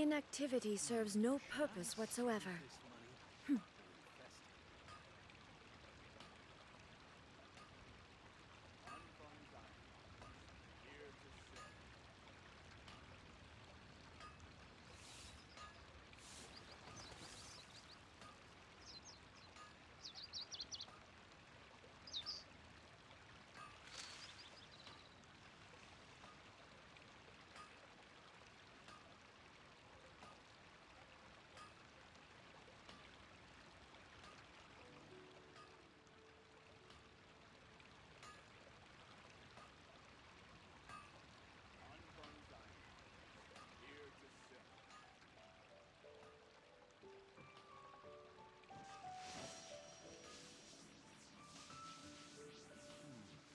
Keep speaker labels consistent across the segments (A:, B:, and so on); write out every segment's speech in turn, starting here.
A: Inactivity serves no purpose whatsoever.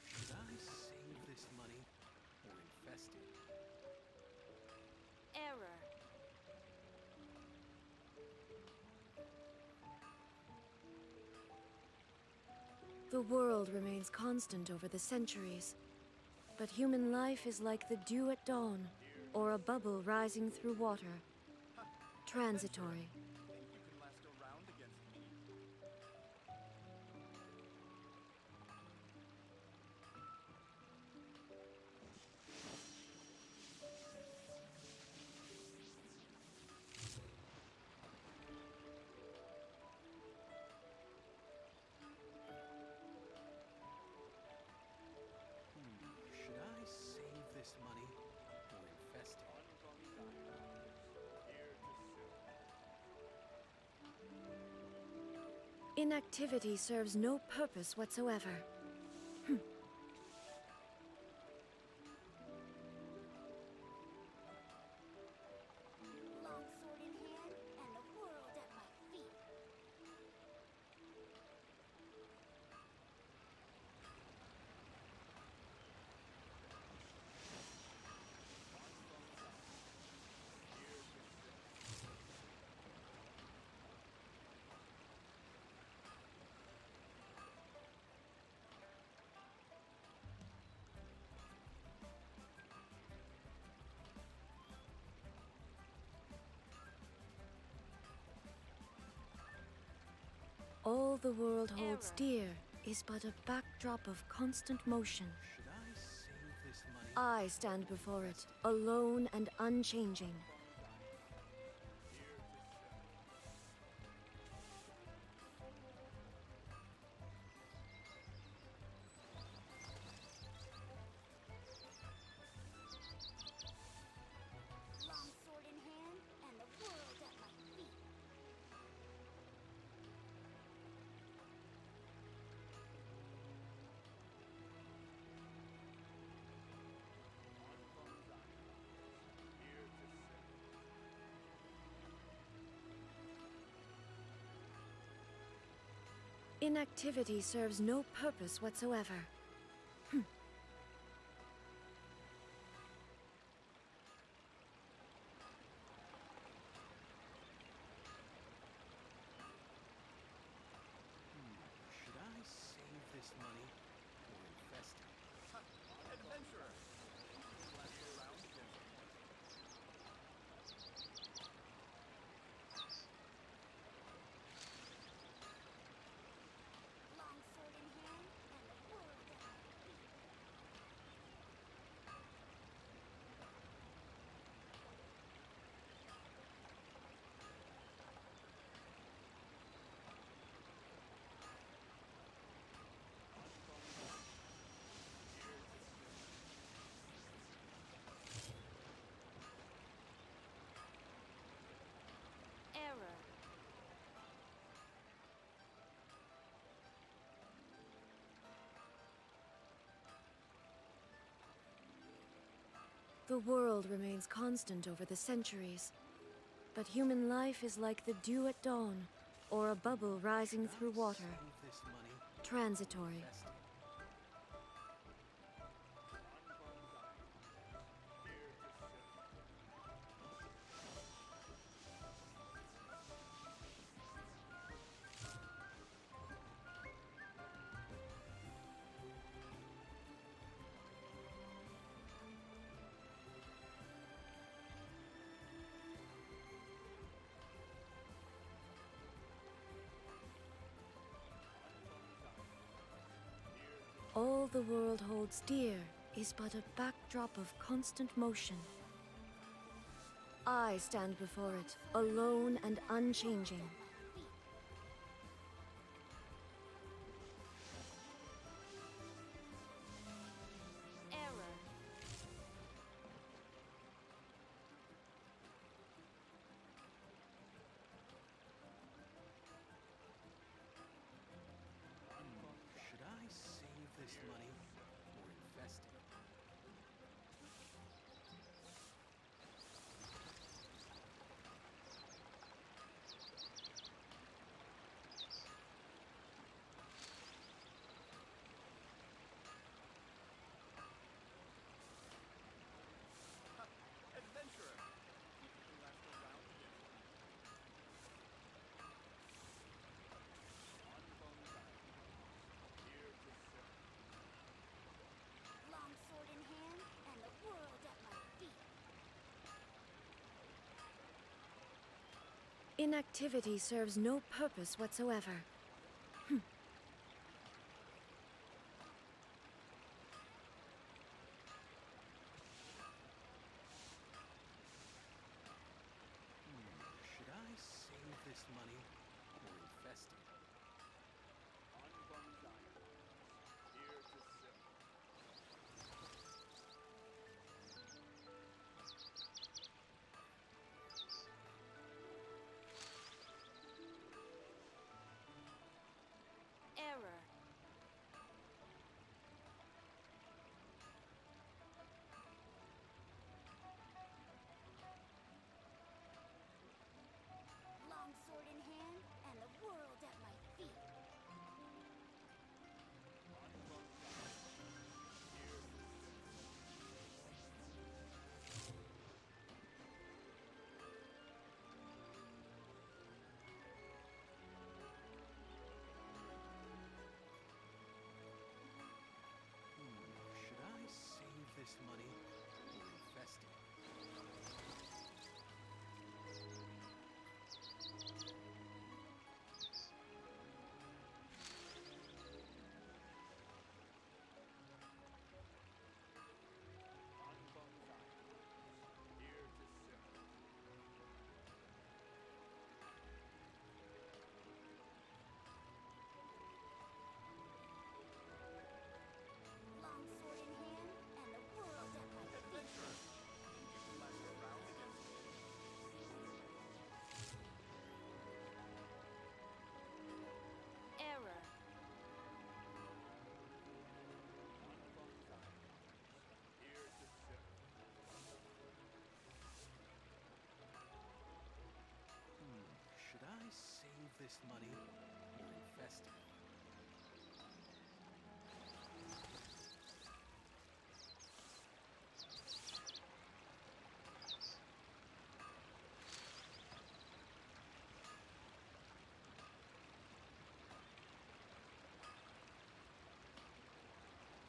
B: Should I save this money or invest it?
C: Error.
A: The world remains constant over the centuries, but human life is like the dew at dawn, or a bubble rising through water. Transitory.
D: Think you can last a round against me?
B: Should I save this money or invest it?
A: Inactivity serves no purpose whatsoever.
C: Long sword in hand and the world at my feet.
A: All the world holds
C: Error.
A: dear is but a backdrop of constant motion.
B: Should I save this money?
A: I stand before it, alone and unchanging.
C: Long sword in hand and the world at my feet.
A: Inactivity serves no purpose whatsoever.
B: Should I save this money or invest it?
D: Adventurer! Think you can last a round against me?
C: Long sword in hand and the world at my feet. Error.
A: The world remains constant over the centuries, but human life is like the dew at dawn, or a bubble rising through water.
B: Save this money
A: Transitory.
B: invest it.
A: All the world holds dear is but a backdrop of constant motion. I stand before it, alone and unchanging.
C: Error.
B: Should I save this money or invest it?
D: Adventurer! You last around again. On phone's eye. Here to serve.
C: Long sword in hand and the world at my feet.
A: Inactivity serves no purpose whatsoever.
B: Should I save this money or invest it?
D: On phone's eye. Here to serve.
C: Error. Long sword in hand and the world at my feet.
D: On phone's eye. Here to serve.
B: Should I save this money or invest it?
D: On phone's eye. Here to serve.
C: Long sword in hand and the world at my feet.
D: Adventurer! You last around again.
C: Error.
D: On phone's eye. Here to serve.
B: Should I save this money or invest it?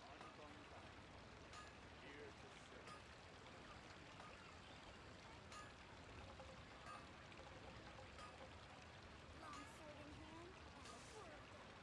D: On phone's eye. Here to serve.
C: Long sword in hand and the world at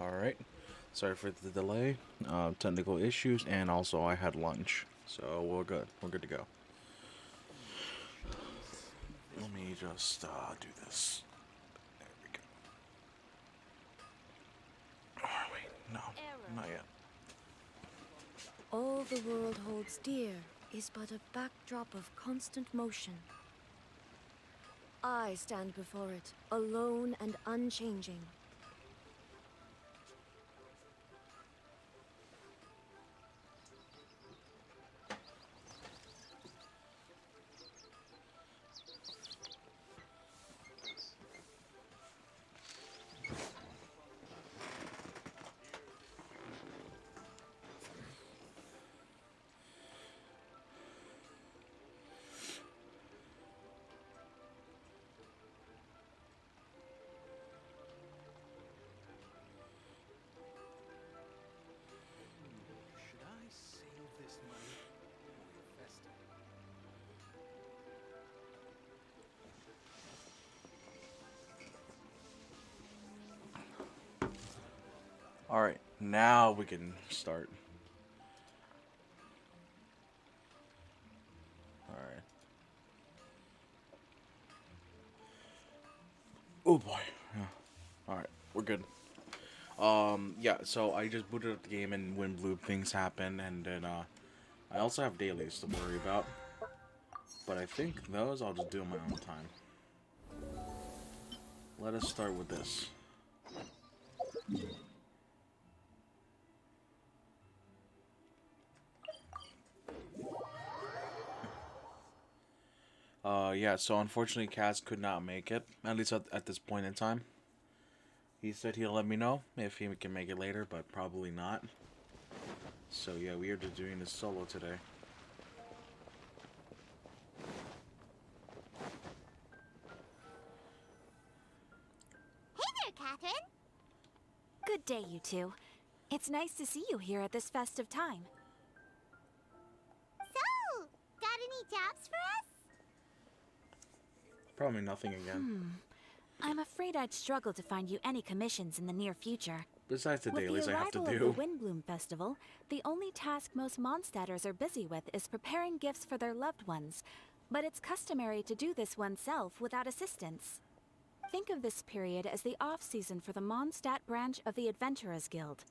E: Alright. Sorry for the delay. Technical issues, and also I had lunch. So we're good. We're good to go. Let me just do this. There we go. Oh, wait. No. Not yet.
A: All the world holds dear is but a backdrop of constant motion. I stand before it, alone and unchanging.
B: Should I save this money or invest it?
E: Alright. Now we can start. Alright. Oh boy. Yeah. Alright. We're good. Yeah, so I just booted up the game and when blue things happen, and then, I also have dailies to worry about. But I think those I'll just do on my own time. Let us start with this. Yeah, so unfortunately Kaz could not make it, at least at this point in time. He said he'll let me know if he can make it later, but probably not. So yeah, we are just doing this solo today.
C: Hey there, Catherine.
F: Good day, you two. It's nice to see you here at this festive time.
C: So, got any jobs for us?
E: Probably nothing again.
F: I'm afraid I'd struggle to find you any commissions in the near future.
E: Besides the
F: With
E: dailies
F: the
E: I have to
F: arrival of
E: do.
F: the Windbloom Festival, the only task most Mondstadters are busy with is preparing gifts for their loved ones. But it's customary to do this oneself without assistance. Think of this period as the off-season for the Mondstadt branch of the Adventurers Guild.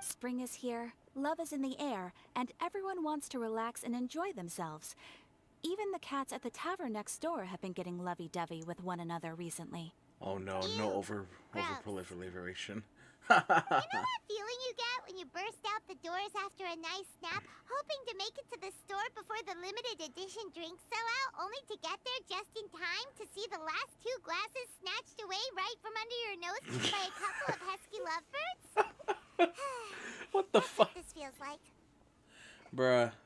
F: Spring is here, love is in the air, and everyone wants to relax and enjoy themselves. Even the cats at the tavern next door have been getting lovey-dovey with one another recently.
E: Oh no,
C: Ew,
E: no
C: gross.
E: proliferation.
C: You know that feeling you get when you burst out the doors after a nice nap, hoping to make it to the store before the limited edition drinks sell out, only to get there just in time to see the last 2 glasses snatched away right from under your nose by a couple of pesky lovebirds?
E: What the
C: That's what
E: fuck?
C: this feels like.
E: Bruh.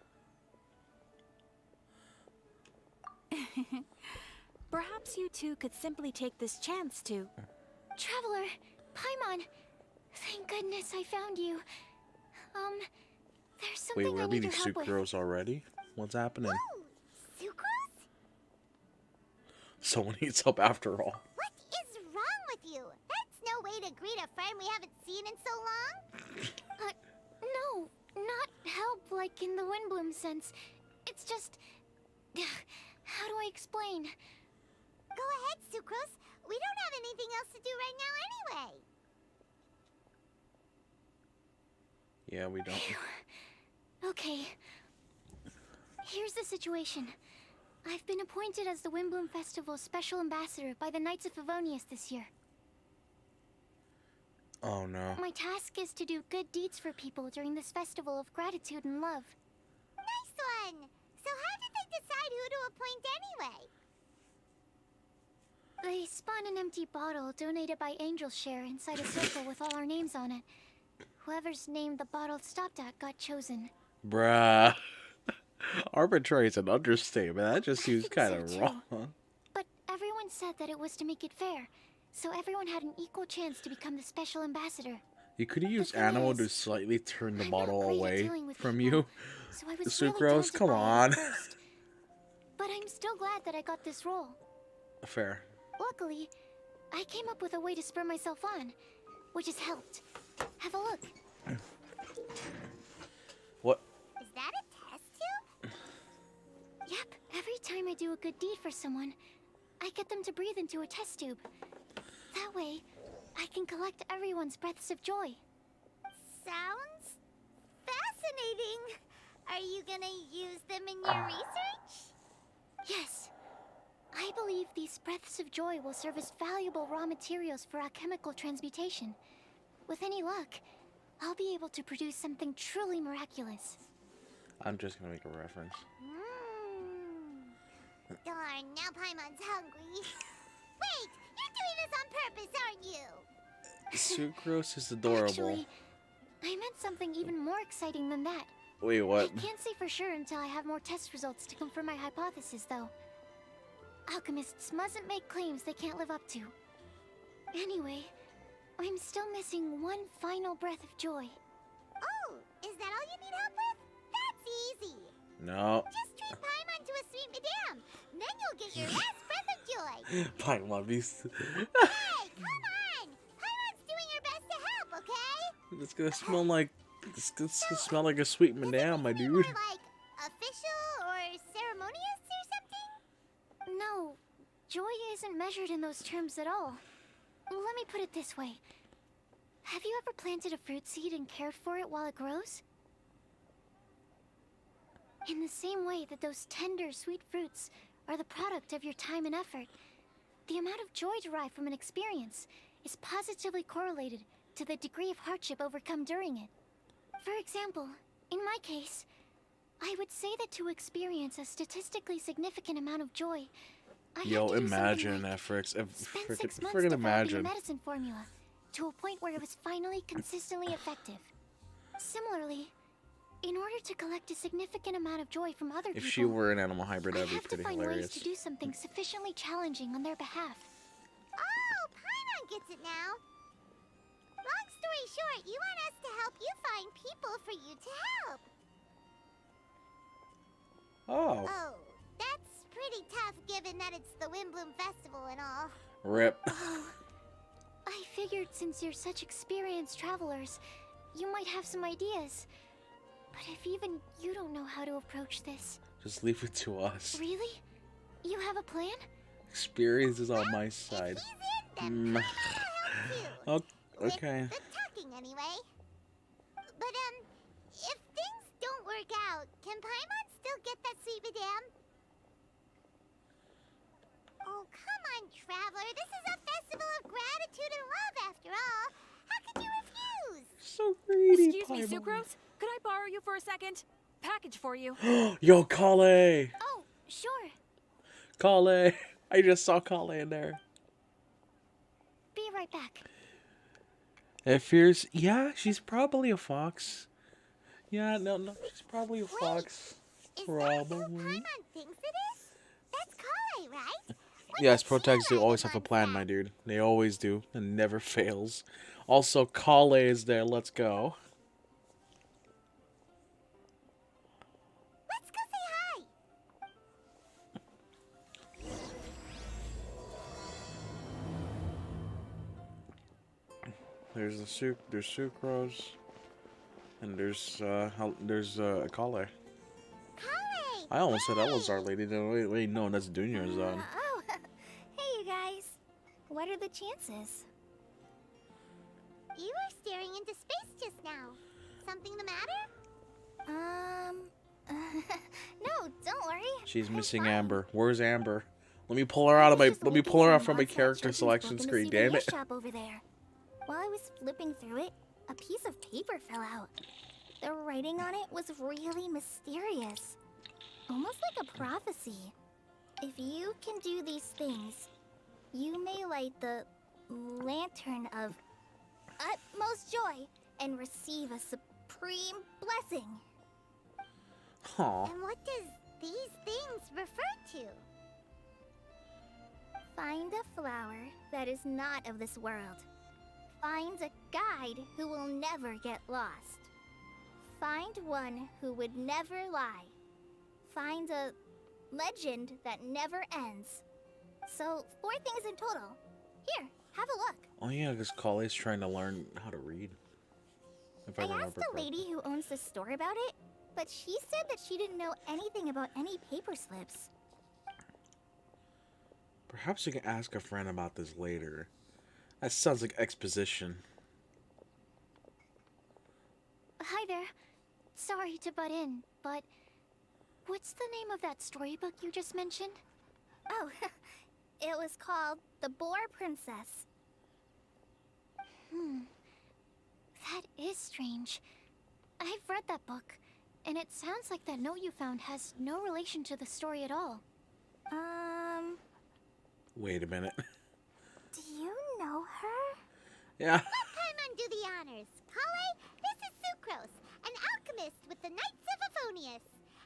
F: Perhaps you two could simply take this chance to...
G: Traveler, Paimon, thank goodness I found you. There's something
E: Wait, we're
G: I need
E: meeting
G: your help with.
E: Sucrose already? What's happening?
C: Ooh, sucrose?
E: Someone needs help after all.
C: What is wrong with you? That's no way to greet a friend we haven't seen in so long.
G: No, not help like in the Windbloom sense. It's just... How do I explain?
C: Go ahead, Sucrose. We don't have anything else to do right now anyway.
E: Yeah, we don't.
G: Okay. Here's the situation. I've been appointed as the Windbloom Festival's special ambassador by the Knights of Favonius this year.
E: Oh no.
G: My task is to do good deeds for people during this festival of gratitude and love.
C: Nice one. So how did they decide who to appoint anyway?
G: They spun an empty bottle donated by Angel's Share inside a circle with all our names on it. Whoever's name the bottle stopped at got chosen.
E: Bruh. Arbitrary is an understatement. That just seems
G: think
E: kind
G: so,
E: of
G: too.
E: wrong.
G: But everyone said that it was to make it fair, so everyone had an equal chance to become the special ambassador.
E: You could have used
G: thing
E: animal to
G: is,
E: slightly turn the
G: I'm
E: bottle
G: not great at
E: away
G: dealing with
E: from
G: people,
E: you.
G: So I was
E: Sucrose,
G: really tempted
E: come
G: by it
E: on.
G: at first. But I'm still glad that I got this role.
E: Fair.
G: Luckily, I came up with a way to spur myself on. which has helped. Have a look.
E: What?
C: Is that a test tube?
G: Yep, every time I do a good deed for someone, I get them to breathe into a test tube. That way, I can collect everyone's breaths of joy.
C: Sounds fascinating. Are you gonna use them in your research?
G: Yes. I believe these breaths of joy will serve as valuable raw materials for alchemical transmutation. With any luck, I'll be able to produce something truly miraculous.
E: I'm just gonna make a reference.
C: Darn, now Paimon's hungry. Wait, you're doing this on purpose, aren't you?
E: Sucrose is adorable.
G: Actually, I meant something even more exciting than that.
E: Wait, what?
G: I can't say for sure until I have more test results to confirm my hypothesis, though. Alchemists mustn't make claims they can't live up to. Anyway, I'm still missing one final breath of joy.
C: Oh, is that all you need help with? That's easy.
E: No.
C: Just treat Paimon to a sweet madame. Then you'll get your last breath of joy.
E: Paimon beast.
C: Hey, come on! Paimon's doing her best to help, okay?
E: It's gonna smell like. It's gonna smell like a sweet madame, my dude.
C: More like official or ceremonious or something?
G: No, joy isn't measured in those terms at all. Let me put it this way. Have you ever planted a fruit seed and cared for it while it grows? In the same way that those tender, sweet fruits are the product of your time and effort, the amount of joy derived from an experience is positively correlated to the degree of hardship overcome during it. For example, in my case, I would say that to experience a statistically significant amount of joy, I have to do
E: imagine
G: something like
E: FX.
G: spend 6 months
E: Freaking
G: developing a
E: imagine.
G: medicine formula to a point where it was finally consistently effective. Similarly, in order to collect a significant amount of joy from other
E: If
G: people,
E: she were an animal hybrid,
G: I
E: that'd be
G: have to
E: pretty
G: find ways
E: hilarious.
G: to do something sufficiently challenging on their behalf.
C: Oh, Paimon gets it now. Long story short, you want us to help you find people for you to help.
E: Oh,
C: Oh, that's pretty tough given that it's the Windbloom Festival and all.
E: rip.
G: I figured since you're such experienced travelers, you might have some ideas. But if even you don't know how to approach this...
E: Just leave it to us.
G: Really? You have a plan?
E: Experience is on my side.
C: If he's in, then Paimon will help too.
E: Okay.
C: With the talking, anyway. But, if things don't work out, can Paimon still get that sweet madame? Oh, come on, Traveler. This is a festival of gratitude and love, after all. How could you refuse?
E: So greedy.
A: Excuse me,
E: Paimon.
A: Sucrose? Could I borrow you for a second? Package for you.
E: Yo, Kale.
G: Oh, sure.
E: Kale. I just saw Kale in there.
G: Be right back.
E: It fears. Yeah, she's probably a fox. Yeah, no, she's probably a fox.
C: Is that who
E: Probably.
C: Paimon thinks it is? That's Kale, right?
E: Yes, Protects do always have a plan, my dude. They always do. It never fails. Also, Kale is there. Let's go.
C: Let's go say hi.
E: There's there's Sucrose, and there's Kale.
C: Kale!
E: I almost said Elazar lady. No, wait, no, that's Dunya's on.
G: Oh, hey you guys. What are the chances?
C: You were staring into space just now. Something the matter?
G: No, don't worry.
E: She's
G: I'm
E: missing
G: fine.
E: Amber. Where's Amber? Let me pull her out of my.
G: Just
E: Let me
G: looking
E: pull her out
G: through
E: from my
G: Monst's
E: character
G: children's
E: selection
G: book in the
E: screen. Damn
G: souvenir
E: it!
G: shop over there. While I was flipping through it, a piece of paper fell out. The writing on it was really mysterious, almost like a prophecy. If you can do these things, you may light the lantern of utmost joy and receive a supreme blessing.
E: Aw.
C: And what does these things refer to?
G: Find a flower that is not of this world. Find a guide who will never get lost. Find one who would never lie. Find a legend that never ends. So, 4 things in total. Here, Have a look.
E: Oh yeah, because Kale's trying to learn how to read. If I
G: I
E: remember
G: asked the
E: correctly.
G: lady who owns the store about it, but she said that she didn't know anything about any paper slips.
E: Perhaps you can ask a friend about this later. That sounds like exposition.
H: Hi there. Sorry to butt in, but what's the name of that storybook you just mentioned?
G: Oh, it was called The Boar Princess.
H: That is strange. I've read that book, and it sounds like that note you found has no relation to the story at all.
E: Wait a minute.
G: Do you know her?
E: Yeah.
C: Let Paimon do the honors. Kale, this is Sucrose, an alchemist with the Knights of Favonius.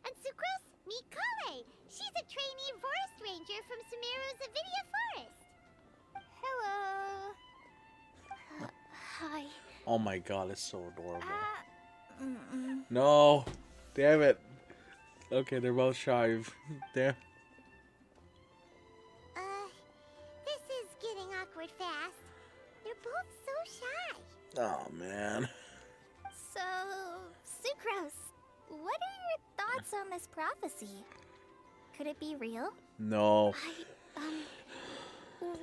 C: And Sucrose, meet Kale. She's a trainee forest ranger from Sumeru's Avidia Forest.
G: Hello.
H: Hi.
E: Oh my god, it's so adorable.
G: Mm-mm.
E: No. Damn it. Okay, they're both shy. Damn.
C: This is getting awkward fast. They're both so shy.
E: Oh man.
G: So, Sucrose, what are your thoughts on this prophecy? Could it be real?
E: No.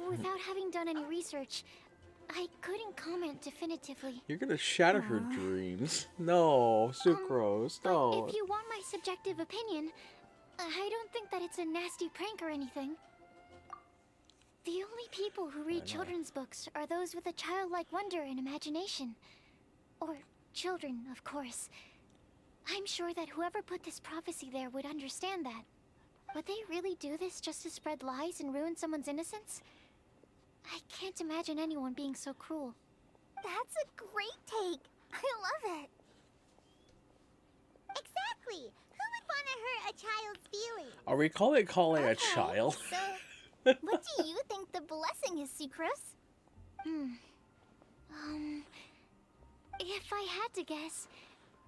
H: Without having done any research, I couldn't comment definitively.
E: You're gonna shatter her dreams. No, Sucrose,
H: But
E: no.
H: if you want my subjective opinion, I don't think that it's a nasty prank or anything. The only people who read children's books are those with a childlike wonder and imagination. Or children, of course. I'm sure that whoever put this prophecy there would understand that. Would they really do this just to spread lies and ruin someone's innocence? I can't imagine anyone being so cruel.
G: That's a great take. I love it.
C: Exactly. Who would want to hurt a child's feelings?
E: Are we calling Kale a
G: Okay,
E: child?
G: So, what do you think the blessing is, Sucrose?
H: If I had to guess,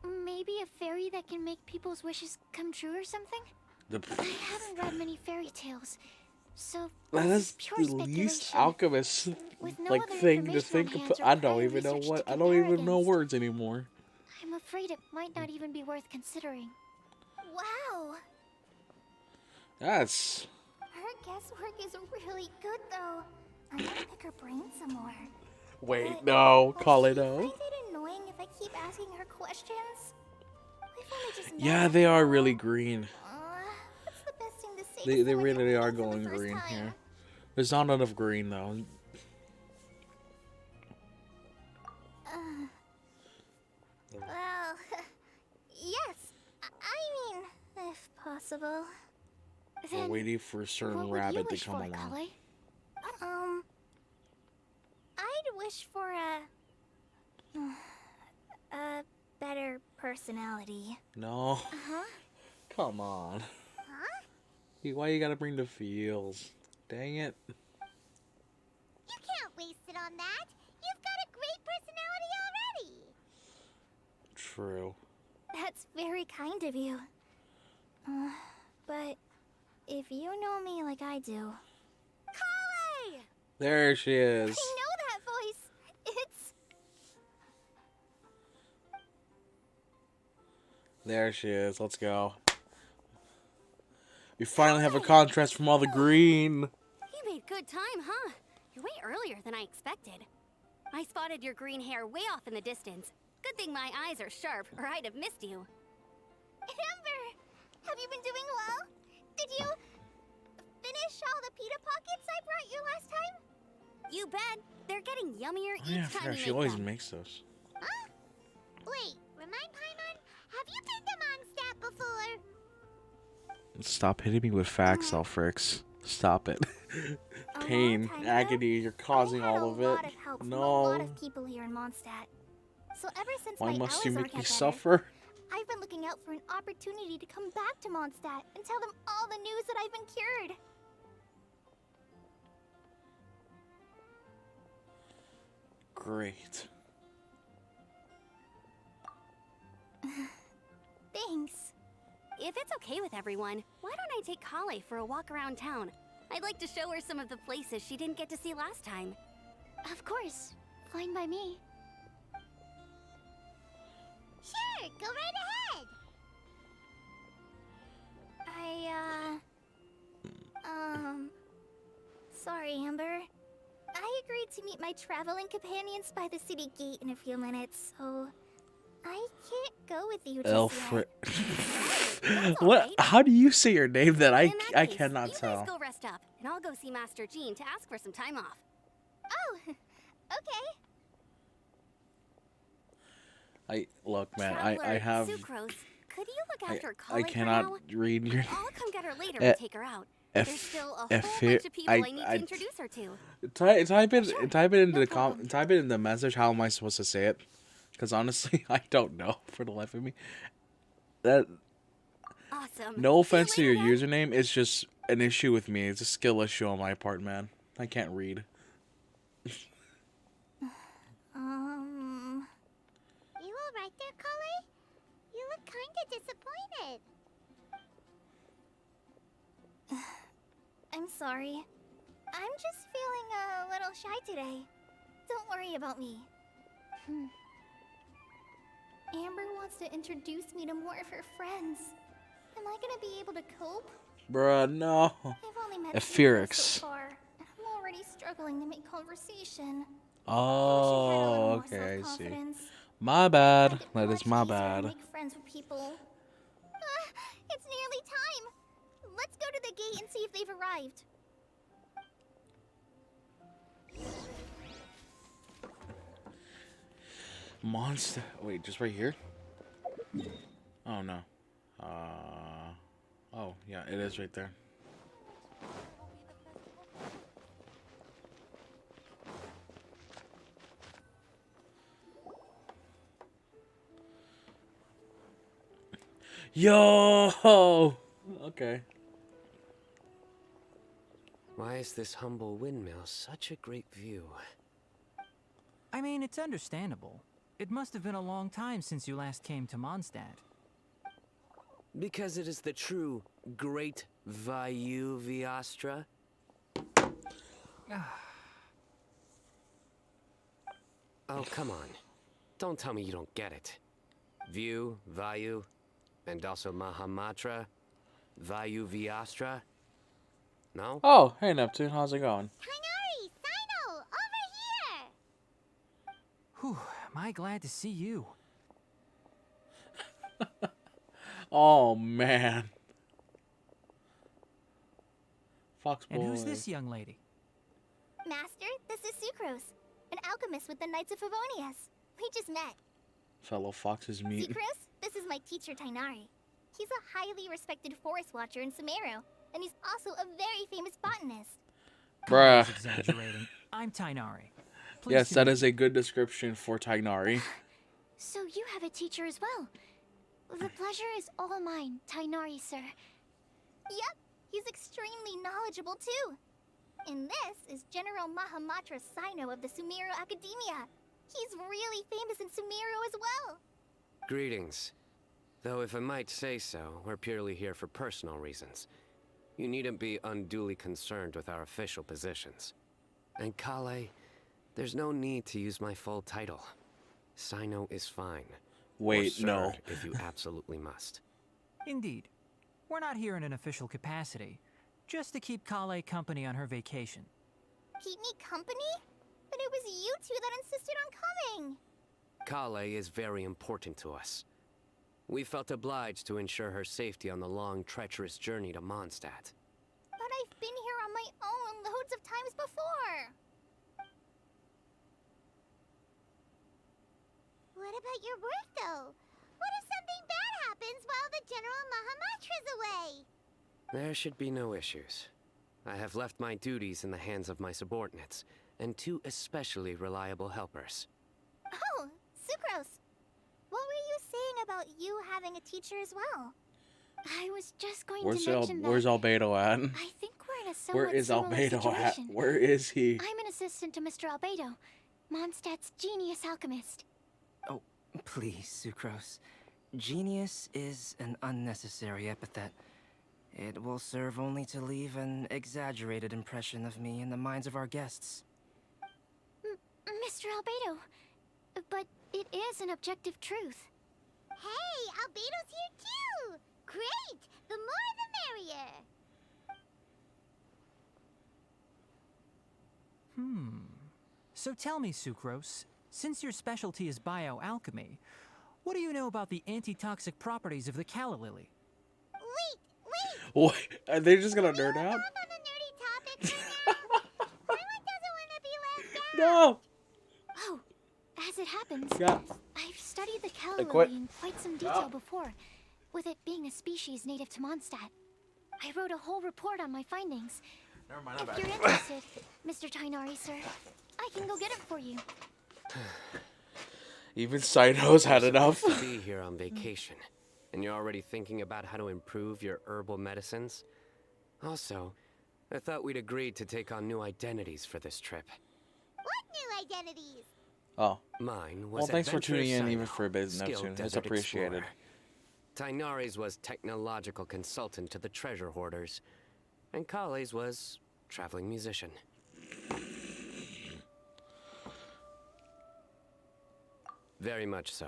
H: maybe a fairy that can make people's wishes come true or something? I haven't read many fairy tales, so
E: That
H: this
E: is
H: pure
E: the
H: speculation.
E: least alchemist
H: With no
E: like
H: other
E: thing to
H: information on
E: think
H: hand
E: of.
H: or
E: I don't
H: prior
E: even know
H: research
E: what.
H: to
E: I don't
H: compare
E: even know
H: against.
E: words anymore.
H: I'm afraid it might not even be worth considering.
G: Wow.
E: That's
G: Her guesswork is really good, though. I'm gonna pick her brain some more.
E: wait.
G: But
E: No,
G: will
E: Kale
G: she
E: no.
G: find it annoying if I keep asking her questions? We've only just met
E: Yeah,
G: after
E: they are
G: all.
E: really green.
G: What's the best thing to say
E: They
G: to
E: they
G: someone
E: really
G: you're
E: are
G: meeting for the
E: going
G: first
E: green
G: time?
E: here. There's not enough green though.
G: Well, yes. I mean, if possible.
E: We're
H: Then,
E: waiting for a certain
H: what would you
E: rabbit to
H: wish
E: come
H: for,
E: along.
H: Kale?
G: I'd wish for a better personality.
E: No.
H: Uh-huh.
E: Come on.
C: Huh?
E: Why you gotta bring the feels? Dang it.
C: You can't waste it on that. You've got a great personality already.
E: True.
G: That's very kind of you. But if you know me like I do,
C: Kale!
E: There she is.
G: I know that voice. It's
E: There she is. Let's go. We finally have a contrast from all the green.
I: You made good time, huh? You're way earlier than I expected. I spotted your green hair way off in the distance. Good thing my eyes are sharp, or I'd have missed you.
G: Amber. Have you been doing well? Did you finish all the pita pockets I brought you last time?
I: You bet. They're getting yummier
E: Oh, yeah, I
I: each time
E: forgot
I: you
E: she
I: make
E: always
I: them.
E: makes those.
C: Huh? Wait, remind Paimon, have you been to Mondstadt before?
E: Stop hitting me with facts, Alfrix. Stop it.
G: A long
E: Pain,
G: time ago,
E: agony, you're causing
G: I had
E: all of
G: a lot
E: it.
G: of help from a lot
E: No.
G: of people here in Mondstadt. So ever since
E: Why
G: my
E: must you
G: hours
E: make
G: aren't
E: me
G: get better,
E: suffer?
G: I've been looking out for an opportunity to come back to Mondstadt and tell them all the news that I've been cured.
E: Great.
G: Thanks.
I: If it's okay with everyone, why don't I take Kale for a walk around town? I'd like to show her some of the places she didn't get to see last time.
H: Of course. Fine by me.
C: Sure, go right ahead.
G: Sorry, Amber. I agreed to meet my traveling companions by the city gate in a few minutes, so I can't go with you just
E: Alfred.
G: yet.
E: What? How do you say your name that
I: In that
E: I
I: case,
E: cannot
I: you
E: tell?
I: guys go rest up, and I'll go see Master Jean to ask for some time off.
C: Oh, okay.
E: Look, man.
I: Traveler
E: I have.
I: Sucrose, could you look after
E: I
I: Collie
E: cannot
I: for now?
E: read your.
I: I'll come get her later
E: Eh,
I: and take her out. There's still a whole
E: if
I: bunch of people I need
E: I-
I: to introduce her to.
E: Type it
H: Sure,
E: type it into
H: no
E: the
H: problem.
E: type it in the message. How am I supposed to say it? Because honestly, I don't know for the life of me. That
I: Awesome.
E: no
I: See you
E: offense to your
I: later, then.
E: username, it's just an issue with me. It's a skill issue on my part, man. I can't read.
C: You alright there, Collie? You look kinda disappointed.
G: I'm sorry. I'm just feeling a little shy today. Don't worry about me. Amber wants to introduce me to more of her friends. Am I gonna be able to cope?
E: Bruh, no.
G: I've only met
E: Ephyrex.
G: people so far, and I'm already struggling to make conversation.
E: Oh, okay, I see. My bad. That is my bad.
G: Make friends with people. It's nearly time. Let's go to the gate and see if they've arrived.
E: Monster. Wait, just right here? Oh no. Oh yeah, it is right there. Yo. Okay.
J: Why is this humble windmill such a great view?
K: I mean, it's understandable. It must have been a long time since you last came to Mondstadt.
J: Because it is the true Great Vayu Viastra? Oh, come on. Don't tell me you don't get it. View, Vayu, and also Mahamatra, Vayu Viastra? No?
E: Oh, hey Neptune, how's it going?
C: Kainari, Sino, over here!
K: Whew, am I glad to see you.
E: Oh man. Fox boy.
K: And who's this young lady?
G: Master, this is Sucrose, an alchemist with the Knights of Favonius. We just met.
E: Fellow foxes meet.
G: Sucrose, this is my teacher Tainari. He's a highly respected forest watcher in Sumeru, and he's also a very famous botanist.
E: Bruh.
K: He's exaggerating. I'm Tainari. Pleased
E: Yes,
K: to
E: that
K: meet
E: is a good description for Tainari.
H: So you have a teacher as well. The pleasure is all mine, Tainari, sir.
G: Yep, he's extremely knowledgeable too. And this is General Mahamatra Sino of the Sumeru Academia. He's really famous in Sumeru as well.
J: Greetings. Though if I might say so, we're purely here for personal reasons. You needn't be unduly concerned with our official positions. And Kale, there's no need to use my full title. Sino is fine.
E: Wait,
J: Or
E: no.
J: sir, if you absolutely must.
K: Indeed. We're not here in an official capacity, just to keep Kale company on her vacation.
G: Keep me company? But it was you two that insisted on coming.
J: Kale is very important to us. We felt obliged to ensure her safety on the long, treacherous journey to Mondstadt.
G: But I've been here on my own loads of times before.
C: What about your work, though? What if something bad happens while the General Mahamatra's away?
J: There should be no issues. I have left my duties in the hands of my subordinates, and two especially reliable helpers.
G: Oh, Sucrose. What were you saying about you having a teacher as well?
H: I was just going
E: Where's
H: to mention that
E: Where's Albedo at?
H: I think we're in a somewhat
E: Where is
H: similar
E: Albedo at?
H: situation.
E: Where is he?
H: I'm an assistant to Mr. Albedo, Mondstadt's genius alchemist.
L: Oh, please, Sucrose. Genius is an unnecessary epithet. It will serve only to leave an exaggerated impression of me in the minds of our guests.
H: Mr. Albedo, but it is an objective truth.
C: Hey, Albedo's here too! Great! The more the merrier!
K: So tell me, Sucrose, since your specialty is bioalchemy, what do you know about the antitoxic properties of the calla lily?
C: Wait!
E: What? Are they just gonna nerd out?
C: Off on a nerdy topic for now. Paimon doesn't want to be left out.
E: No!
H: Oh, as it happens,
E: Yeah.
H: I've studied the calla
E: I quit.
H: lily in quite some detail before, with it being a species native to Mondstadt. I wrote a whole report on my findings.
E: Never mind,
H: If you're interested, Mr. Tainari, sir, I can go get it for you.
E: Even Saito's had enough.
J: To be here on vacation, and you're already thinking about how to improve your herbal medicines? Also, I thought we'd agreed to take on new identities for this trip.
C: What new identities?
E: Oh.
J: Mine was
E: Well, thanks for
J: Adventurer
E: tuning in,
J: Saito,
E: even for a bit,
J: skilled
E: Neptune. It's
J: desert
E: appreciated.
J: explorer. Tainari's was technological consultant to the treasure hoarders, and Kale's was traveling musician. Very much so.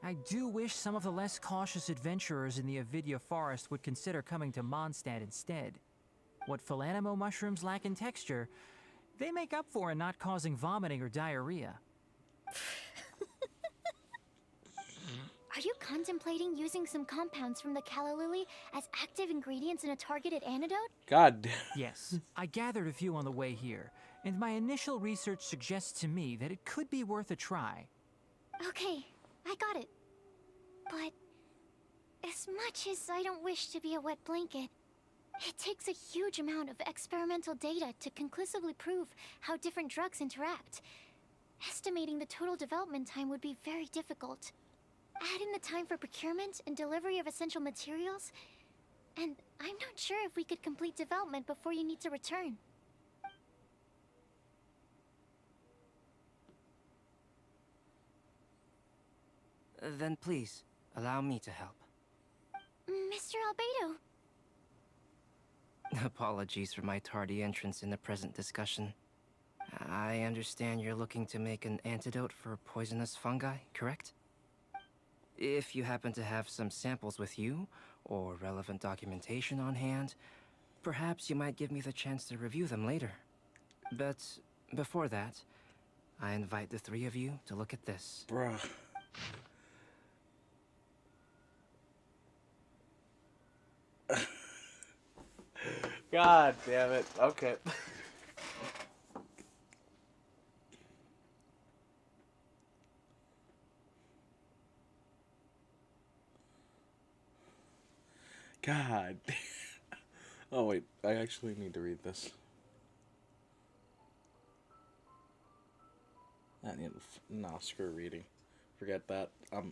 K: I do wish some of the less cautious adventurers in the Avidya forest would consider coming to Mondstadt instead. What Philanimo mushrooms lack in texture, they make up for in not causing vomiting or diarrhea.
H: Are you contemplating using some compounds from the calla lily as active ingredients in a targeted antidote?
E: God damn.
K: Yes, I gathered a few on the way here, and my initial research suggests to me that it could be worth a try.
H: Okay, I got it. But as much as I don't wish to be a wet blanket, it takes a huge amount of experimental data to conclusively prove how different drugs interact. Estimating the total development time would be very difficult. Add in the time for procurement and delivery of essential materials, and I'm not sure if we could complete development before you need to return.
L: Then please, allow me to help.
H: Mr. Albedo,
L: Apologies for my tardy entrance in the present discussion. I understand you're looking to make an antidote for poisonous fungi, correct? If you happen to have some samples with you, or relevant documentation on hand, perhaps you might give me the chance to review them later. But before that, I invite the three of you to look at this.
E: Bruh. God damn it. Okay. God. Oh wait, I actually need to read this. Nah, screw reading. Forget that.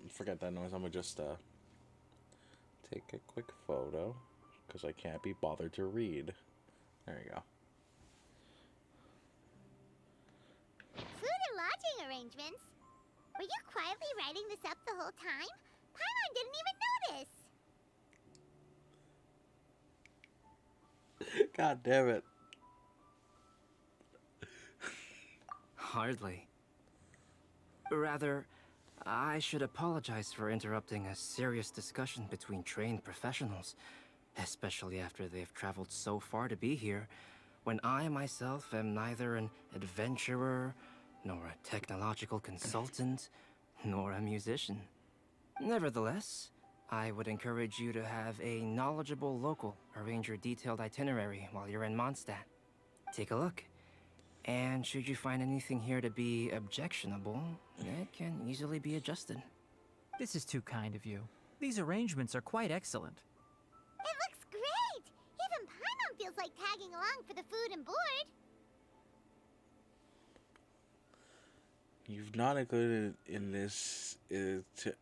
E: Forget that noise. I'm gonna just take a quick photo because I can't be bothered to read. There you go.
C: Food and lodging arrangements? Were you quietly writing this up the whole time? Paimon didn't even notice!
E: God damn it.
L: Hardly. Rather, I should apologize for interrupting a serious discussion between trained professionals, especially after they've traveled so far to be here, when I myself am neither an adventurer, nor a technological consultant, nor a musician. Nevertheless, I would encourage you to have a knowledgeable local arrange your detailed itinerary while you're in Mondstadt. Take a look. And should you find anything here to be objectionable, it can easily be adjusted.
K: This is too kind of you. These arrangements are quite excellent.
C: It looks great! Even Paimon feels like tagging along for the food and board.
E: You've not included in this itinerary.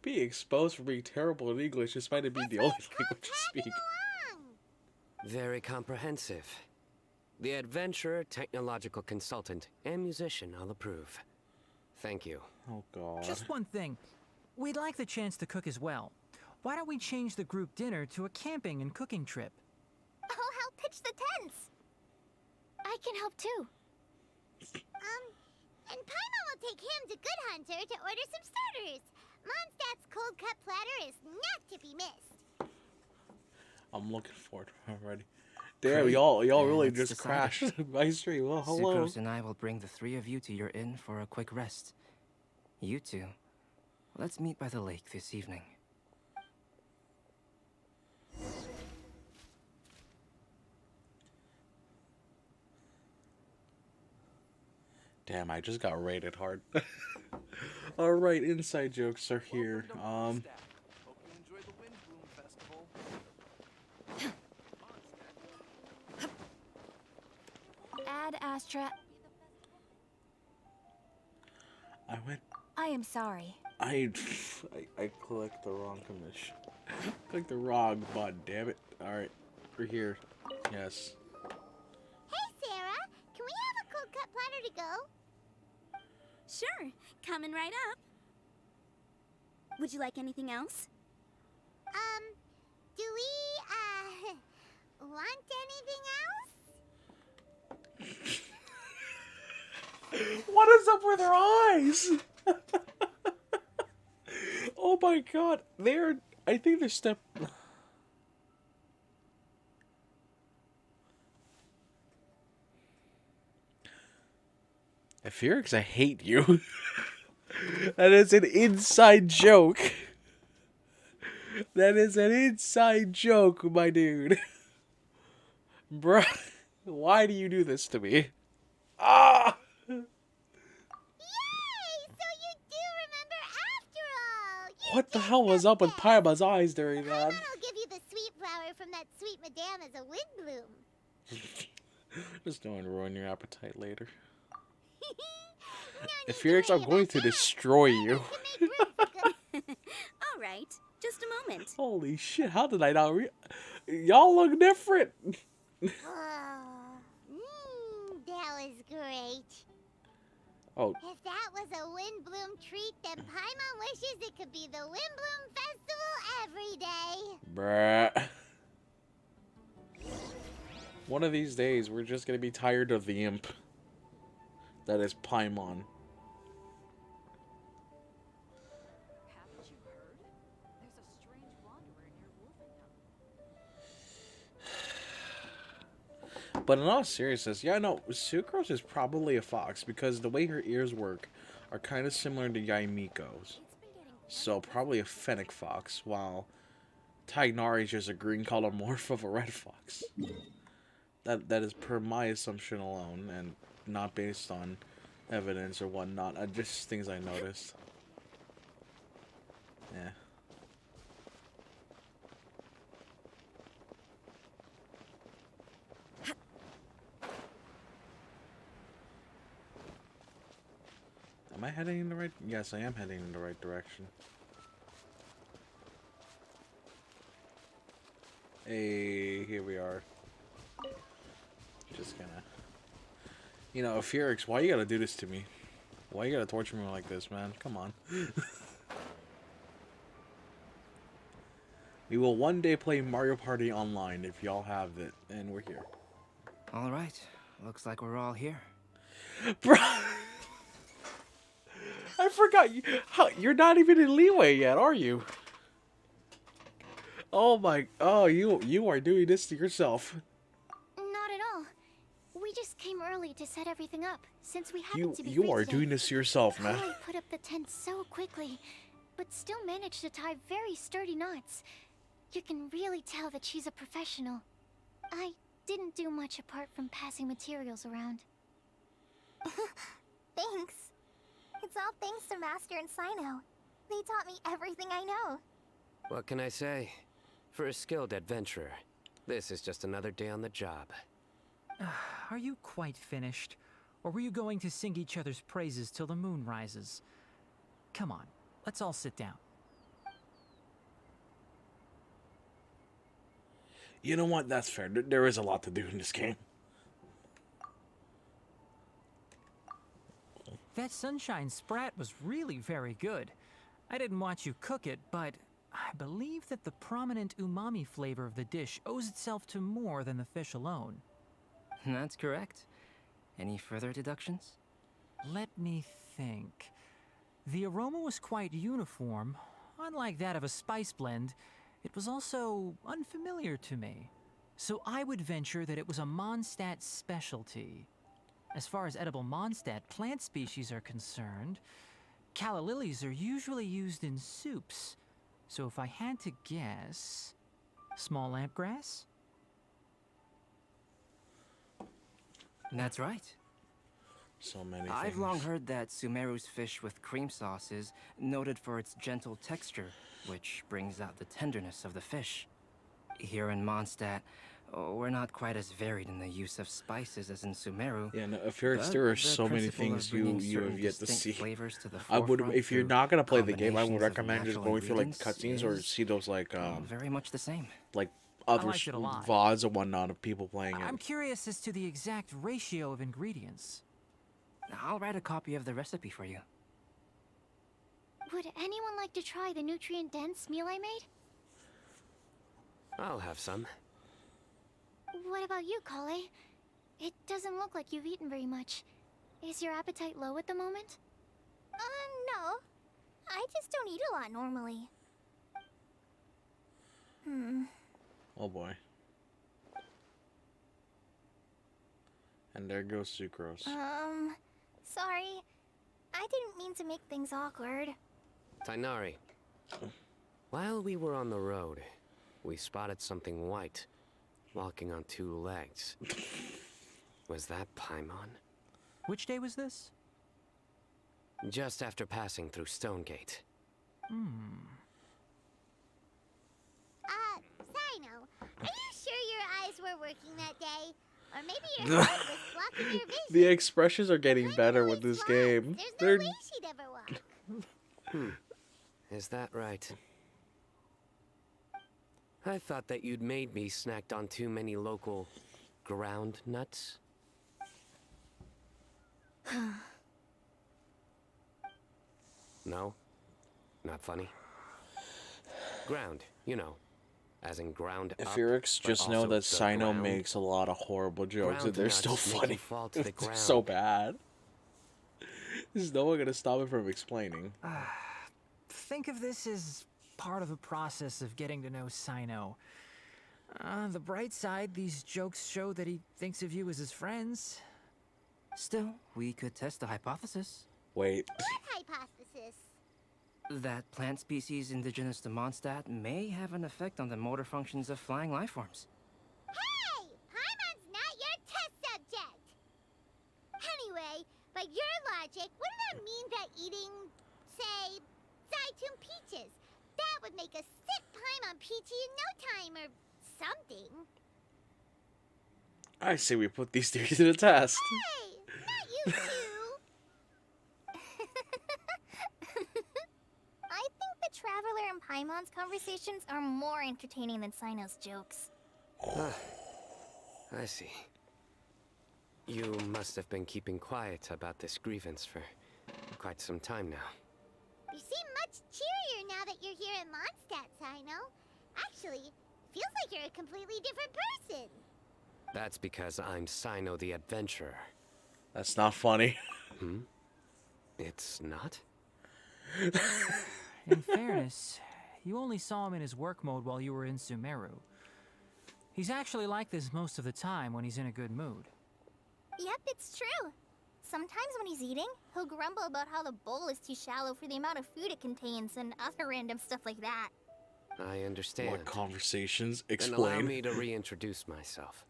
E: Being exposed for being terrible in English despite it being the only language I speak.
J: Very comprehensive. The adventurer, technological consultant, and musician all approve. Thank you.
E: Oh god.
K: Just one thing. We'd like the chance to cook as well. Why don't we change the group dinner to a camping and cooking trip?
G: I'll help pitch the tents.
H: I can help too.
C: And Paimon will take him to Good Hunter to order some starters. Mondstadt's cold cut platter is not to be missed.
E: I'm looking forward to it already. Damn, y'all
L: Then
E: really
L: it's
E: just
L: decided.
E: crashed my stream. Well, hello.
L: Sucrose and I will bring the three of you to your inn for a quick rest. You two, let's meet by the lake this evening.
E: Damn, I just got rated hard. Alright, inside jokes are here.
D: Welcome to Mondstadt. Hope you enjoy the Wind Bloom Festival.
F: Ad Astra,
E: I went.
F: I am sorry.
E: I clicked the wrong commission. Clicked the wrong button, damn it. Alright, we're here. Yes.
C: Hey, Sarah, can we have a cold cut platter to go?
I: Sure, coming right up. Would you like anything else?
C: Do we, want anything else?
E: What is up with their eyes? Oh my god. I think they're step... Felix, I hate you. That is an inside joke. That is an inside joke, my dude. Bruh, why do you do this to me? Ah!
C: Yay! So you do remember after all! You
E: What the
C: did
E: hell was up with
C: best.
E: Paima's eyes during that?
C: Paimon will give you the sweet flower from that sweet madame as a wind bloom.
E: Just don't ruin your appetite later.
C: No
E: If
C: need
E: Felix,
C: worry
E: I'm going
C: about
E: to
C: that.
E: destroy you.
C: To make room for good.
I: All right, just a moment.
E: Holy shit, how did I not Y'all look different.
C: Oh, that was great.
E: Oh,
C: If that was a wind bloom treat, then Paimon wishes it could be the Wind Bloom Festival every day.
E: bruh. One of these days, we're just gonna be tired of the imp. That is Paimon.
F: Haven't you heard? There's a strange wanderer near Wolfenham.
E: But in all seriousness, yeah, no, Sucrose is probably a fox because the way her ears work are kind of similar to Yaimiko's. So probably a fennec fox, while Tignari is just a green color morph of a red fox. That is per my assumption alone, and not based on evidence or whatnot. Just things I noticed. Yeah. Am I heading in the right? Yes, I am heading in the right direction. Hey, here we are. Just gonna... You know, Felix, why you gotta do this to me? Why you gotta torture me like this, man? Come on. We will one day play Mario Party online if y'all have it, and we're here.
L: All right, looks like we're all here.
E: Bro, I forgot you're not even in leeway yet, are you? Oh my! Oh, you are doing this to yourself.
H: Not at all. We just came early to set everything up, since we happen to be
E: You
H: free
E: are
H: today.
E: doing this to yourself, man.
H: Chloe put up the tent so quickly, but still managed to tie very sturdy knots. You can really tell that she's a professional. I didn't do much apart from passing materials around.
G: Thanks. It's all thanks to Master and Sino. They taught me everything I know.
J: What can I say? For a skilled adventurer, this is just another day on the job.
K: Are you quite finished? Or were you going to sing each other's praises till the moon rises? Come on, let's all sit down.
E: You know what? That's fair. There is a lot to do in this game.
K: That sunshine sprat was really very good. I didn't watch you cook it, but I believe that the prominent umami flavor of the dish owes itself to more than the fish alone.
L: That's correct. Any further deductions?
K: Let me think. The aroma was quite uniform. Unlike that of a spice blend, it was also unfamiliar to me. So I would venture that it was a Mondstadt specialty. As far as edible Mondstadt plant species are concerned, calla lilies are usually used in soups. So if I had to guess, small lampgrass?
L: That's right.
E: So many
L: I've
E: things.
L: long heard that Sumeru's fish with cream sauce is noted for its gentle texture, which brings out the tenderness of the fish. Here in Mondstadt, we're not quite as varied in the use of spices as in Sumeru.
E: Yeah, no, if you're
L: but
E: there are
L: the
E: so many
L: principle of
E: things
L: bringing
E: you
L: certain
E: have yet to
L: distinct
E: see.
L: flavors to the
E: I would,
L: forefront
E: if you're
L: through
E: not gonna play the game, I would
L: combinations of
E: recommend just
L: natural
E: going through like
L: ingredients
E: cutscenes or
L: is,
E: see those like
L: very much the same.
E: like other
K: liked it a lot.
E: VODs and whatnot of people playing it.
K: I'm curious as to the exact ratio of ingredients.
L: I'll write a copy of the recipe for you.
H: Would anyone like to try the nutrient-dense meal I made?
J: I'll have some.
H: What about you, Kale? It doesn't look like you've eaten very much. Is your appetite low at the moment?
G: No. I just don't eat a lot normally.
E: Oh boy. And there goes Sucrose.
G: Sorry. I didn't mean to make things awkward.
J: Tainari, while we were on the road, we spotted something white, walking on two legs. Was that Paimon?
K: Which day was this?
J: Just after passing through Stonegate.
C: Sino, are you sure your eyes were working that day? Or maybe your head was blocking your vision?
E: The expressions are getting better with this game.
C: There's no way she'd ever walk.
J: Is that right? I thought that you'd made me snacked on too many local ground nuts. No? Not funny? Ground, you know. As in ground up,
E: Ifirix,
J: but
E: just know
J: also
E: that
J: the
E: Sino
J: ground.
E: makes a lot of horrible jokes
J: Ground
E: and they're
J: nuts
E: still
J: make you
E: funny.
J: fall to the
E: They're so
J: ground.
E: bad. There's no one gonna stop it from explaining.
K: Think of this as part of the process of getting to know Sino. On the bright side, these jokes show that he thinks of you as his friends.
L: Still, we could test the hypothesis.
E: Wait.
C: What hypothesis?
L: That plant species indigenous to Mondstadt may have an effect on the motor functions of flying lifeforms.
C: Hey! Paimon's not your test subject! Anyway, by your logic, wouldn't that mean that eating, say, Zaitun peaches, that would make a sick Paimon peachy in no time or something?
E: I say we put these theories to the test.
C: Hey! Not you two!
G: I think the Traveler and Paimon's conversations are more entertaining than Sino's jokes.
J: I see. You must have been keeping quiet about this grievance for quite some time now.
C: You seem much cheerier now that you're here in Mondstadt, Sino. Actually, feels like you're a completely different person.
J: That's because I'm Sino the Adventurer.
E: That's not funny.
J: It's not?
K: In fairness, you only saw him in his work mode while you were in Sumeru. He's actually like this most of the time when he's in a good mood.
G: Yep, it's true. Sometimes when he's eating, he'll grumble about how the bowl is too shallow for the amount of food it contains and other random stuff like that.
J: I understand.
E: What conversations?
J: Then allow
E: Explain.
J: me to reintroduce myself.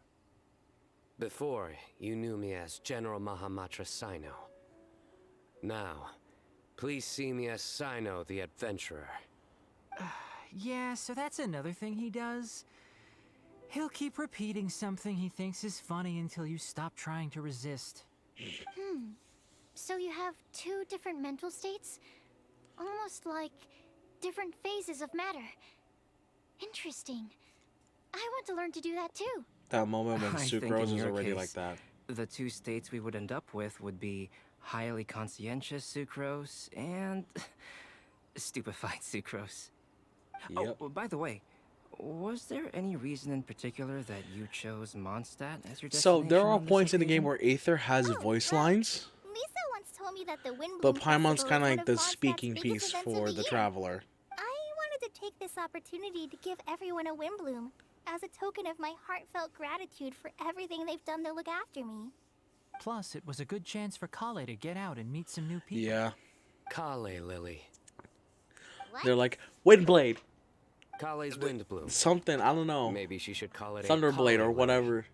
J: Before, you knew me as General Mahamatra Sino. Now, please see me as Sino the Adventurer.
K: Yeah, so that's another thing he does. He'll keep repeating something he thinks is funny until you stop trying to resist.
H: So you have two different mental states? Almost like different phases of matter. Interesting. I want to learn to do that too.
E: That moment when
L: I think
E: Sucrose
L: in
E: is
L: your
E: already
L: case,
E: like that.
L: The two states we would end up with would be highly conscientious sucrose and stupefied sucrose.
E: Yep.
L: Oh, by the way, was there any reason in particular that you chose Mondstadt as your destination?
E: So there are
L: on this
E: points in the game
L: occasion?
E: where Aether has voice lines,
G: Lisa once told me that the Windbloom
E: but Paimon's
G: Festival
E: kind of
G: is
E: like
G: one
E: the
G: of Mondstadt's
E: speaking
G: biggest
E: piece
G: events
E: for
G: of
E: the
G: year.
E: traveler.
G: I wanted to take this opportunity to give everyone a Windbloom as a token of my heartfelt gratitude for everything they've done to look after me.
K: Plus, it was a good chance for Kale to get out and meet some new people.
E: Yeah.
J: Kale, Lily.
E: They're like, Windblade!
J: Kale's Windbloom.
E: Something, I don't know.
J: Maybe she should call it
E: Thunderblade
J: a
E: or
J: Kale
E: whatever.
J: Lily.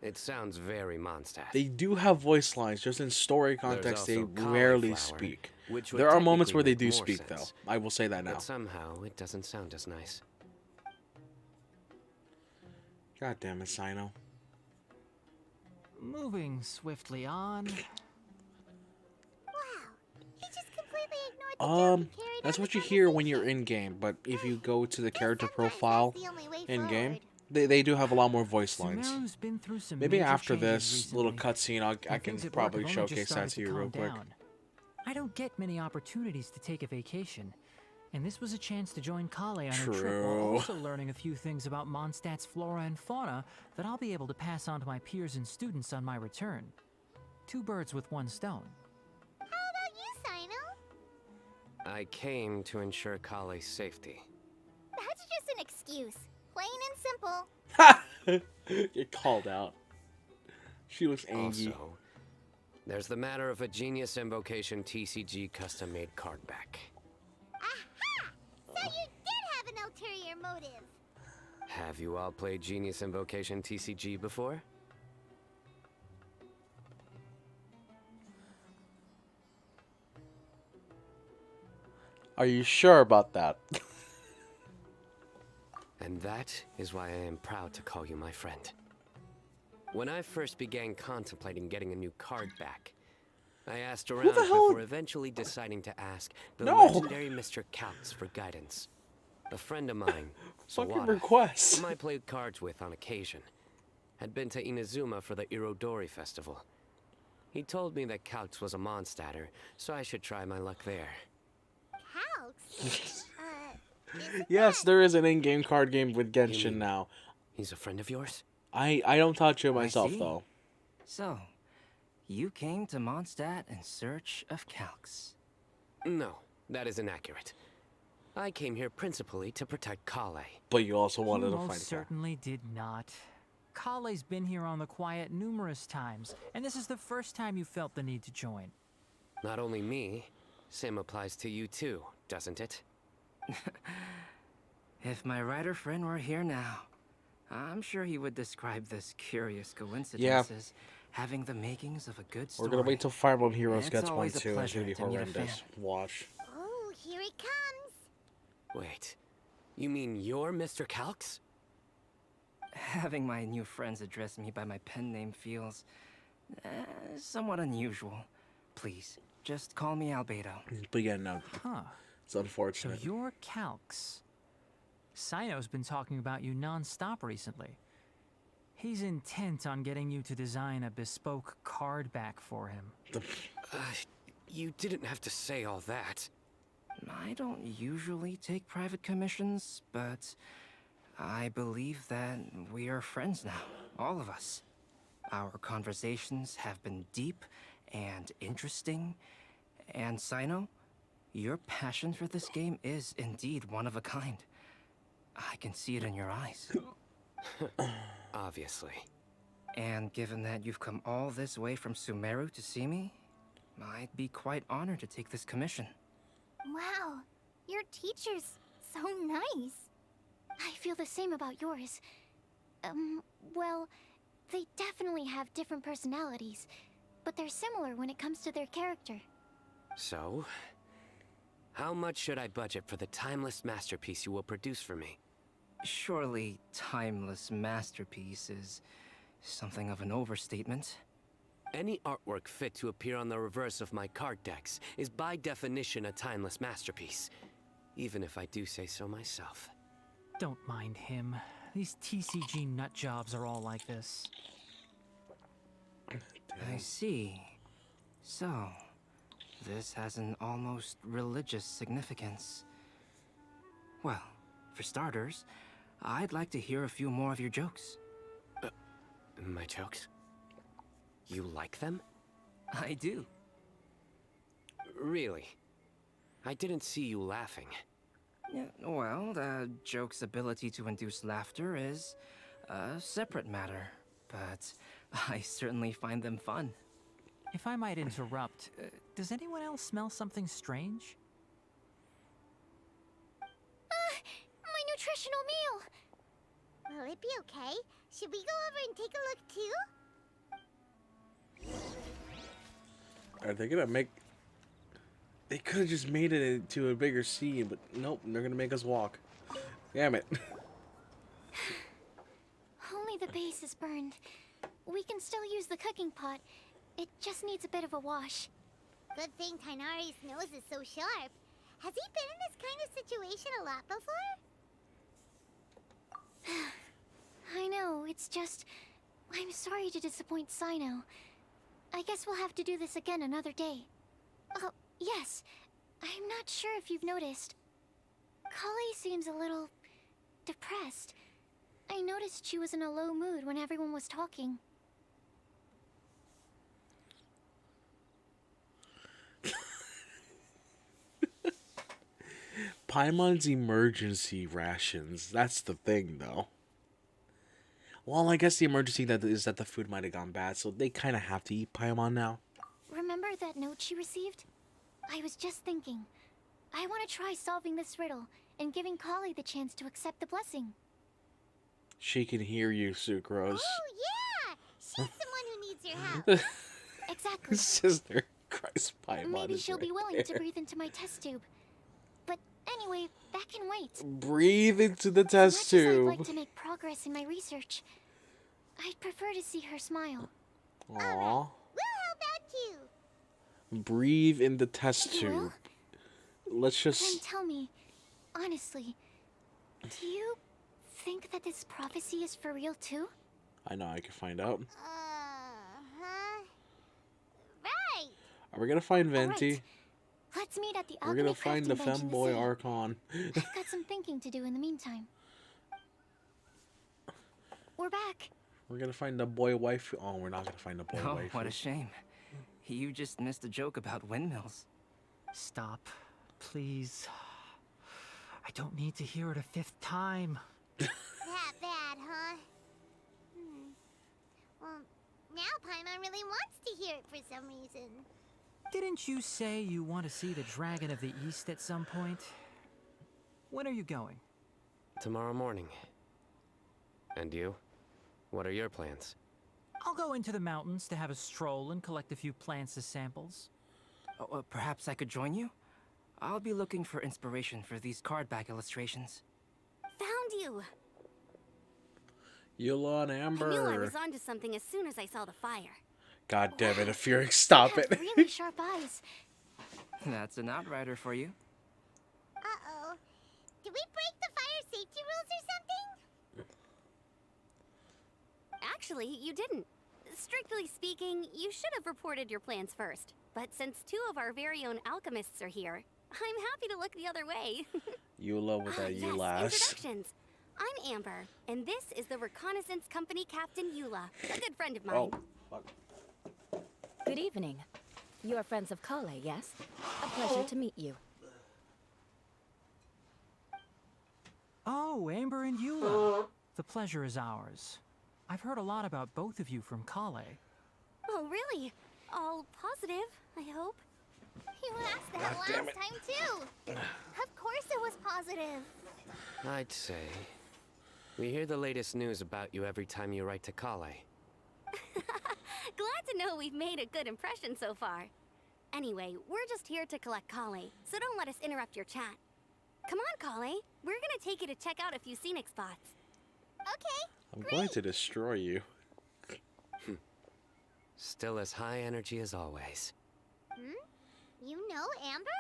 J: It sounds very Mondstadt.
E: They do have voice lines, just in story context they rarely speak. There are moments where they do speak though. I will say that now.
J: But somehow it doesn't sound as nice.
E: God damn it, Sino.
K: Moving swiftly on.
C: Wow. He just completely ignored the joke and carried
E: That's
C: on
E: what
C: the
E: you hear when you're
C: conversation.
E: in game, but if you go to the character
C: Sometimes
E: profile
C: that's the only way
E: in game,
C: forward.
E: they do have a lot more voice lines.
K: Sumeru's been through some
E: Maybe
K: major
E: after
K: changes
E: this little
K: recently,
E: cutscene, I
K: and
E: can
K: things at work
E: probably
K: have only just
E: showcase that
K: started
E: to you
K: calm
E: real quick.
K: down. I don't get many opportunities to take a vacation, and this was a chance to join Kale on her trip while
E: True.
K: also learning a few things about Mondstadt's flora and fauna that I'll be able to pass on to my peers and students on my return. Two birds with one stone.
C: How about you, Sino?
J: I came to ensure Kale's safety.
G: That's just an excuse. Plain and simple.
E: Ha! Get called out. She looks angry.
J: Also, there's the matter of a Genius Invocation TCG custom-made card back.
C: Aha! So you did have an ulterior motive.
J: Have you all played Genius Invocation TCG before?
E: Are you sure about that?
J: And that is why I am proud to call you my friend. When I first began contemplating getting a new card back, I asked around
E: the hell-
J: before eventually deciding to ask the
E: No.
J: legendary Mr. Couts for guidance. A friend of mine,
E: Fucking
J: Sawada,
E: requests.
J: whom I played cards with on occasion, had been to Inazuma for the Irodori festival. He told me that Couts was a Mondstadter, so I should try my luck there.
C: Calx?
E: Yes, there is an in-game card game with
J: You
E: Genshin
J: mean
E: now.
J: He's a friend of yours?
E: I don't touch it myself
L: see.
E: though.
L: So, you came to Mondstadt in search of Calx.
J: No, that is inaccurate. I came here principally to protect Kale.
E: But you also wanted
K: You
E: to
K: most
E: find Cal.
K: certainly did not. Kale's been here on the quiet numerous times, and this is the first time you felt the need to join.
J: Not only me, same applies to you too, doesn't it?
L: If my writer friend were here now, I'm sure he would describe this curious coincidence as having the makings of a good story.
E: We're gonna wait till Fire Emblem Heroes
L: It's
E: gets one
L: always a
E: too. It's
L: pleasure
E: gonna be
L: to meet a
E: horrendous.
L: fan.
E: Watch.
C: Oh, here it comes.
J: Wait, you mean you're Mr. Calx?
L: Having my new friends address me by my pen name feels somewhat unusual. Please, just call me Albedo.
E: But yeah, no,
K: Huh.
E: it's
K: So
E: unfortunate.
K: you're Calx. Sino's been talking about you non-stop recently. He's intent on getting you to design a bespoke card back for him.
J: You didn't have to say all that.
L: I don't usually take private commissions, but I believe that we are friends now, all of us. Our conversations have been deep and interesting, and Sino, your passion for this game is indeed one of a kind. I can see it in your eyes.
J: Obviously.
L: And given that you've come all this way from Sumeru to see me, I'd be quite honored to take this commission.
G: Wow, your teacher's so nice.
H: I feel the same about yours. Well, they definitely have different personalities, but they're similar when it comes to their character.
J: So, how much should I budget for the timeless masterpiece you will produce for me?
L: Surely, timeless masterpiece is something of an overstatement.
J: Any artwork fit to appear on the reverse of my card decks is by definition a timeless masterpiece, even if I do say so myself.
K: Don't mind him. These TCG nut jobs are all like this.
L: I see. So, this has an almost religious significance. Well, For starters, I'd like to hear a few more of your jokes.
J: My jokes? You like them?
L: I do.
J: Really? I didn't see you laughing.
L: Yeah, well, the joke's ability to induce laughter is a separate matter, but I certainly find them fun.
K: If I might interrupt, does anyone else smell something strange?
H: My nutritional meal!
C: Will it be okay? Should we go over and take a look too?
E: Are they gonna make... They could have just made it into a bigger scene, but nope, they're gonna make us walk. Damn it.
H: Only the base is burned. We can still use the cooking pot. It just needs a bit of a wash.
C: Good thing Tainari's nose is so sharp. Has he been in this kind of situation a lot before?
H: I know, it's just... I'm sorry to disappoint Sino. I guess we'll have to do this again another day. Oh, yes. I'm not sure if you've noticed. Kali seems a little... depressed. I noticed she was in a low mood when everyone was talking.
E: Paimon's emergency rations. That's the thing, though. Well, I guess the emergency is that the food might have gone bad, so they kind of have to eat Paimon now.
H: Remember that note she received? I was just thinking. I want to try solving this riddle and giving Kali the chance to accept the blessing.
E: She can hear you, Sucrose.
C: Oh, yeah! She's someone who needs your help.
H: Exactly.
E: Sister, Christ, Paimon.
H: Maybe
E: is
H: she'll be
E: right
H: willing
E: there.
H: to breathe into my test tube. But anyway, that can wait.
E: Breathe into the test
H: As much as I'd
E: tube.
H: like to make progress in my research, I'd prefer to see her smile.
E: Aww.
C: We'll help out too.
E: Breathe in the test
H: You will?
E: tube. Let's
H: Then
E: just...
H: tell me, honestly, do you think that this prophecy is for real too?
E: I know, I can find out.
C: Uh-huh. Right.
E: Are we gonna find Venti?
H: Alright. Let's meet at the
E: We're gonna
H: alchemy
E: find the
H: crafting bench in
E: femboy
H: city.
E: Archon.
H: I've got some thinking to do in the meantime. We're back.
E: We're gonna find the boy wife. Oh, we're not gonna find the boy
L: Oh,
E: wife.
L: what a shame. You just missed a joke about windmills.
K: Stop, please. I don't need to hear it a fifth time.
C: That bad, huh? Well, now Paimon really wants to hear it for some reason.
K: Didn't you say you want to see the Dragon of the East at some point? When are you going?
J: Tomorrow morning. And you? What are your plans?
K: I'll go into the mountains to have a stroll and collect a few plants as samples.
L: Oh, perhaps I could join you? I'll be looking for inspiration for these card back illustrations.
I: Found you!
E: Eula and
I: I
E: Amber.
I: knew I was onto something as soon as I saw the fire.
E: God damn it, Fury, stop
H: You
E: it.
H: have really sharp eyes.
L: That's an outrider for you.
C: Uh-oh. Did we break the fire safety rules or something?
I: Actually, you didn't. Strictly speaking, you should have reported your plans first. But since two of our very own alchemists are here, I'm happy to look the other way.
E: Eula with that
I: Yes,
E: Eulass.
I: introductions. I'm Amber, and this is the Reconnaissance Company Captain Eula, a good friend of mine.
E: Oh, fuck.
M: Good evening. You are friends of Kale, yes? A pleasure to meet you.
K: Oh, Amber and Eula. The pleasure is ours. I've heard a lot about both of you from Kale.
I: Oh, really? All positive, I hope.
C: You asked that last time too. Of course it was positive.
J: I'd say. We hear the latest news about you every time you write to Kale.
I: Glad to know we've made a good impression so far. Anyway, we're just here to collect Kale, so don't let us interrupt your chat. Come on, Kale. We're gonna take you to check out a few scenic spots.
C: Okay.
E: I'm going to destroy you.
J: Still as high energy as always.
C: You know Amber?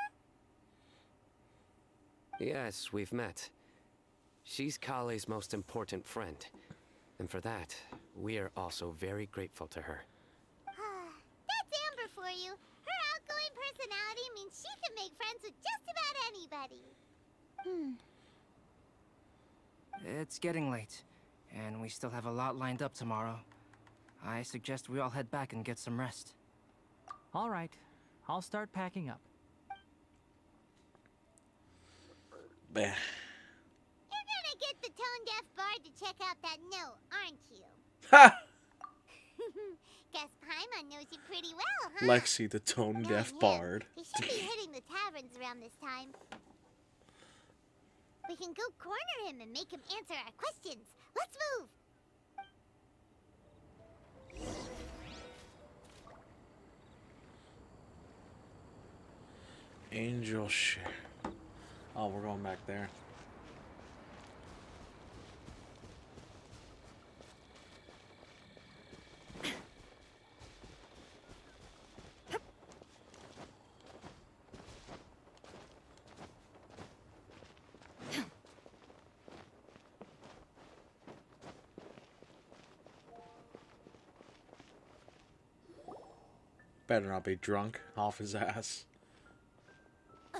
J: Yes, we've met. She's Kale's most important friend. And for that, we are also very grateful to her.
C: That's Amber for you. Her outgoing personality means she can make friends with just about anybody.
L: It's getting late, and we still have a lot lined up tomorrow. I suggest we all head back and get some rest.
K: All right, I'll start packing up.
E: Bah.
C: You're gonna get the tone-deaf bard to check out that note, aren't you?
E: Ha!
C: Guess Paimon knows you pretty well, huh?
E: Lexi, the tone-deaf bard.
C: He should be hitting the taverns around this time. We can go corner him and make him answer our questions. Let's move!
E: Angel share. Oh, we're going back there. Better not be drunk off his ass.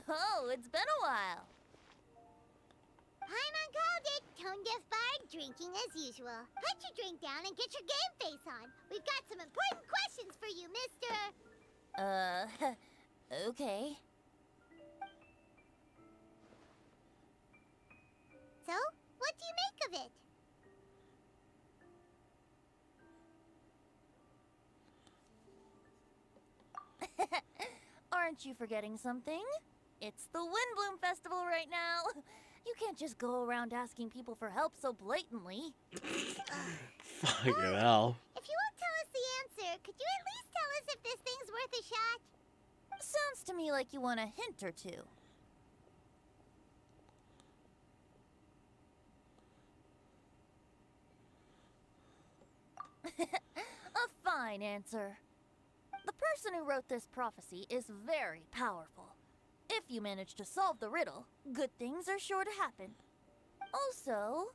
M: Oh, it's been a while.
C: Paimon called it. Tone-deaf bard drinking as usual. Put your drink down and get your game face on. We've got some important questions for you, mister.
M: Okay.
C: So, what do you make of it?
M: Aren't you forgetting something? It's the Windbloom Festival right now. You can't just go around asking people for help so blatantly.
E: Fucking hell.
C: If you won't tell us the answer, could you at least tell us if this thing's worth a shot?
M: Sounds to me like you want a hint or two. A fine answer. The person who wrote this prophecy is very powerful. If you manage to solve the riddle, good things are sure to happen. Also,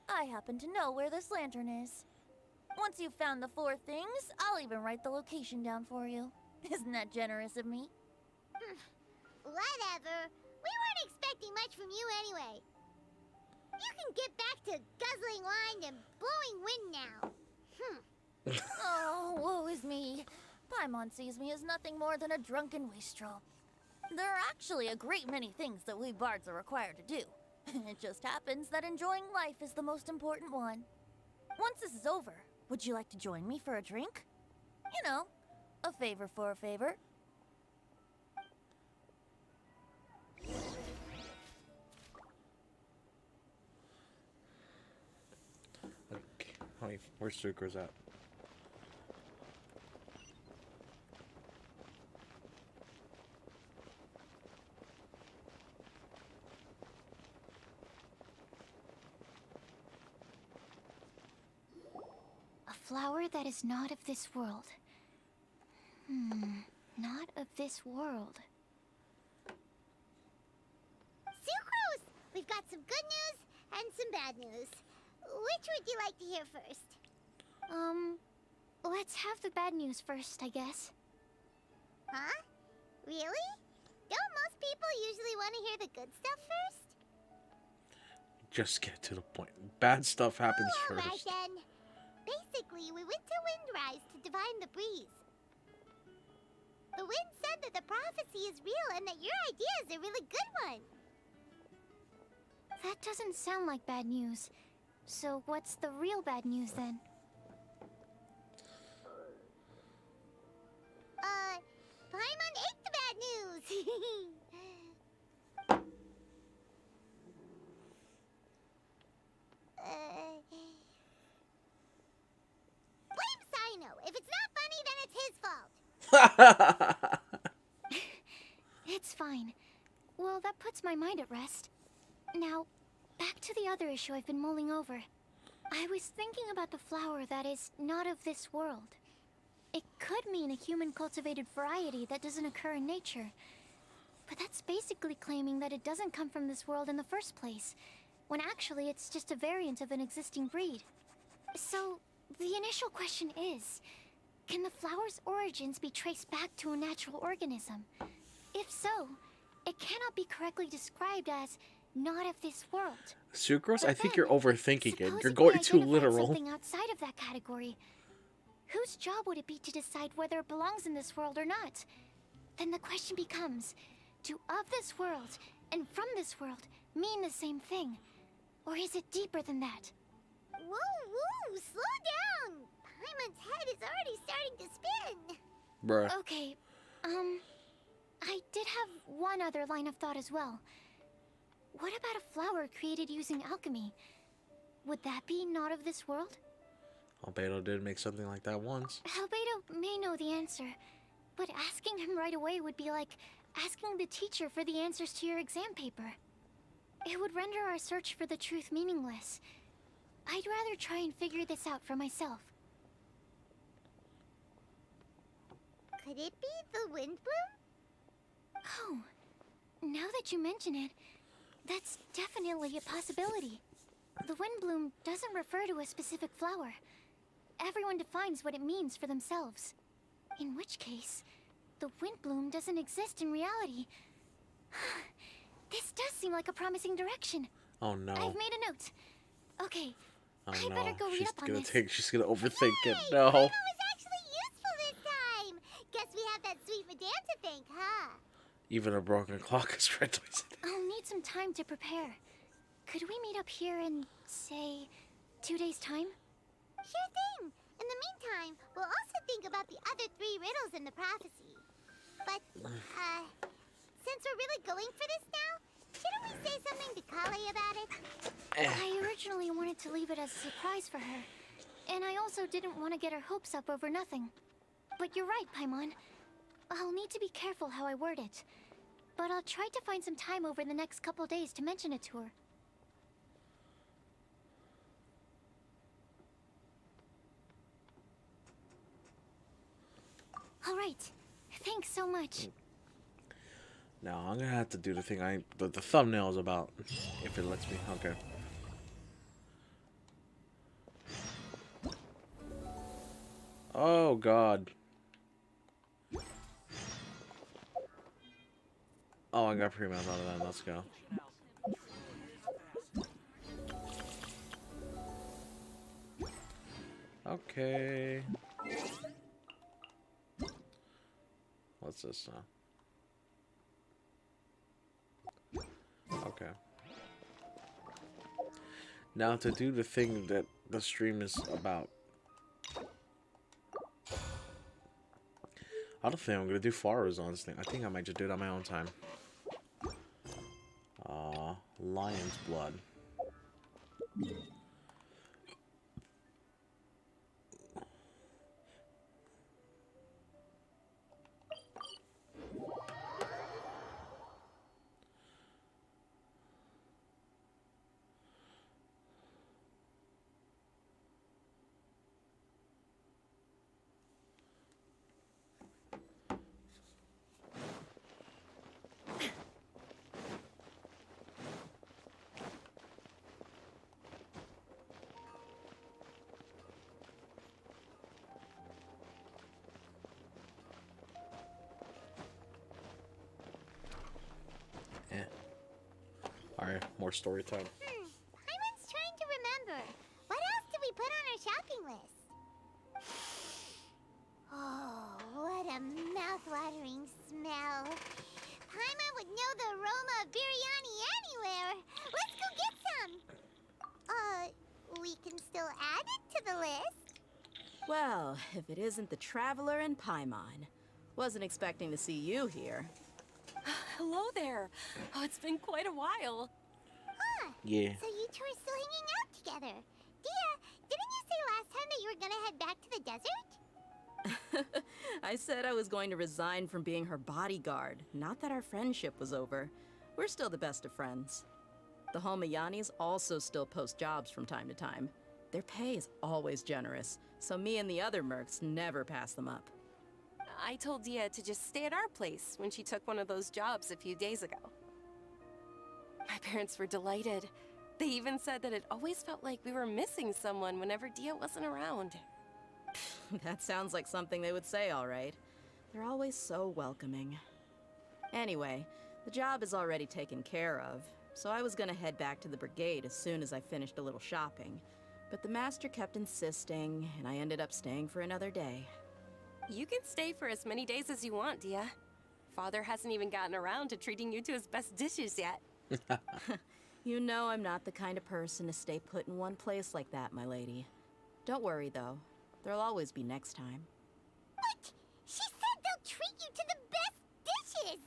M: I happen to know where this lantern is. Once you've found the 4 things, I'll even write the location down for you. Isn't that generous of me?
C: Whatever. We weren't expecting much from you anyway. You can get back to guzzling wine and blowing wind now.
M: Oh, woe is me. Paimon sees me as nothing more than a drunken wastrel. There are actually a great many things that we bards are required to do. It just happens that enjoying life is the most important one. Once this is over, would you like to join me for a drink? You know, a favor for a favor.
E: Okay. Honey, where's Sucre's at?
H: Flower that is not of this world. Not of this world.
C: Sucrose! We've got some good news and some bad news. Which would you like to hear first?
H: Let's have the bad news first, I guess.
C: Huh? Really? Don't most people usually want to hear the good stuff first?
E: Just get to the point. Bad stuff happens
C: All right
E: first.
C: then. Basically, we went to Windrise to divine the breeze. The wind said that the prophecy is real and that your idea is a really good one.
H: That doesn't sound like bad news. So what's the real bad news then?
C: Paimon ate the bad news! Blame Sino. If it's not funny, then it's his fault.
H: It's fine. Well, that puts my mind at rest. Now, back to the other issue I've been mulling over. I was thinking about the flower that is not of this world. It could mean a human-cultivated variety that doesn't occur in nature. But that's basically claiming that it doesn't come from this world in the first place, when actually it's just a variant of an existing breed. So, the initial question is, can the flower's origins be traced back to a natural organism? If so, it cannot be correctly described as not of this world.
E: Sucrose, I
H: But
E: think
H: then,
E: you're overthinking it. You're
H: suppose if
E: going
H: we
E: too
H: identified
E: literal.
H: Something outside of that category. Whose job would it be to decide whether it belongs in this world or not? Then the question becomes, do of this world and from this world mean the same thing? Or is it deeper than that?
C: Whoa, whoa, slow down! Paimon's head is already starting to spin.
E: Bruh.
H: Okay, I did have one other line of thought as well. What about a flower created using alchemy? Would that be not of this world?
E: Albedo did make something like that once.
H: Albedo may know the answer, but asking him right away would be like asking the teacher for the answers to your exam paper. It would render our search for the truth meaningless. I'd rather try and figure this out for myself.
C: Could it be the wind bloom?
H: Oh, now that you mention it, that's definitely a possibility. The wind bloom doesn't refer to a specific flower. Everyone defines what it means for themselves. In which case, the wind bloom doesn't exist in reality. This does seem like a promising direction.
E: Oh no.
H: I've made a note. Okay,
E: Oh
H: I
E: no.
H: better go read
E: She's
H: up on
E: gonna
H: this.
E: she's gonna overthink it.
C: Hey,
E: No.
C: Paimon was actually useful this time. Guess we have that sweet madame to thank, huh?
E: Even a broken clock is right twice a day.
H: I'll need some time to prepare. Could we meet up here in, say, 2 days' time?
C: Sure thing. In the meantime, we'll also think about the other 3 riddles in the prophecy. But, since we're really going for this now, shouldn't we say something to Kale about it?
H: I originally wanted to leave it as a surprise for her. And I also didn't want to get her hopes up over nothing. But you're right, Paimon. I'll need to be careful how I word it. But I'll try to find some time over the next couple days to mention it to her. All right. Thanks so much.
E: Now I'm gonna have to do the thing the thumbnail is about, if it lets me. Okay. Oh god. Oh, I got pre-mounts out of that. Let's go. Okay. What's this now? Okay. Now to do the thing that the stream is about. I don't think I'm gonna do Faruzon's thing. I think I might just do it on my own time. Lion's blood. Alright, more story time.
C: Paimon's trying to remember. What else did we put on our shopping list? Oh, what a mouth-watering smell. Paimon would know the aroma of biryani anywhere. Let's go get some. We can still add it to the list.
N: Well, if it isn't the Traveler and Paimon. Wasn't expecting to see you here.
O: Hello there. Oh, it's been quite a while.
C: Huh.
E: Yeah.
C: So you two are still hanging out together. Dia, didn't you say last time that you were gonna head back to the desert?
N: I said I was going to resign from being her bodyguard, not that our friendship was over. We're still the best of friends. The Homayanis also still post jobs from time to time. Their pay is always generous, so me and the other mercs never pass them up.
O: I told Dia to just stay at our place when she took one of those jobs a few days ago. My parents were delighted. They even said that it always felt like we were missing someone whenever Dia wasn't around.
N: That sounds like something they would say, all right. They're always so welcoming. Anyway, the job is already taken care of. so I was gonna head back to the brigade as soon as I finished a little shopping. But the master kept insisting, and I ended up staying for another day.
O: You can stay for as many days as you want, Dia. Father hasn't even gotten around to treating you to his best dishes yet.
N: You know I'm not the kind of person to stay put in one place like that, my lady. Don't worry, though. There'll always be next time.
C: What? She said they'll treat you to the best dishes!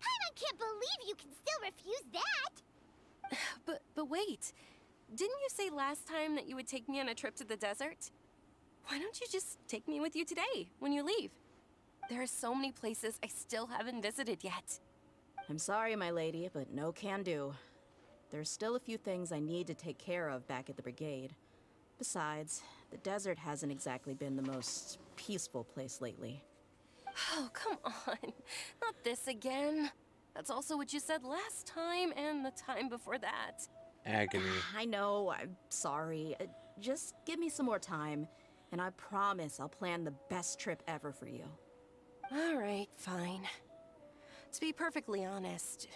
C: I can't believe you can still refuse that!
O: But wait. Didn't you say last time that you would take me on a trip to the desert? Why don't you just take me with you today, when you leave? There are so many places I still haven't visited yet.
N: I'm sorry, my lady, but no can do. There's still a few things I need to take care of back at the brigade. Besides, the desert hasn't exactly been the most peaceful place lately.
O: Oh, come on. Not this again. That's also what you said last time and the time before that.
E: Agony.
N: I know, I'm sorry. Just give me some more time, and I promise I'll plan the best trip ever for you.
O: All right, fine. To be perfectly honest,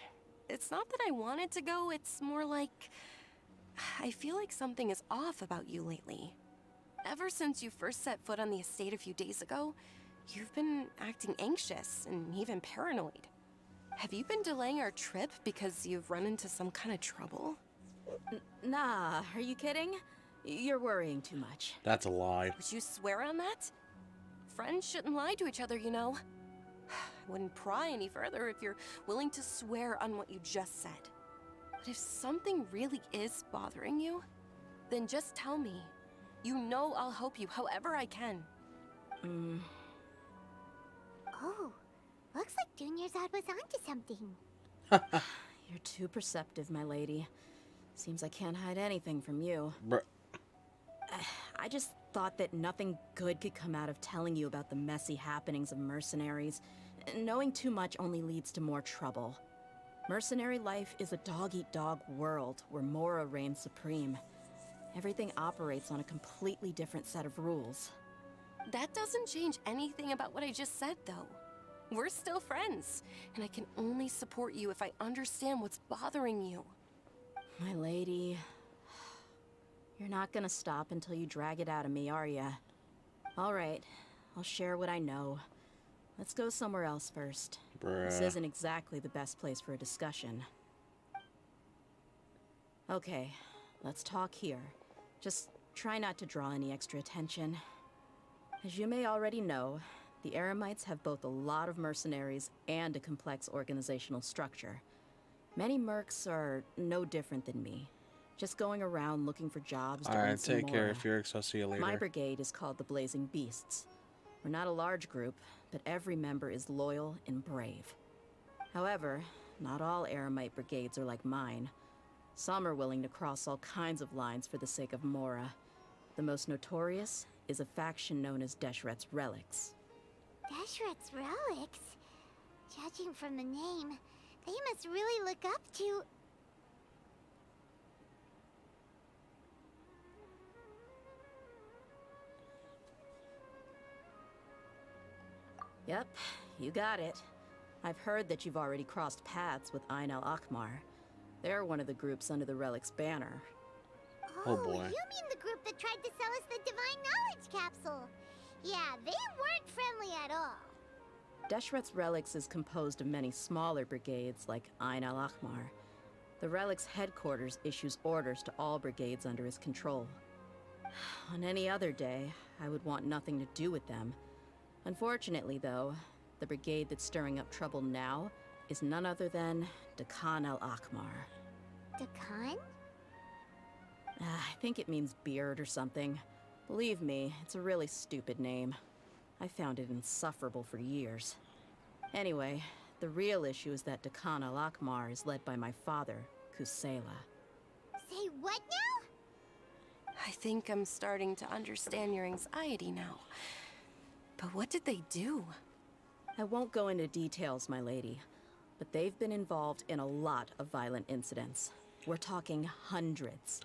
O: it's not that I wanted to go, it's more like I feel like something is off about you lately. Ever since you first set foot on the estate a few days ago, you've been acting anxious and even paranoid. Have you been delaying our trip because you've run into some kind of trouble?
N: Nah, are you kidding? You're worrying too much.
E: That's a lie.
O: Would you swear on that? Friends shouldn't lie to each other, you know. I wouldn't pry any further if you're willing to swear on what you just said. But if something really is bothering you, then just tell me. You know I'll help you however I can.
C: Oh, looks like Junior's was onto something.
N: You're too perceptive, my lady. Seems I can't hide anything from you.
E: Bruh.
N: I just thought that nothing good could come out of telling you about the messy happenings of mercenaries. Knowing too much only leads to more trouble. Mercenary life is a dog-eat-dog world where Mora reigns supreme. Everything operates on a completely different set of rules.
O: That doesn't change anything about what I just said, though. We're still friends, and I can only support you if I understand what's bothering you.
N: My lady, you're not gonna stop until you drag it out of me, are ya? All right, I'll share what I know. Let's go somewhere else first.
E: Bruh.
N: This isn't exactly the best place for a discussion. Okay, let's talk here. Just try not to draw any extra attention. As you may already know, the Eremites have both a lot of mercenaries and a complex organizational structure. Many mercs are no different than me, just going around looking for jobs.
E: Alright, take care, Felix. I'll see you later.
N: My brigade is called the Blazing Beasts. We're not a large group, but every member is loyal and brave. However, not all Eremite brigades are like mine. Some are willing to cross all kinds of lines for the sake of Mora. The most notorious is a faction known as Deshret's Relics.
C: Deshret's Relics? Judging from the name, they must really look up to...
N: Yep, you got it. I've heard that you've already crossed paths with Ain al-Akmar. They're one of the groups under the Relic's banner.
E: Oh boy.
C: You mean the group that tried to sell us the Divine Knowledge Capsule? Yeah, they weren't friendly at all.
N: Deshret's Relics is composed of many smaller brigades like Ain al-Akmar. The Relic's headquarters issues orders to all brigades under his control. On any other day, I would want nothing to do with them. Unfortunately, though, the brigade that's stirring up trouble now is none other than Dakan al-Akmar.
C: Dakan?
N: I think it means beard or something. Believe me, it's a really stupid name. I found it insufferable for years. Anyway, the real issue is that Dakan al-Akmar is led by my father, Kusela.
C: Say what now?
O: I think I'm starting to understand your anxiety now. But what did they do?
N: I won't go into details, my lady, but they've been involved in a lot of violent incidents. We're talking hundreds.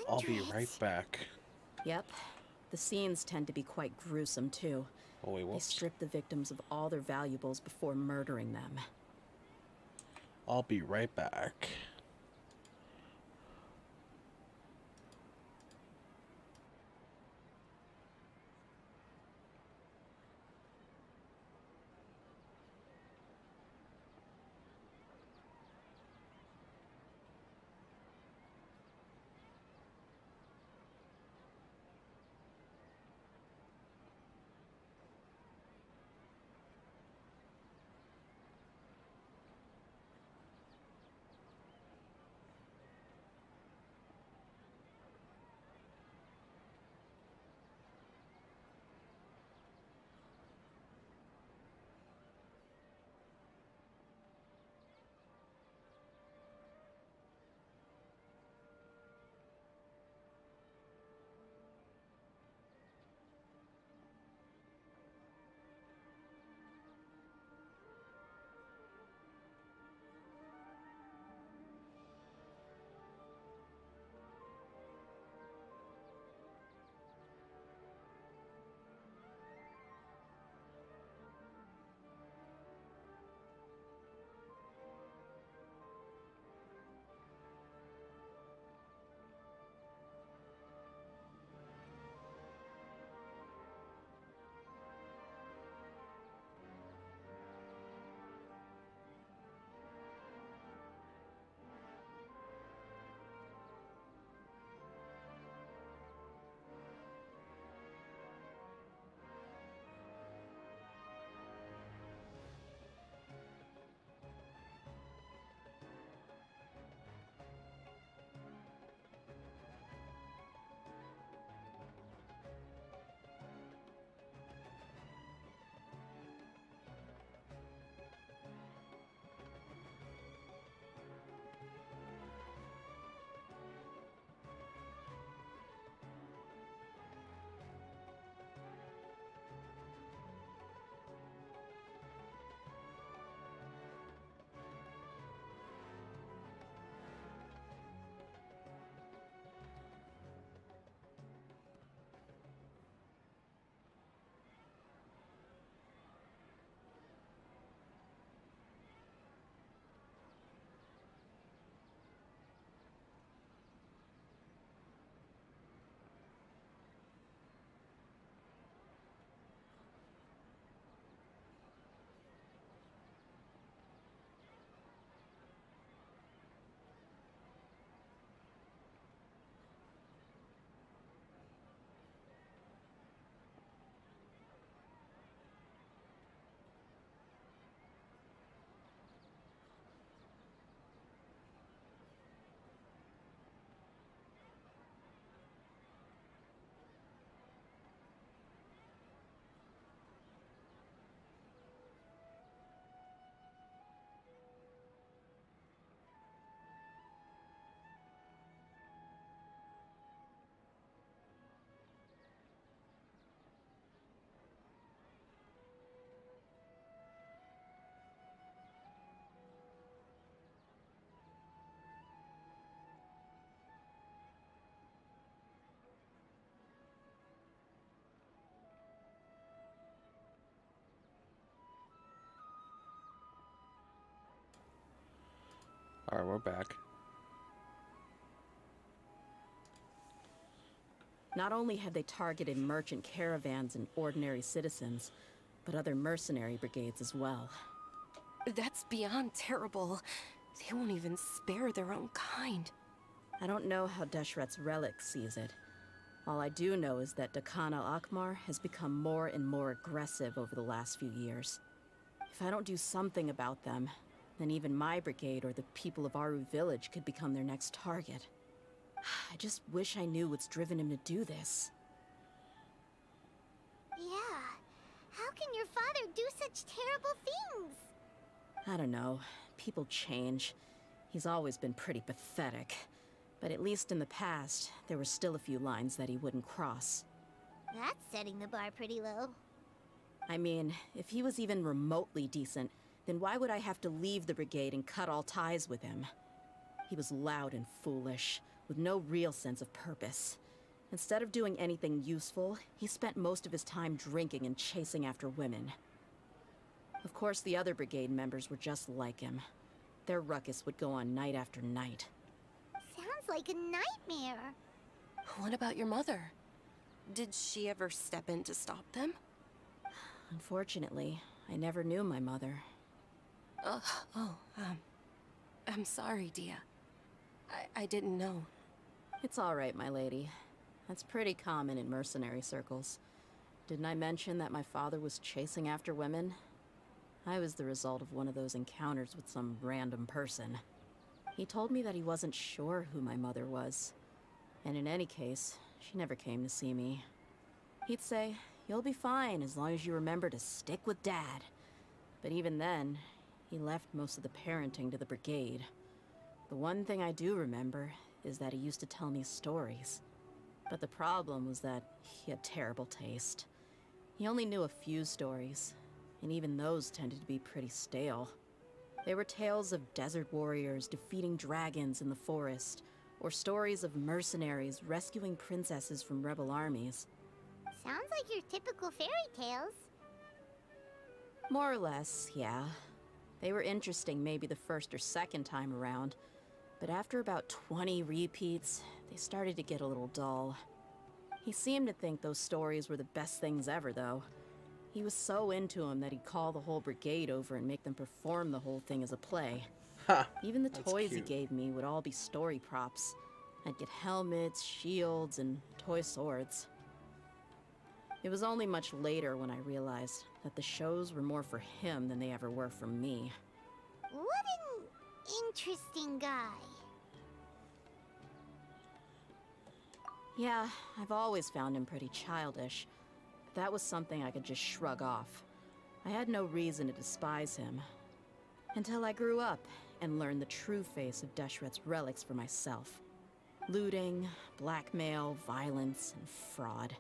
E: I'll be right back.
N: Yep. The scenes tend to be quite gruesome, too.
E: Oh, wait,
N: They
E: what?
N: strip the victims of all their valuables before murdering them.
E: I'll be right back. Alright, we're back.
N: Not only have they targeted merchant caravans and ordinary citizens, but other mercenary brigades as well.
O: That's beyond terrible. They won't even spare their own kind.
N: I don't know how Deshret's relic sees it. All I do know is that Dakan al-Akmar has become more and more aggressive over the last few years. If I don't do something about them, then even my brigade or the people of Aru village could become their next target. I just wish I knew what's driven him to do this.
C: Yeah. How can your father do such terrible things?
N: I don't know. People change. He's always been pretty pathetic. But at least in the past, there were still a few lines that he wouldn't cross.
C: That's setting the bar pretty low.
N: I mean, if he was even remotely decent, then why would I have to leave the brigade and cut all ties with him? He was loud and foolish, with no real sense of purpose. Instead of doing anything useful, he spent most of his time drinking and chasing after women. Of course, the other brigade members were just like him. Their ruckus would go on night after night.
C: Sounds like a nightmare.
O: What about your mother? Did she ever step in to stop them?
N: Unfortunately, I never knew my mother.
O: I'm sorry, Dia. I didn't know.
N: It's all right, my lady. That's pretty common in mercenary circles. Didn't I mention that my father was chasing after women? I was the result of one of those encounters with some random person. He told me that he wasn't sure who my mother was. And in any case, she never came to see me. He'd say, "You'll be fine as long as you remember to stick with Dad." But even then, he left most of the parenting to the brigade. The one thing I do remember is that he used to tell me stories. But the problem was that he had terrible taste. He only knew a few stories, and even those tended to be pretty stale. They were tales of desert warriors defeating dragons in the forest, or stories of mercenaries rescuing princesses from rebel armies.
C: Sounds like your typical fairy tales.
N: More or less, yeah. They were interesting maybe the first or second time around, but after about 20 repeats, they started to get a little dull. He seemed to think those stories were the best things ever, though. He was so into them that he'd call the whole brigade over and make them perform the whole thing as a play. Even the toys he gave me would all be story props. I'd get helmets, shields, and toy swords. It was only much later when I realized that the shows were more for him than they ever were for me.
C: What an interesting guy.
N: Yeah, I've always found him pretty childish. But that was something I could just shrug off. I had no reason to despise him. Until I grew up and learned the true face of Deshret's relics for myself. Looting, blackmail, violence, and fraud.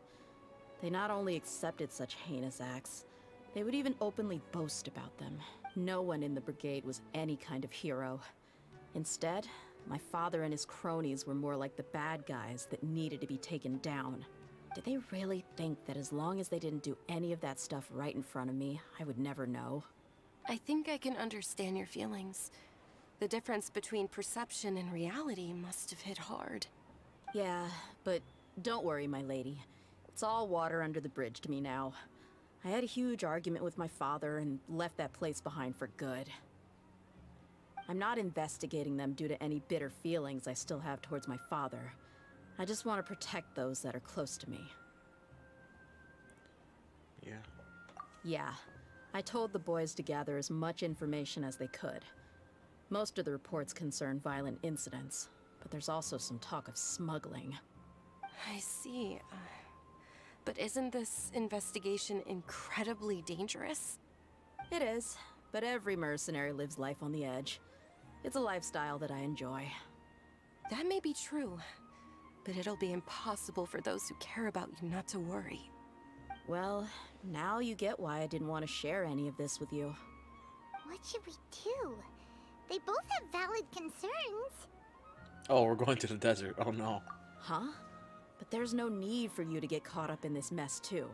N: They not only accepted such heinous acts, they would even openly boast about them. No one in the brigade was any kind of hero. Instead, my father and his cronies were more like the bad guys that needed to be taken down. Did they really think that as long as they didn't do any of that stuff right in front of me, I would never know?
O: I think I can understand your feelings. The difference between perception and reality must have hit hard.
N: Yeah, but don't worry, my lady. It's all water under the bridge to me now. I had a huge argument with my father and left that place behind for good. I'm not investigating them due to any bitter feelings I still have towards my father. I just want to protect those that are close to me.
E: Yeah.
N: Yeah. I told the boys to gather as much information as they could. Most of the reports concern violent incidents, but there's also some talk of smuggling.
O: I see. But isn't this investigation incredibly dangerous?
N: It is, but every mercenary lives life on the edge. It's a lifestyle that I enjoy.
O: That may be true, but it'll be impossible for those who care about you not to worry.
N: Well, now you get why I didn't want to share any of this with you.
C: What should we do? They both have valid concerns.
E: Oh, we're going to the desert. Oh no.
N: Huh? But there's no need for you to get caught up in this mess too.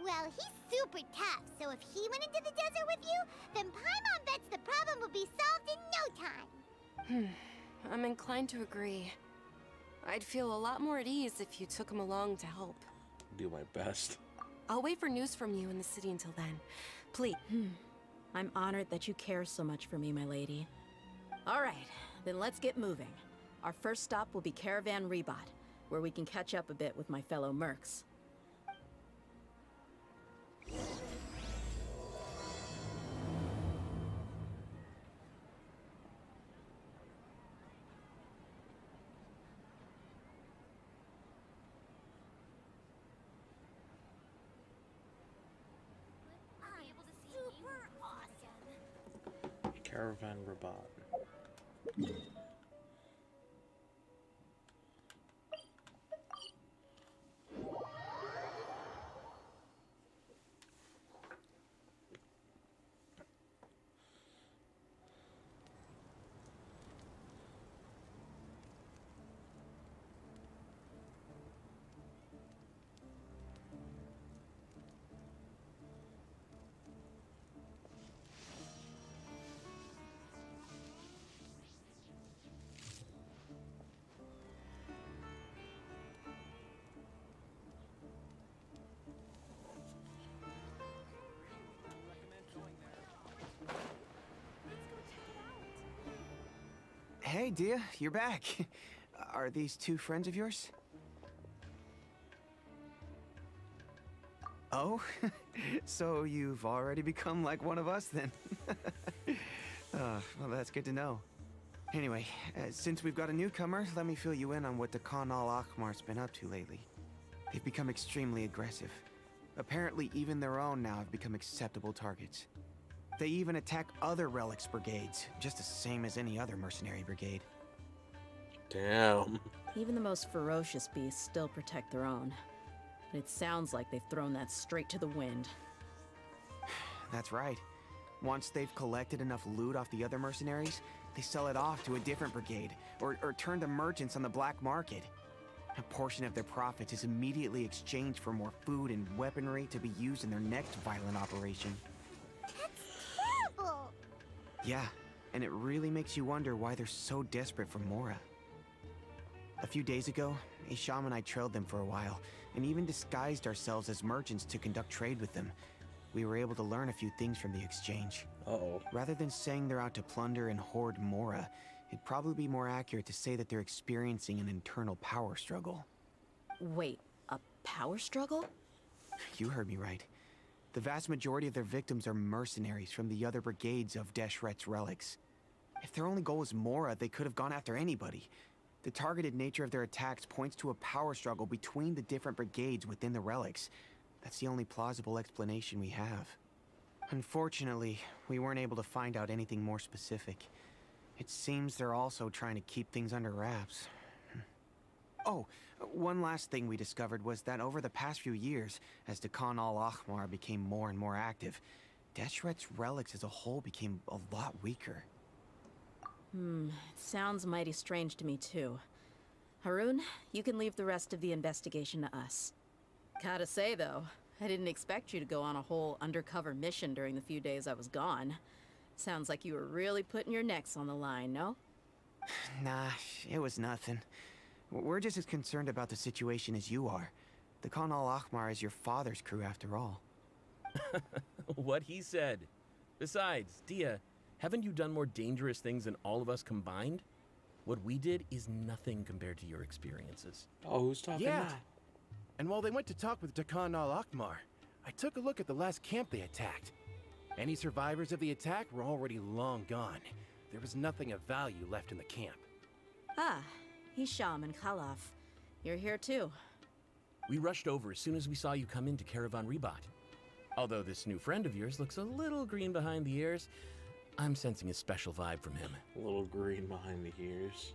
C: Well, he's super tough, so if he went into the desert with you, then Paimon bets the problem will be solved in no time.
O: I'm inclined to agree. I'd feel a lot more at ease if you took him along to help.
E: Do my best.
O: I'll wait for news from you in the city until then. Please.
N: I'm honored that you care so much for me, my lady. All right, then let's get moving. Our first stop will be Caravan Rebot, where we can catch up a bit with my fellow mercs.
E: Caravan Rabat.
P: Hey, Dia, you're back. Are these two friends of yours? Oh, so you've already become like one of us then? Well, that's good to know. Anyway, since we've got a newcomer, let me fill you in on what the Khan al-Ahmar's been up to lately. They've become extremely aggressive. Apparently, even their own now have become acceptable targets. They even attack other relics brigades, just the same as any other mercenary brigade.
E: Damn.
N: Even the most ferocious beasts still protect their own. But it sounds like they've thrown that straight to the wind.
P: That's right. Once they've collected enough loot off the other mercenaries, they sell it off to a different brigade, or turn to merchants on the black market. A portion of their profits is immediately exchanged for more food and weaponry to be used in their next violent operation.
C: Terrible!
P: Yeah, and it really makes you wonder why they're so desperate for Mora. A few days ago, Isham and I trailed them for a while, and even disguised ourselves as merchants to conduct trade with them. We were able to learn a few things from the exchange.
E: Uh-oh.
P: Rather than saying they're out to plunder and hoard Mora, it'd probably be more accurate to say that they're experiencing an internal power struggle.
N: Wait, a power struggle?
P: You heard me right. The vast majority of their victims are mercenaries from the other brigades of Deshret's relics. If their only goal was Mora, they could have gone after anybody. The targeted nature of their attacks points to a power struggle between the different brigades within the relics. That's the only plausible explanation we have. Unfortunately, we weren't able to find out anything more specific. It seems they're also trying to keep things under wraps. Oh, one last thing we discovered was that over the past few years, as the Khan al-Ahmar became more and more active, Deshret's relics as a whole became a lot weaker.
N: It sounds mighty strange to me too. Harun, you can leave the rest of the investigation to us. Gotta say though, I didn't expect you to go on a whole undercover mission during the few days I was gone. Sounds like you were really putting your necks on the line, no?
P: Nah, it was nothing. We're just as concerned about the situation as you are. The Khan al-Ahmar is your father's crew after all.
Q: What he said. Besides, Dia, haven't you done more dangerous things than all of us combined? What we did is nothing compared to your experiences.
E: Oh, who's talking
D: Yeah.
E: now?
D: And while they went to talk with Khan al-Ahmar, I took a look at the last camp they attacked. Any survivors of the attack were already long gone. There was nothing of value left in the camp.
N: Ah, Hisham and Khalaf. You're here too.
Q: We rushed over as soon as we saw you come into Caravan Rebot. Although this new friend of yours looks a little green behind the ears, I'm sensing a special vibe from him.
E: A little green behind the ears.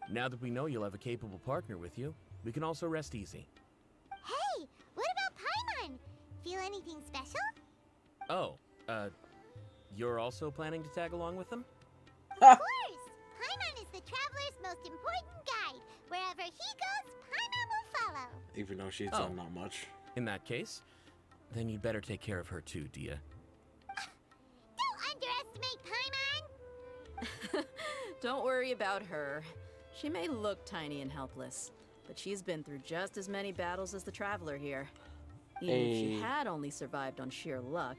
Q: Now that we know you'll have a capable partner with you, we can also rest easy.
C: Hey, what about Paimon? Feel anything special?
Q: Oh, you're also planning to tag along with them?
C: Of course! Paimon is the traveler's most important guide. Wherever he goes, Paimon will follow.
E: Even though she's done not much.
Q: In that case, then you'd better take care of her too, Dia.
C: Don't underestimate Paimon!
N: Don't worry about her. She may look tiny and helpless, but she's been through just as many battles as the Traveler here. Even if she had only survived on sheer luck,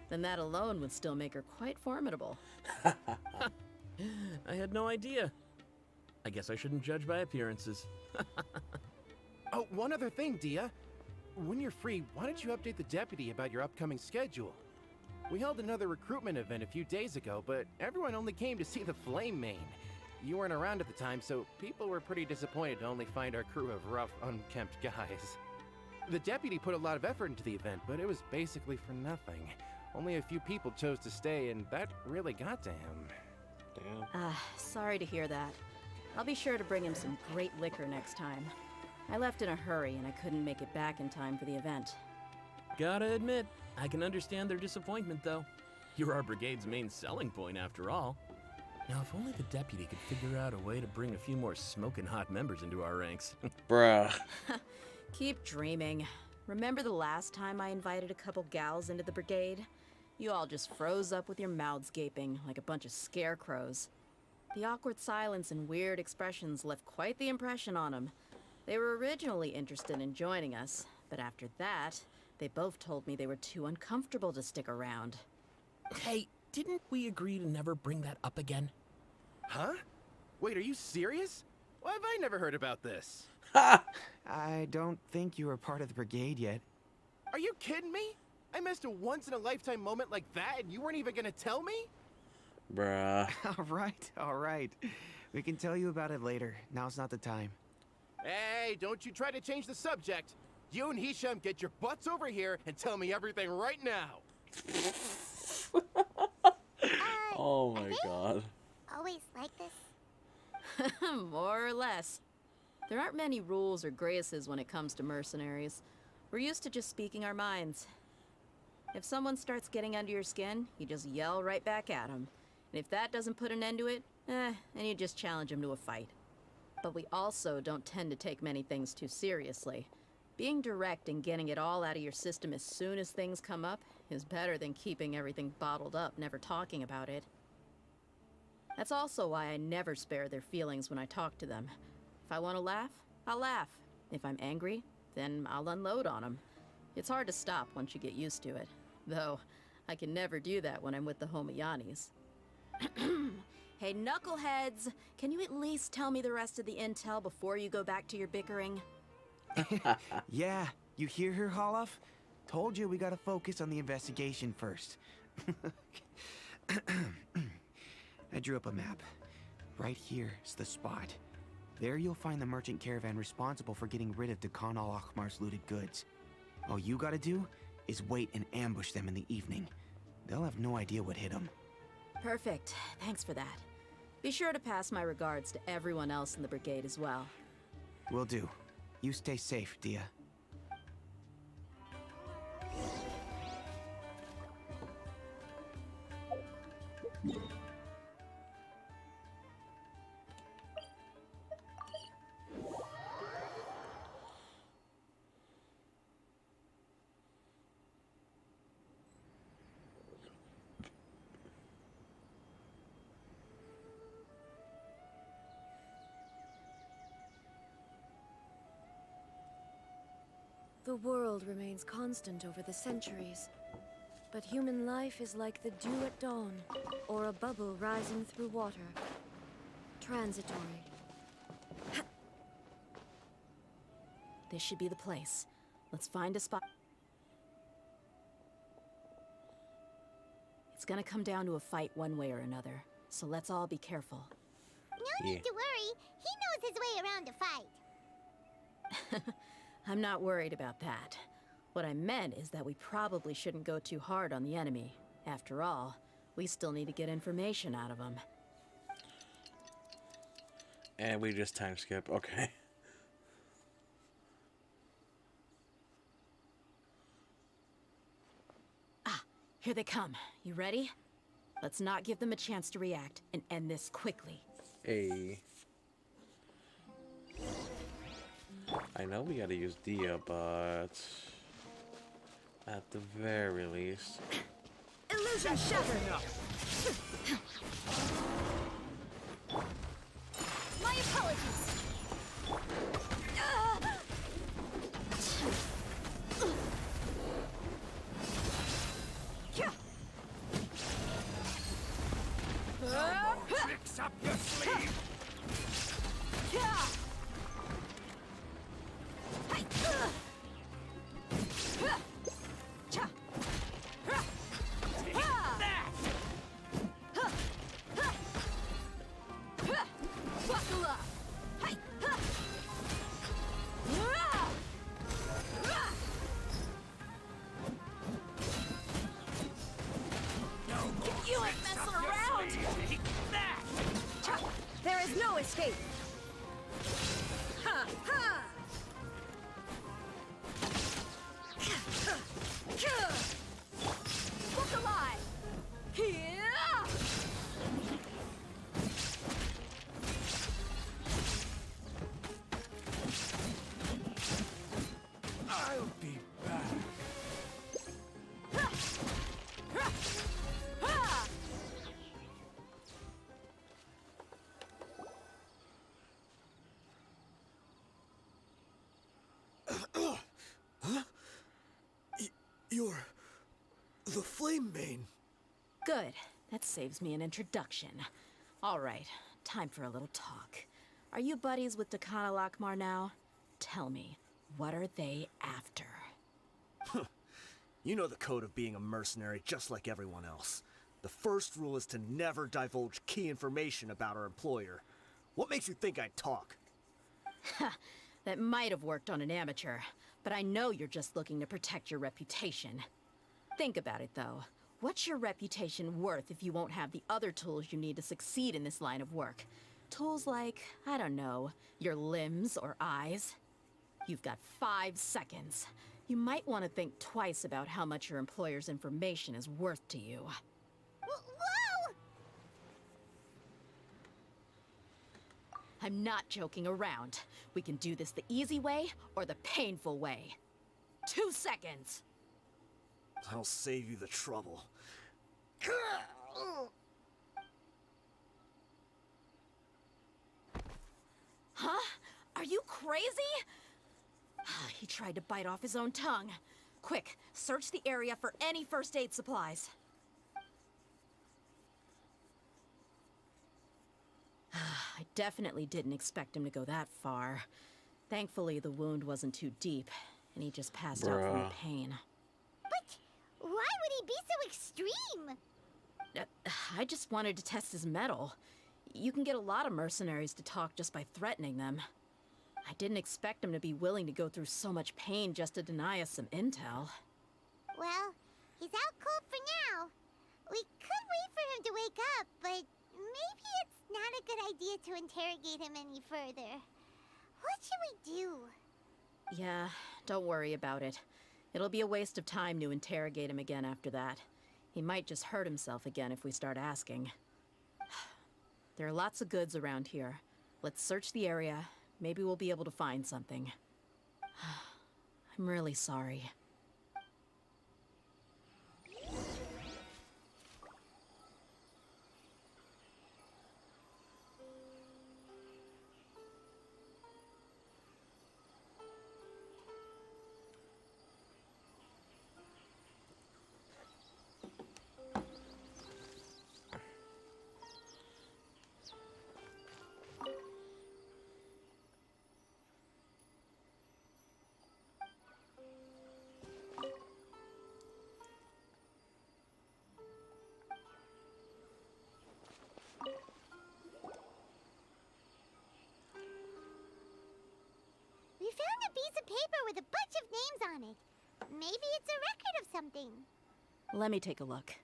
N: then that alone would still make her quite formidable.
Q: I had no idea. I guess I shouldn't judge by appearances.
D: Oh, one other thing, Dia. When you're free, why don't you update the deputy about your upcoming schedule? We held another recruitment event a few days ago, but everyone only came to see the Flame Main. You weren't around at the time, so people were pretty disappointed to only find our crew of rough, unkempt guys. The deputy put a lot of effort into the event, but it was basically for nothing. Only a few people chose to stay, and that really got to him.
E: Damn.
N: Sorry to hear that. I'll be sure to bring him some great liquor next time. I left in a hurry and I couldn't make it back in time for the event.
Q: Gotta admit, I can understand their disappointment, though. You're our brigade's main selling point, after all. Now, if only the deputy could figure out a way to bring a few more smoking hot members into our ranks.
E: Bruh.
N: Keep dreaming. Remember the last time I invited a couple gals into the brigade? You all just froze up with your mouths gaping like a bunch of scarecrows. The awkward silence and weird expressions left quite the impression on them. They were originally interested in joining us, but after that, they both told me they were too uncomfortable to stick around.
Q: Hey, didn't we agree to never bring that up again?
D: Huh? Wait, are you serious? Why have I never heard about this?
P: I don't think you were part of the brigade yet.
D: Are you kidding me? I missed a once-in-a-lifetime moment like that, and you weren't even gonna tell me?
E: Bruh.
P: All right. We can tell you about it later. Now's not the time.
D: Hey, don't you try to change the subject. You and Hisham get your butts over here and tell me everything right now.
E: Oh my god.
C: Always like this?
N: More or less. There aren't many rules or graces when it comes to mercenaries. We're used to just speaking our minds. If someone starts getting under your skin, you just yell right back at them. And if that doesn't put an end to it, then you just challenge them to a fight. But we also don't tend to take many things too seriously. Being direct and getting it all out of your system as soon as things come up is better than keeping everything bottled up, never talking about it. That's also why I never spare their feelings when I talk to them. If I want to laugh, I'll laugh. If I'm angry, then I'll unload on them. It's hard to stop once you get used to it. Though, I can never do that when I'm with the Homayanis. Hey, knuckleheads! Can you at least tell me the rest of the intel before you go back to your bickering?
P: Yeah, you hear her, Holof? Told you we gotta focus on the investigation first. I drew up a map. Right here is the spot. There you'll find the merchant caravan responsible for getting rid of Dakan al-Akhmar's looted goods. All you gotta do is wait and ambush them in the evening. They'll have no idea what hit them.
N: Perfect. Thanks for that. Be sure to pass my regards to everyone else in the brigade as well.
P: Will do. You stay safe, Dia.
A: The world remains constant over the centuries, but human life is like the dew at dawn, or a bubble rising through water. Transitory.
N: This should be the place. Let's find a spot. It's gonna come down to a fight one way or another, so let's all be careful.
C: No need to worry. He knows his way around a fight.
N: I'm not worried about that. What I meant is that we probably shouldn't go too hard on the enemy. After all, we still need to get information out of them.
E: And we just time skip. Okay.
N: Here they come. You ready? Let's not give them a chance to react and end this quickly.
E: Hey. I know we gotta use Dia, but at the very least.
M: Illusion shattered!
R: tricks up your sleeve?
M: Buckle up! You ain't messing around!
A: There is no escape!
M: Ha! Ha! Look alive! Here!
R: I'll be back.
B: Huh? You're the Flame Mane.
N: Good. That saves me an introduction. All right, time for a little talk. Are you buddies with Dakana Lakmar now? Tell me, what are they after?
S: You know the code of being a mercenary just like everyone else. The first rule is to never divulge key information about our employer. What makes you think I'd talk?
N: That might have worked on an amateur, but I know you're just looking to protect your reputation. Think about it, though. What's your reputation worth if you won't have the other tools you need to succeed in this line of work? Tools like, I don't know, your limbs or eyes? You've got 5 seconds. You might want to think twice about how much your employer's information is worth to you.
C: Whoa!
N: I'm not joking around. We can do this the easy way or the painful way. 2 seconds!
S: I'll save you the trouble.
N: Huh? Are you crazy? He tried to bite off his own tongue. Quick, search the area for any first aid supplies. I definitely didn't expect him to go that far. Thankfully, the wound wasn't too deep, and he just passed out from the pain.
C: But why would he be so extreme?
N: I just wanted to test his mettle. You can get a lot of mercenaries to talk just by threatening them. I didn't expect him to be willing to go through so much pain just to deny us some intel.
C: Well, he's out cold for now. We could wait for him to wake up, but maybe it's not a good idea to interrogate him any further. What should we do?
N: Yeah, don't worry about it. It'll be a waste of time to interrogate him again after that. He might just hurt himself again if we start asking. There are lots of goods around here. Let's search the area. Maybe we'll be able to find something. I'm really sorry.
C: We found a piece of paper with a bunch of names on it. Maybe it's a record of something.
N: Let me take a look.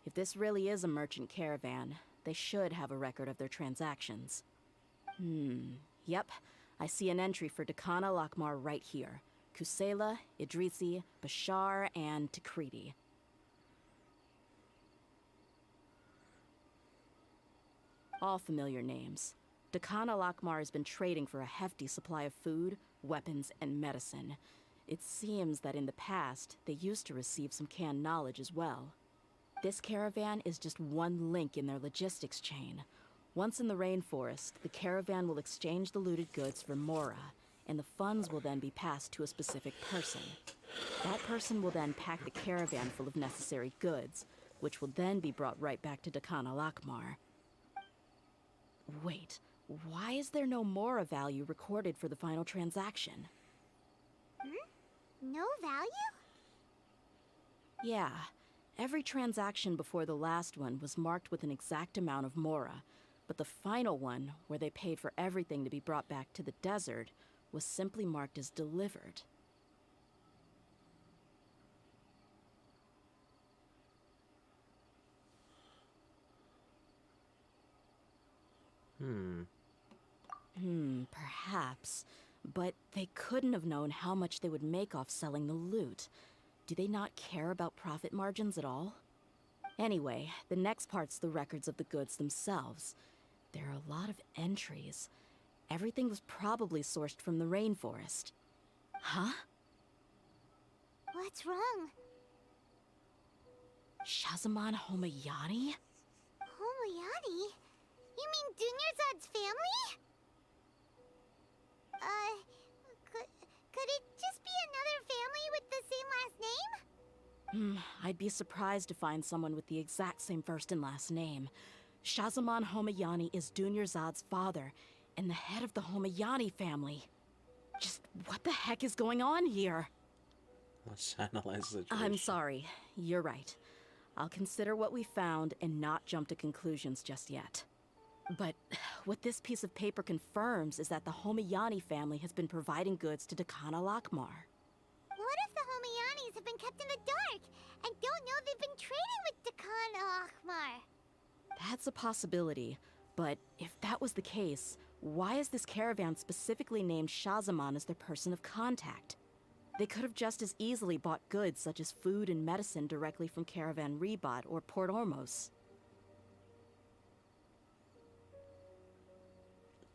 N: If this really is a merchant caravan, they should have a record of their transactions. Yep. I see an entry for Dakana Lakmar right here. Kusela, Idrisi, Bashar, and Takriti. All familiar names. Dakana Lakmar has been trading for a hefty supply of food, weapons, and medicine. It seems that in the past, they used to receive some canned knowledge as well. This caravan is just one link in their logistics chain. Once in the rainforest, the caravan will exchange the looted goods for Mora, and the funds will then be passed to a specific person. That person will then pack the caravan full of necessary goods, which will then be brought right back to Dakana Lakmar. Wait, why is there no Mora value recorded for the final transaction?
C: No value?
N: Yeah, every transaction before the last one was marked with an exact amount of Mora, but the final one, where they paid for everything to be brought back to the desert, was simply marked as delivered. Perhaps. But they couldn't have known how much they would make off selling the loot. Do they not care about profit margins at all? Anyway, the next part's the records of the goods themselves. There are a lot of entries. Everything was probably sourced from the rainforest. Huh?
C: What's wrong?
N: Shazamon Homayani?
C: Homayani? You mean Dunyarzad's family? Could it just be another family with the same last name?
N: I'd be surprised to find someone with the exact same first and last name. Shazamon Homayani is Dunyarzad's father, and the head of the Homayani family. Just what the heck is going on here?
E: Let's analyze the situation.
N: I'm sorry. You're right. I'll consider what we found and not jump to conclusions just yet. But what this piece of paper confirms is that the Homayani family has been providing goods to Dakana Lakmar.
C: What if the Homayanis have been kept in the dark and don't know they've been trading with Dakana Akhmar?
N: That's a possibility, but if that was the case, why is this caravan specifically named Shazamon as their person of contact? They could have just as easily bought goods such as food and medicine directly from Caravan Rebot or Port Ormos.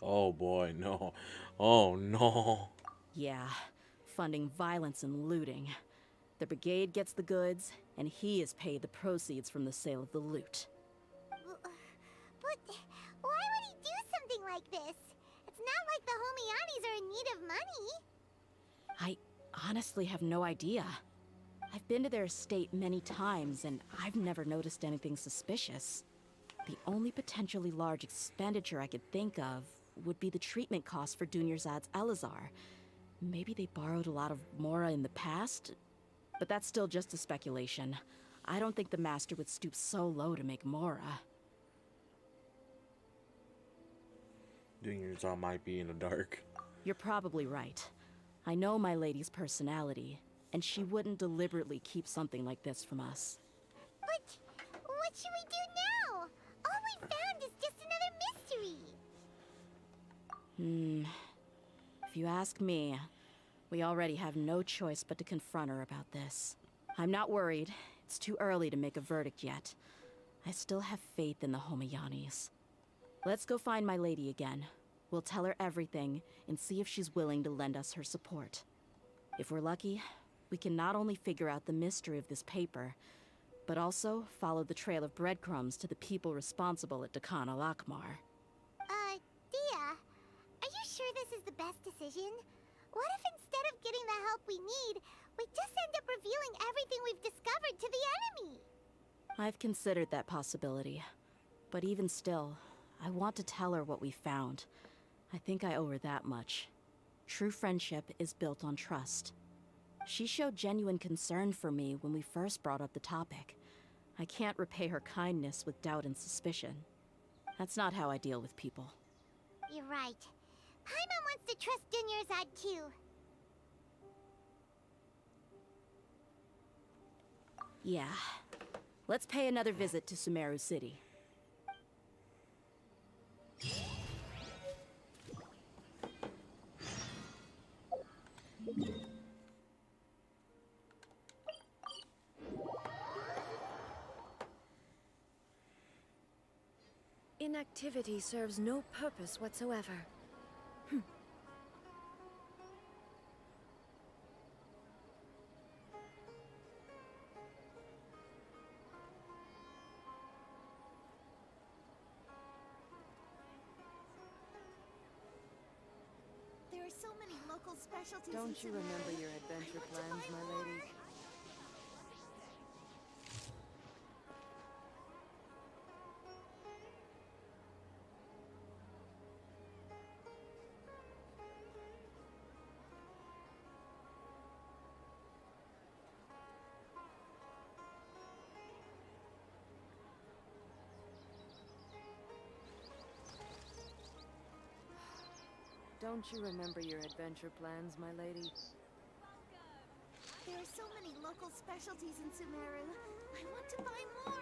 E: Oh boy, no. Oh no.
N: Yeah, funding violence and looting. The brigade gets the goods, and he is paid the proceeds from the sale of the loot.
C: But why would he do something like this? It's not like the Homayanis are in need of money.
N: I honestly have no idea. I've been to their estate many times, and I've never noticed anything suspicious. The only potentially large expenditure I could think of would be the treatment costs for Dunyarzad's Elazar. Maybe they borrowed a lot of Mora in the past? But that's still just a speculation. I don't think the Master would stoop so low to make Mora.
E: Dunyarzad might be in the dark.
N: You're probably right. I know my lady's personality, and she wouldn't deliberately keep something like this from us.
C: But what should we do now? All we found is just another mystery.
N: If you ask me, we already have no choice but to confront her about this. I'm not worried. It's too early to make a verdict yet. I still have faith in the Homayanis. Let's go find my lady again. We'll tell her everything and see if she's willing to lend us her support. If we're lucky, we can not only figure out the mystery of this paper, but also follow the trail of breadcrumbs to the people responsible at Dakana Lakmar.
C: Dia, are you sure this is the best decision? What if instead of getting the help we need, we just end up revealing everything we've discovered to the enemy?
N: I've considered that possibility. But even still, I want to tell her what we found. I think I owe her that much. True friendship is built on trust. She showed genuine concern for me when we first brought up the topic. I can't repay her kindness with doubt and suspicion. That's not how I deal with people.
C: You're right. Paimon wants to trust Dunyarzad too.
N: Yeah. Let's pay another visit to Sumeru City.
A: Inactivity serves no purpose whatsoever.
C: There are so many local specialties.
A: Don't you remember your adventure plans, my lady? Don't you remember your adventure plans, my lady?
C: There are so many local specialties in Sumeru. I want to buy more.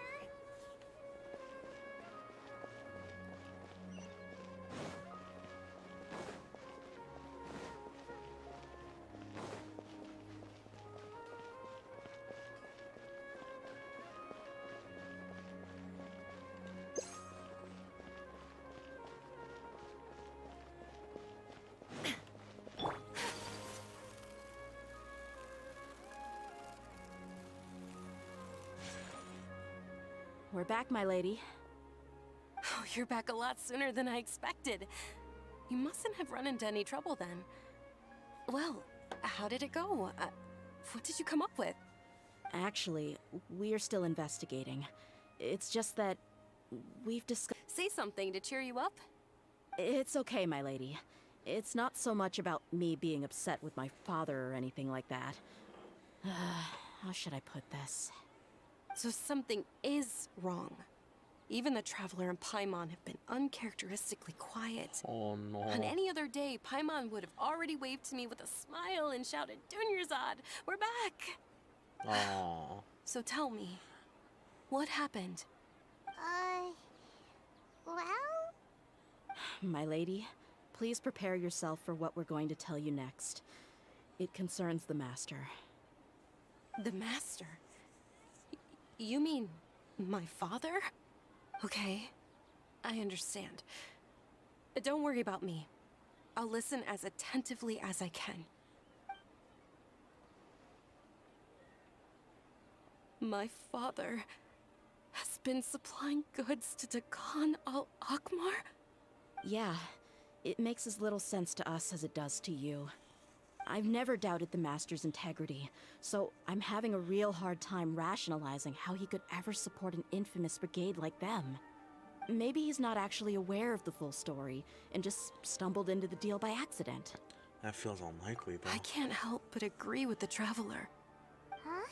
N: We're back, my lady.
O: Oh, you're back a lot sooner than I expected. You mustn't have run into any trouble then. Well, how did it go? What did you come up with?
N: Actually, we're still investigating. It's just that we've discussed...
O: Say something to cheer you up.
N: It's okay, my lady. It's not so much about me being upset with my father or anything like that. How should I put this?
O: So something is wrong. Even the Traveler and Paimon have been uncharacteristically quiet.
E: Oh no.
O: On any other day, Paimon would have already waved to me with a smile and shouted, Dunyarzad, we're back!
E: Aww.
O: So tell me, what happened?
C: Well?
N: My lady, please prepare yourself for what we're going to tell you next. It concerns the Master.
O: The Master? You mean my father? Okay, I understand. Don't worry about me. I'll listen as attentively as I can. My father has been supplying goods to Dakan al-Akmar?
N: Yeah, it makes as little sense to us as it does to you. I've never doubted the Master's integrity, so I'm having a real hard time rationalizing how he could ever support an infamous brigade like them. Maybe he's not actually aware of the full story and just stumbled into the deal by accident.
E: That feels unlikely, though.
O: I can't help but agree with the Traveler.
C: Huh?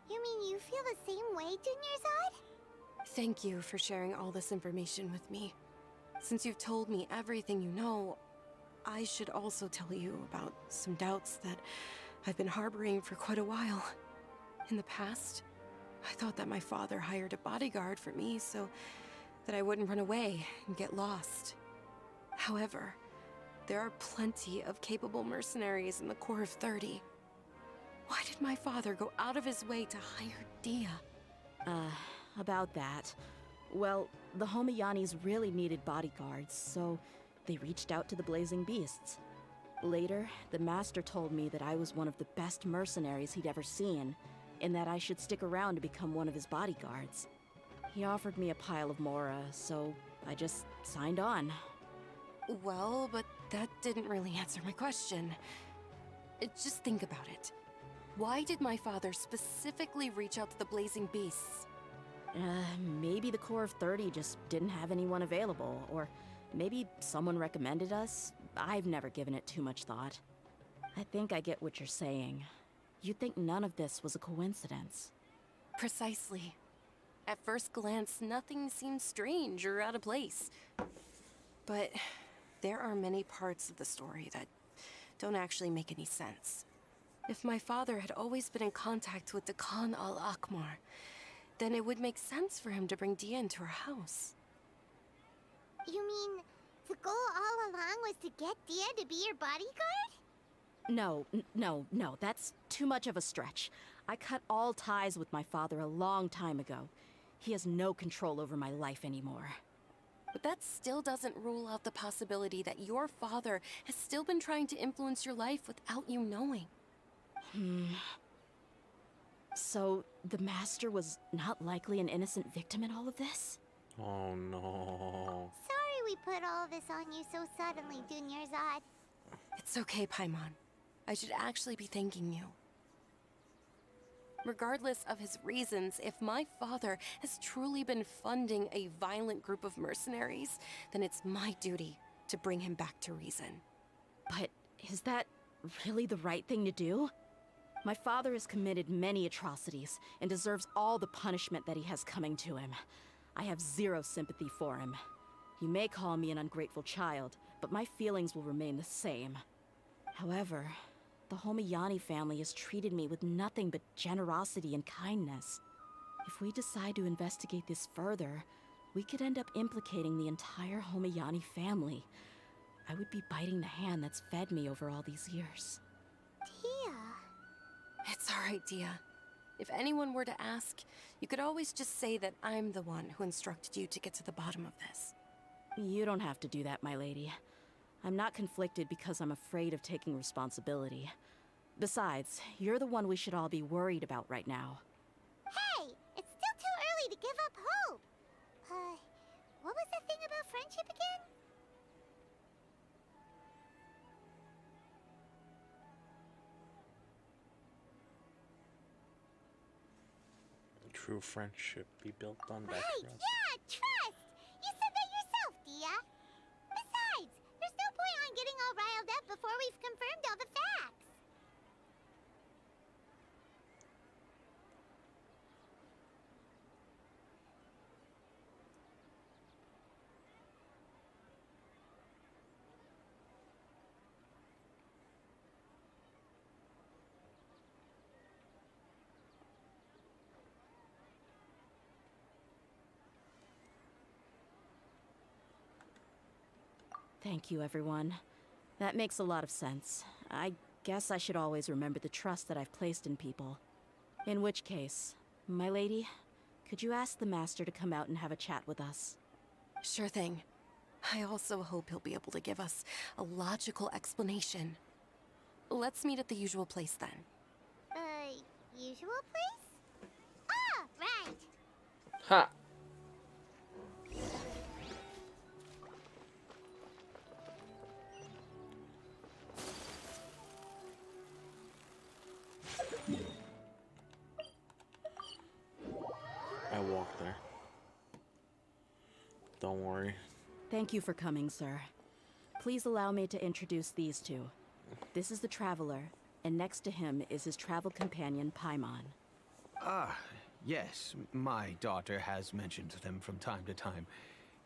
C: You mean you feel the same way, Dunyarzad?
O: Thank you for sharing all this information with me. Since you've told me everything you know, I should also tell you about some doubts that I've been harboring for quite a while. In the past, I thought that my father hired a bodyguard for me so that I wouldn't run away and get lost. However, there are plenty of capable mercenaries in the Corps of 30. Why did my father go out of his way to hire Dia?
N: About that. Well, the Homiyanis really needed bodyguards, so they reached out to the Blazing Beasts. Later, the Master told me that I was one of the best mercenaries he'd ever seen, and that I should stick around to become one of his bodyguards. He offered me a pile of Mora, so I just signed on.
O: Well, but that didn't really answer my question. Just think about it. Why did my father specifically reach out to the Blazing Beasts?
N: Maybe the Corps of 30 just didn't have anyone available, or maybe someone recommended us. I've never given it too much thought. I think I get what you're saying. You'd think none of this was a coincidence.
O: Precisely. At first glance, nothing seems strange or out of place. But there are many parts of the story that don't actually make any sense. If my father had always been in contact with Dakan al-Akmar, then it would make sense for him to bring Dia into our house.
C: You mean the goal all along was to get Dia to be your bodyguard?
N: No, that's too much of a stretch. I cut all ties with my father a long time ago. He has no control over my life anymore.
O: But that still doesn't rule out the possibility that your father has still been trying to influence your life without you knowing.
N: So, the Master was not likely an innocent victim in all of this?
E: Oh no.
C: Sorry we put all this on you so suddenly, Dunyarzad.
O: It's okay, Paimon. I should actually be thanking you. Regardless of his reasons, if my father has truly been funding a violent group of mercenaries, then it's my duty to bring him back to reason.
N: But is that really the right thing to do? My father has committed many atrocities and deserves all the punishment that he has coming to him. I have zero sympathy for him. You may call me an ungrateful child, but my feelings will remain the same. However, the Homiyani family has treated me with nothing but generosity and kindness. If we decide to investigate this further, we could end up implicating the entire Homiyani family. I would be biting the hand that's fed me over all these years.
C: Tia.
O: It's all right, Dia. If anyone were to ask, you could always just say that I'm the one who instructed you to get to the bottom of this.
N: You don't have to do that, my lady. I'm not conflicted because I'm afraid of taking responsibility. Besides, you're the one we should all be worried about right now.
C: Hey, it's still too early to give up hope. What was the thing about friendship again?
E: True friendship be built on that
C: Right,
E: trust.
C: yeah, trust! You said that yourself, Dia. Besides, there's no point on getting all riled up before we've confirmed all the facts.
N: Thank you, everyone. That makes a lot of sense. I guess I should always remember the trust that I've placed in people. In which case, my lady, could you ask the master to come out and have a chat with us?
O: Sure thing. I also hope he'll be able to give us a logical explanation. Let's meet at the usual place then.
C: Usual place? Ah, right.
E: Ha! I walked there. Don't worry.
N: Thank you for coming, sir. Please allow me to introduce these two. This is the Traveler, and next to him is his travel companion, Paimon.
P: Ah, yes. My daughter has mentioned them from time to time.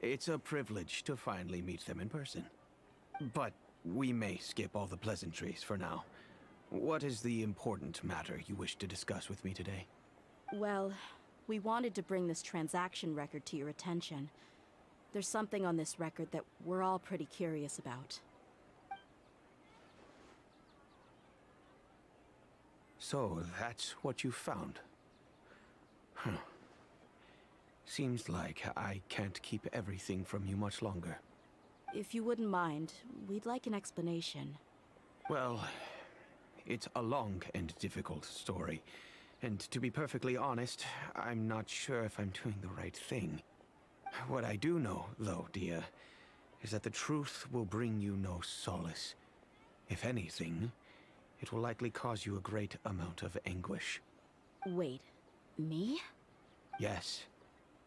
P: It's a privilege to finally meet them in person. But we may skip all the pleasantries for now. What is the important matter you wish to discuss with me today?
N: Well, we wanted to bring this transaction record to your attention. There's something on this record that we're all pretty curious about.
P: So, that's what you found. Huh. Seems like I can't keep everything from you much longer.
N: If you wouldn't mind, we'd like an explanation.
P: Well, it's a long and difficult story. And to be perfectly honest, I'm not sure if I'm doing the right thing. What I do know, though, Dia, is that the truth will bring you no solace. If anything, it will likely cause you a great amount of anguish.
N: Wait, me?
P: Yes.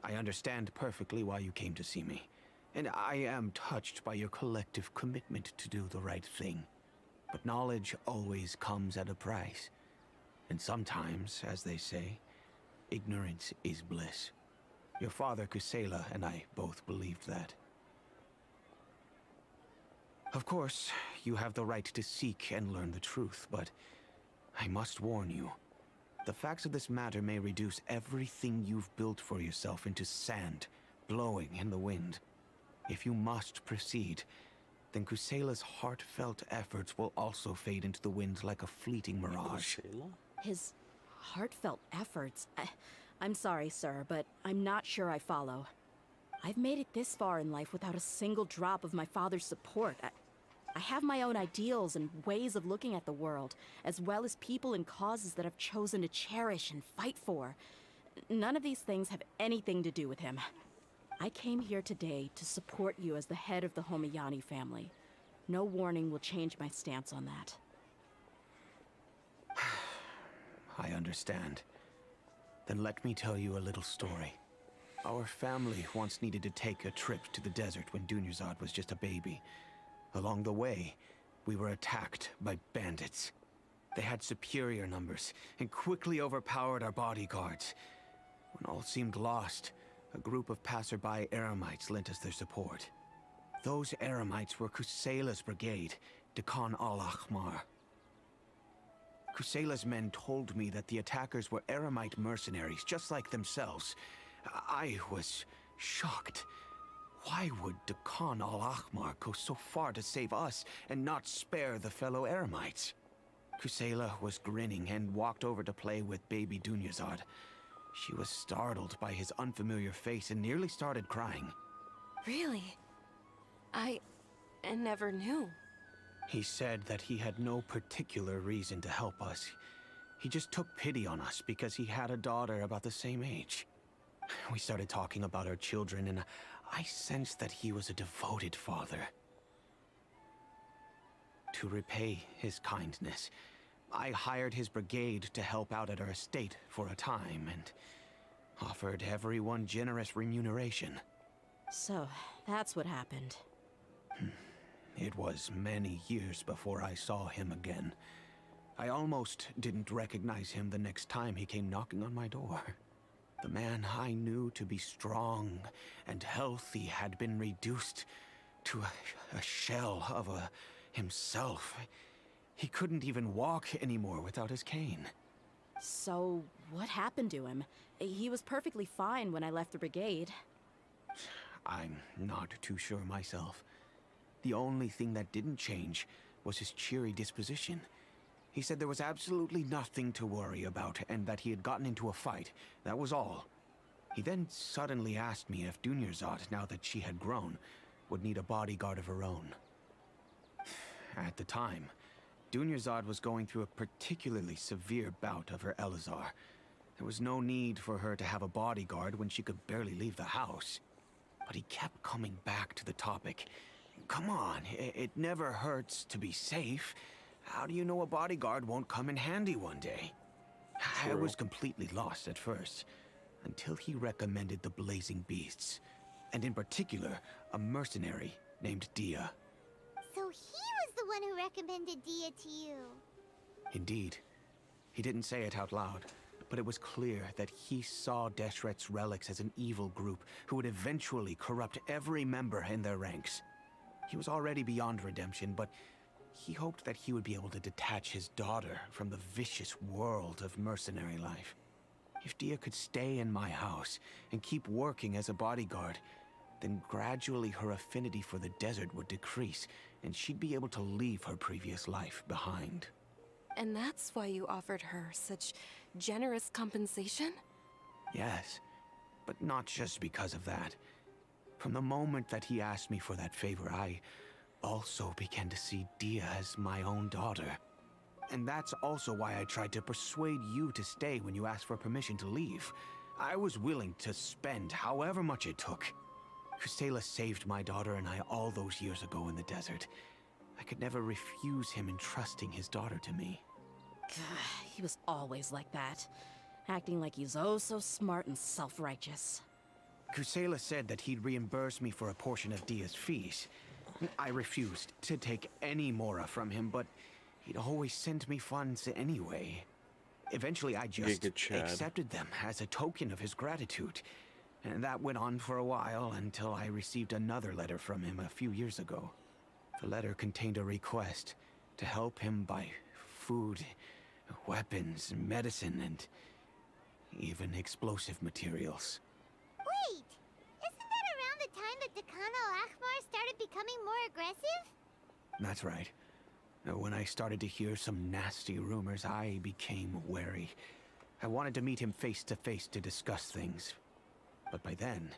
P: I understand perfectly why you came to see me. And I am touched by your collective commitment to do the right thing. But knowledge always comes at a price. And sometimes, as they say, ignorance is bliss. Your father, Kusela, and I both believed that. Of course, you have the right to seek and learn the truth, but I must warn you. The facts of this matter may reduce everything you've built for yourself into sand, blowing in the wind. If you must proceed, then Kusela's heartfelt efforts will also fade into the wind like a fleeting mirage.
E: Kusela?
N: His heartfelt efforts? I'm sorry, sir, but I'm not sure I follow. I've made it this far in life without a single drop of my father's support. I have my own ideals and ways of looking at the world, as well as people and causes that I've chosen to cherish and fight for. None of these things have anything to do with him. I came here today to support you as the head of the Homiyani family. No warning will change my stance on that.
P: I understand. Then let me tell you a little story. Our family once needed to take a trip to the desert when Dunyarzad was just a baby. Along the way, we were attacked by bandits. They had superior numbers and quickly overpowered our bodyguards. When all seemed lost, a group of passerby Eremites lent us their support. Those Eremites were Kusela's brigade, Dekhan al-Ahmar. Kusela's men told me that the attackers were Eremite mercenaries, just like themselves. I was shocked. Why would Dekhan al-Ahmar go so far to save us and not spare the fellow Eremites? Kusela was grinning and walked over to play with baby Dunyazad. She was startled by his unfamiliar face and nearly started crying.
O: Really? I never knew.
P: He said that he had no particular reason to help us. He just took pity on us because he had a daughter about the same age. We started talking about our children, and I sensed that he was a devoted father. To repay his kindness, I hired his brigade to help out at our estate for a time, and offered everyone generous remuneration.
N: So, that's what happened.
P: It was many years before I saw him again. I almost didn't recognize him the next time he came knocking on my door. The man I knew to be strong and healthy had been reduced to a shell of himself. He couldn't even walk anymore without his cane.
N: So, what happened to him? He was perfectly fine when I left the brigade.
P: I'm not too sure myself. The only thing that didn't change was his cheery disposition. He said there was absolutely nothing to worry about and that he had gotten into a fight. That was all. He then suddenly asked me if Dunyazad, now that she had grown, would need a bodyguard of her own. At the time, Dunyazad was going through a particularly severe bout of her Elazar. There was no need for her to have a bodyguard when she could barely leave the house. But he kept coming back to the topic. Come on, it never hurts to be safe. How do you know a bodyguard won't come in handy one day?
E: True.
P: I was completely lost at first, until he recommended the Blazing Beasts, and in particular, a mercenary named Dia.
C: So he was the one who recommended Dia to you.
P: Indeed. He didn't say it out loud, but it was clear that he saw Deshret's relics as an evil group who would eventually corrupt every member in their ranks. He was already beyond redemption, but he hoped that he would be able to detach his daughter from the vicious world of mercenary life. If Dia could stay in my house and keep working as a bodyguard, then gradually her affinity for the desert would decrease, and she'd be able to leave her previous life behind.
O: And that's why you offered her such generous compensation?
P: Yes, but not just because of that. From the moment that he asked me for that favor, I also began to see Dia as my own daughter. And that's also why I tried to persuade you to stay when you asked for permission to leave. I was willing to spend however much it took. Kusela saved my daughter and I all those years ago in the desert. I could never refuse him entrusting his daughter to me.
N: He was always like that, acting like he's oh so smart and self-righteous.
P: Kusela said that he'd reimburse me for a portion of Dia's fees. I refused to take any mora from him, but he'd always send me funds anyway. Eventually, I just accepted them as a token of his gratitude. And that went on for a while until I received another letter from him a few years ago. The letter contained a request to help him buy food, weapons, medicine, and even explosive materials.
C: Wait! Isn't that around the time that Dekhan al-Ahmar started becoming more aggressive?
P: That's right. When I started to hear some nasty rumors, I became wary. I wanted to meet him face to face to discuss things. But by then,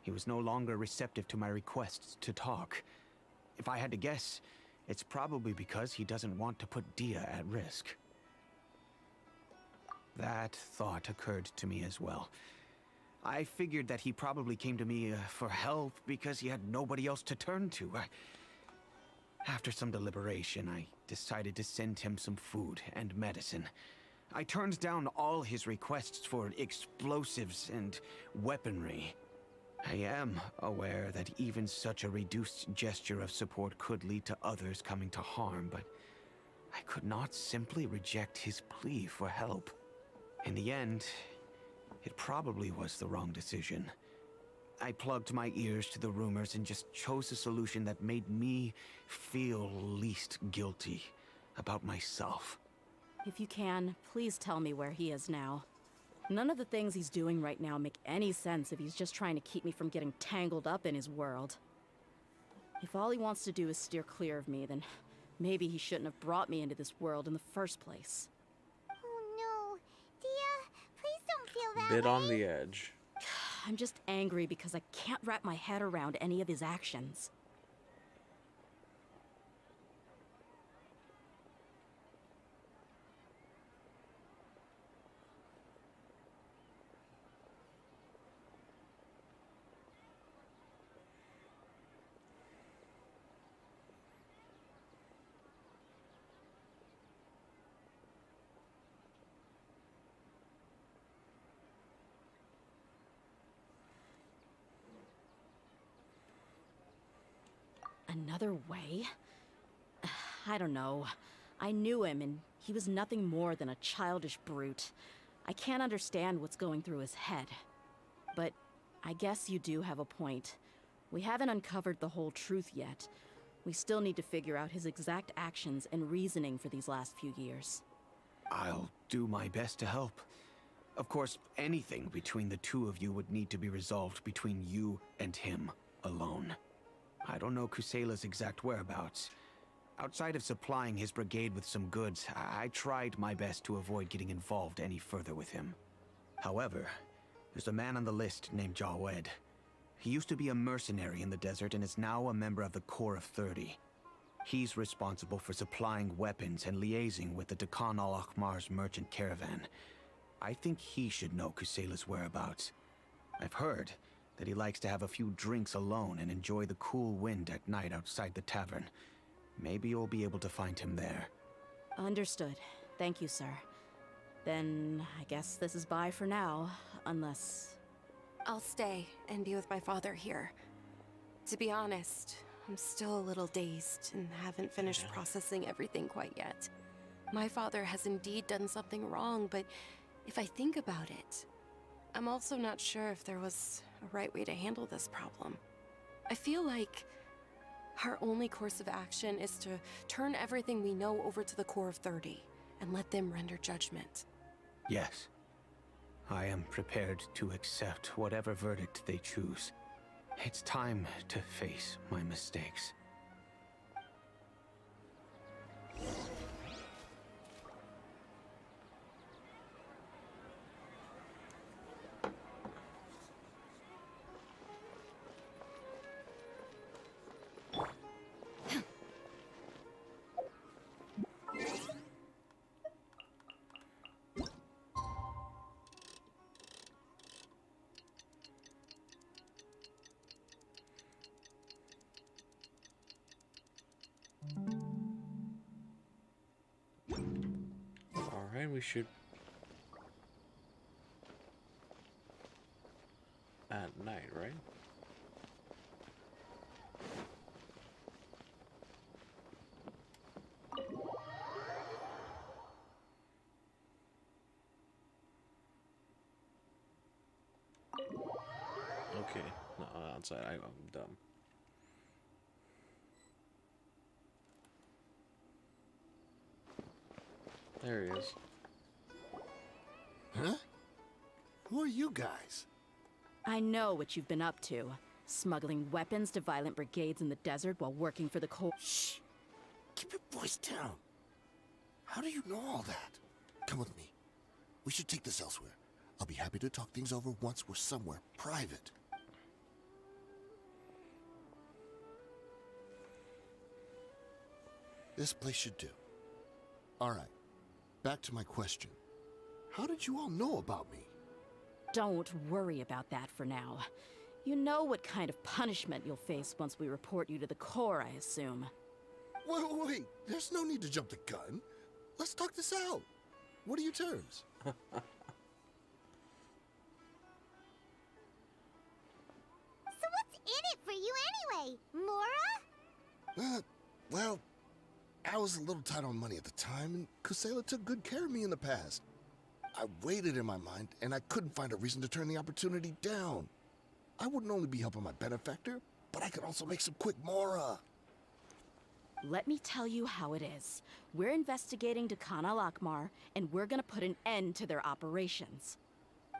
P: he was no longer receptive to my requests to talk. If I had to guess, it's probably because he doesn't want to put Dia at risk. That thought occurred to me as well. I figured that he probably came to me for help because he had nobody else to turn to. After some deliberation, I decided to send him some food and medicine. I turned down all his requests for explosives and weaponry. I am aware that even such a reduced gesture of support could lead to others coming to harm, but I could not simply reject his plea for help. In the end, it probably was the wrong decision. I plugged my ears to the rumors and just chose a solution that made me feel least guilty about myself.
N: If you can, please tell me where he is now. None of the things he's doing right now make any sense if he's just trying to keep me from getting tangled up in his world. If all he wants to do is steer clear of me, then maybe he shouldn't have brought me into this world in the first place.
C: Oh no. Dia, please don't feel that
E: Bit
C: way.
E: on the edge.
N: I'm just angry because I can't wrap my head around any of his actions. Another way? I don't know. I knew him, and he was nothing more than a childish brute. I can't understand what's going through his head. But I guess you do have a point. We haven't uncovered the whole truth yet. We still need to figure out his exact actions and reasoning for these last few years.
P: I'll do my best to help. Of course, anything between the two of you would need to be resolved between you and him alone. I don't know Kusela's exact whereabouts. Outside of supplying his brigade with some goods, I tried my best to avoid getting involved any further with him. However, there's a man on the list named Jawed. He used to be a mercenary in the desert and is now a member of the Corps of 30. He's responsible for supplying weapons and liaising with the Dakan al-Akhmar's merchant caravan. I think he should know Kusela's whereabouts. I've heard that he likes to have a few drinks alone and enjoy the cool wind at night outside the tavern. Maybe you'll be able to find him there.
N: Understood. Thank you, sir. Then I guess this is bye for now, unless...
O: I'll stay and be with my father here. To be honest, I'm still a little dazed and haven't finished processing everything quite yet. My father has indeed done something wrong, but if I think about it, I'm also not sure if there was a right way to handle this problem. I feel like our only course of action is to turn everything we know over to the Corps of 30 and let them render judgment.
P: Yes. I am prepared to accept whatever verdict they choose. It's time to face my mistakes.
E: Alright, we should... At night, right? Okay, no, outside. I'm dumb. There he is.
S: Huh? Who are you guys?
N: I know what you've been up to. Smuggling weapons to violent brigades in the desert while working for the Corps.
S: Shh! Keep your voice down. How do you know all that? Come with me. We should take this elsewhere. I'll be happy to talk things over once we're somewhere private. This place should do. All right. Back to my question. How did you all know about me?
N: Don't worry about that for now. You know what kind of punishment you'll face once we report you to the Corps, I assume.
S: Wait. There's no need to jump the gun. Let's talk this out. What are your terms?
C: So what's in it for you anyway, Mora?
S: Well, I was a little tight on money at the time, and Kusela took good care of me in the past. I waited in my mind, and I couldn't find a reason to turn the opportunity down. I wouldn't only be helping my benefactor, but I could also make some quick mora.
N: Let me tell you how it is. We're investigating Dekhan al-Akmar, and we're gonna put an end to their operations.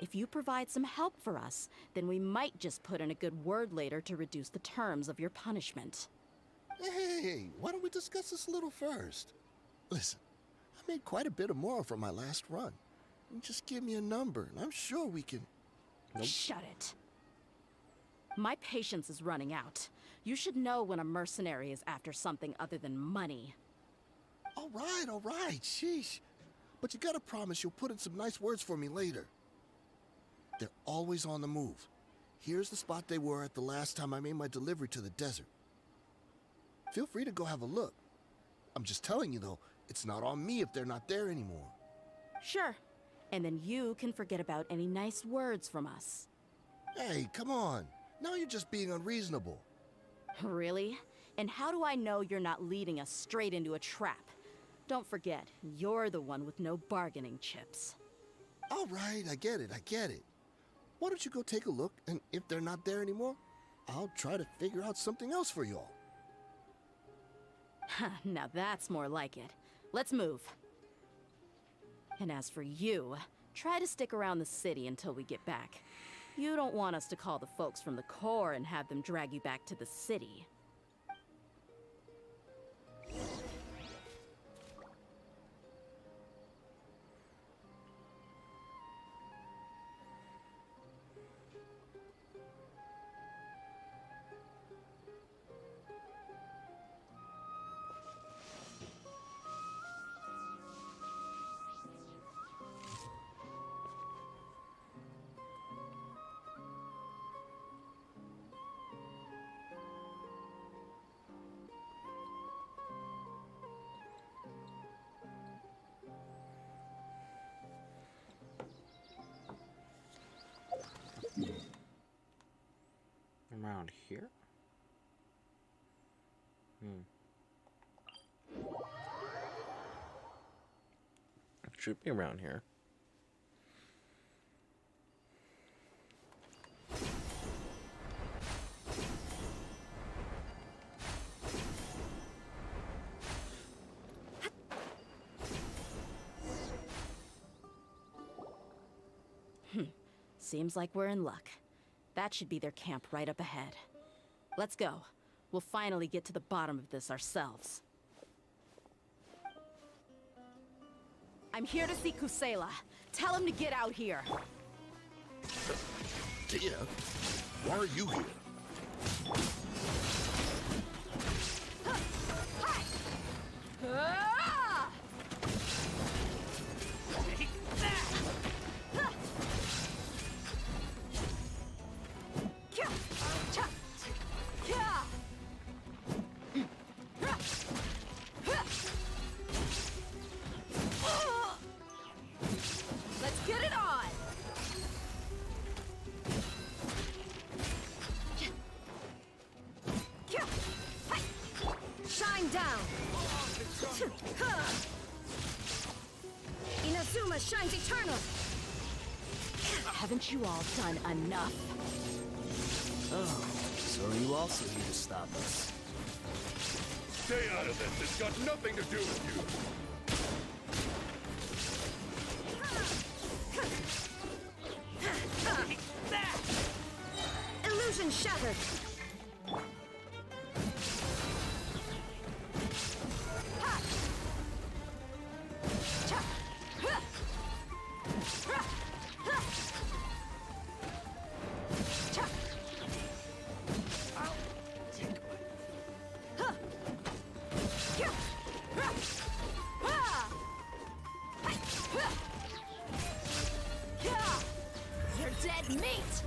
N: If you provide some help for us, then we might just put in a good word later to reduce the terms of your punishment.
S: Hey, why don't we discuss this a little first? Listen, I made quite a bit of mora from my last run. Just give me a number, and I'm sure we can...
N: Shut it. My patience is running out. You should know when a mercenary is after something other than money.
S: All right, sheesh. But you gotta promise you'll put in some nice words for me later. They're always on the move. Here's the spot they were at the last time I made my delivery to the desert. Feel free to go have a look. I'm just telling you, though, it's not on me if they're not there anymore.
N: Sure. And then you can forget about any nice words from us.
S: Hey, come on. Now you're just being unreasonable.
N: Really? And how do I know you're not leading us straight into a trap? Don't forget, you're the one with no bargaining chips.
S: All right, I get it. Why don't you go take a look, and if they're not there anymore, I'll try to figure out something else for y'all.
N: Now that's more like it. Let's move. And as for you, try to stick around the city until we get back. You don't want us to call the folks from the Corps and have them drag you back to the city.
E: Around here? Should be around here.
N: Seems like we're in luck. That should be their camp right up ahead. Let's go. We'll finally get to the bottom of this ourselves. I'm here to see Kusela. Tell him to get out here.
S: Tia, why are you here?
N: Let's get it on! Shine down! Inazuma shines eternal! Haven't you all done enough?
T: Oh, so are you also here to stop us?
R: Stay out of this. It's got nothing to do with you.
N: Illusion shattered! You're dead meat!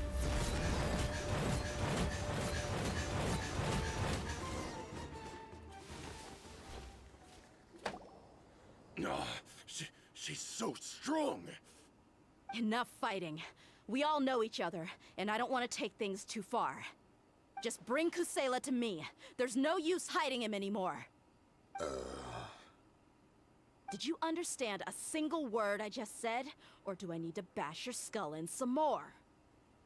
R: She's so strong.
N: Enough fighting. We all know each other, and I don't want to take things too far. Just bring Kusela to me. There's no use hiding him anymore. Did you understand a single word I just said? Or do I need to bash your skull in some more?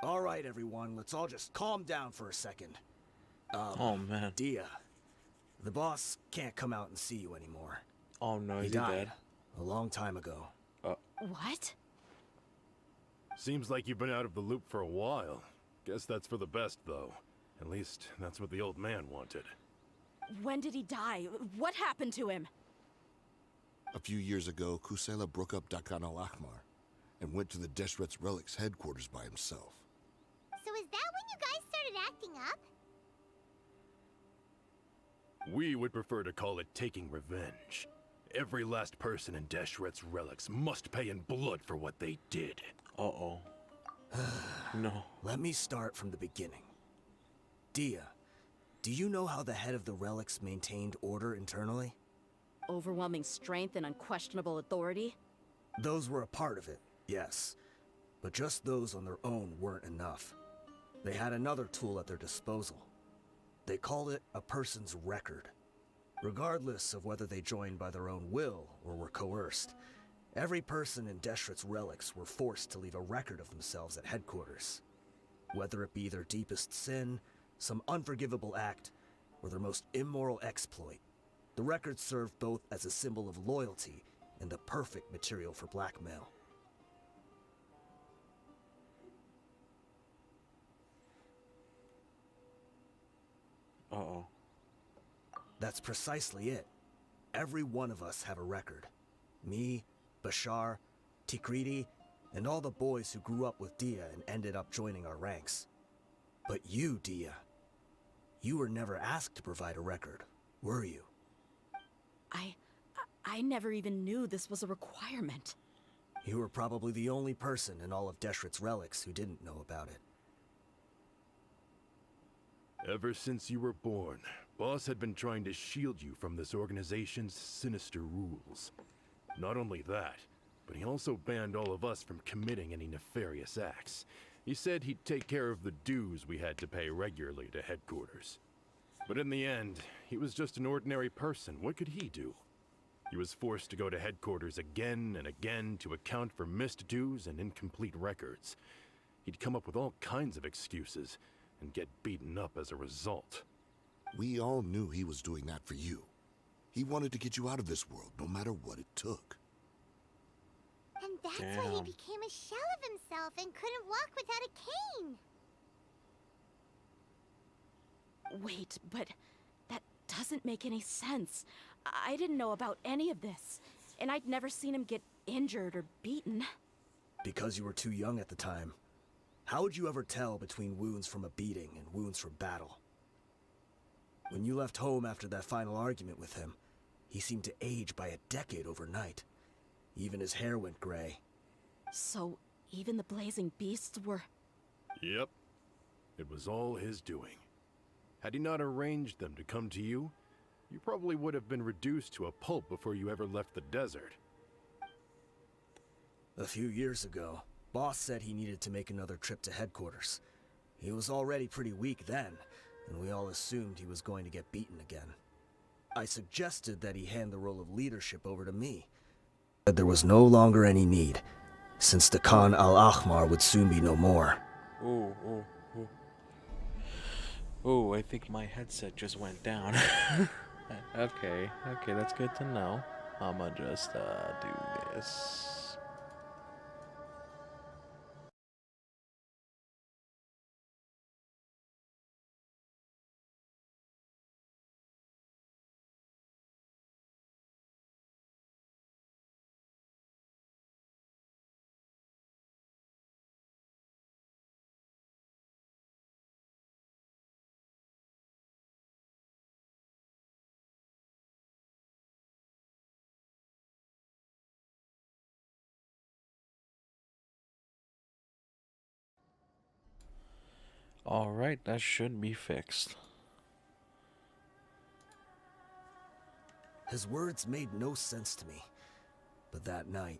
T: All right, everyone, let's all just calm down for a second.
E: Oh, man.
T: Dia, the boss can't come out and see you anymore.
E: Oh, no,
T: He
E: is he
T: died
E: dead?
T: a long time ago.
M: What?
R: Seems like you've been out of the loop for a while. Guess that's for the best, though. At least, that's what the old man wanted.
N: When did he die? What happened to him?
S: A few years ago, Kusela broke up Dakan al-Ahmar and went to the Deshret's Relics headquarters by himself.
C: So is that when you guys started acting up?
R: We would prefer to call it taking revenge. Every last person in Deshret's Relics must pay in blood for what they did.
E: Uh-oh. No.
T: Let me start from the beginning. Dia, do you know how the head of the Relics maintained order internally?
N: Overwhelming strength and unquestionable authority?
T: Those were a part of it, yes. But just those on their own weren't enough. They had another tool at their disposal. They called it a person's record. Regardless of whether they joined by their own will or were coerced, every person in Deshret's Relics were forced to leave a record of themselves at headquarters. Whether it be their deepest sin, some unforgivable act, or their most immoral exploit, the record served both as a symbol of loyalty and the perfect material for blackmail.
E: Uh-oh.
T: That's precisely it. Every one of us have a record. Me, Bashar, Tikriti, and all the boys who grew up with Dia and ended up joining our ranks. But you, Dia, you were never asked to provide a record, were you?
N: I never even knew this was a requirement.
T: You were probably the only person in all of Deshret's Relics who didn't know about it.
R: Ever since you were born, Boss had been trying to shield you from this organization's sinister rules. Not only that, but he also banned all of us from committing any nefarious acts. He said he'd take care of the dues we had to pay regularly to headquarters. But in the end, he was just an ordinary person. What could he do? He was forced to go to headquarters again and again to account for missed dues and incomplete records. He'd come up with all kinds of excuses and get beaten up as a result.
S: We all knew he was doing that for you. He wanted to get you out of this world, no matter what it took.
C: And that's why he became a shell of himself and couldn't walk without a cane.
N: Wait, but that doesn't make any sense. I didn't know about any of this, and I'd never seen him get injured or beaten.
T: Because you were too young at the time. How would you ever tell between wounds from a beating and wounds from battle? When you left home after that final argument with him, he seemed to age by a decade overnight. Even his hair went gray.
N: So, even the blazing beasts were...
R: Yep. It was all his doing. Had he not arranged them to come to you, you probably would have been reduced to a pulp before you ever left the desert.
T: A few years ago, Boss said he needed to make another trip to headquarters. He was already pretty weak then, and we all assumed he was going to get beaten again. I suggested that he hand the role of leadership over to me. But there was no longer any need, since the Khan al-Ahmar would soon be no more.
E: Oh, I think my headset just went down. Okay, that's good to know. I'ma just do this. Alright, that should be fixed.
T: His words made no sense to me. But that night,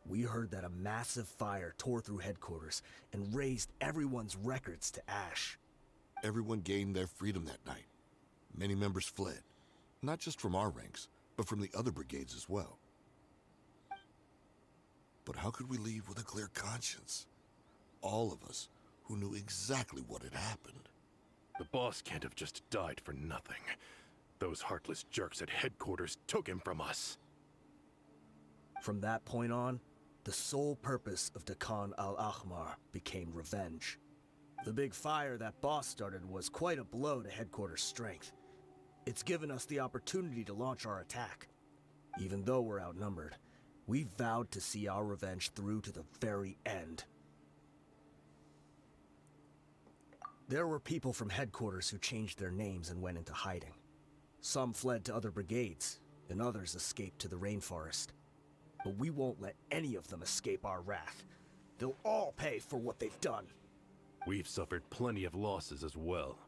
T: we heard that a massive fire tore through headquarters and razed everyone's records to ash.
S: Everyone gained their freedom that night. Many members fled, not just from our ranks, but from the other brigades as well. But how could we leave with a clear conscience? All of us who knew exactly what had happened.
R: The boss can't have just died for nothing. Those heartless jerks at headquarters took him from us.
T: From that point on, the sole purpose of Dakan al-Ahmar became revenge. The big fire that boss started was quite a blow to headquarters' strength. It's given us the opportunity to launch our attack. Even though we're outnumbered, we vowed to see our revenge through to the very end. There were people from headquarters who changed their names and went into hiding. Some fled to other brigades, and others escaped to the rainforest. But we won't let any of them escape our wrath. They'll all pay for what they've done.
R: We've suffered plenty of losses as well.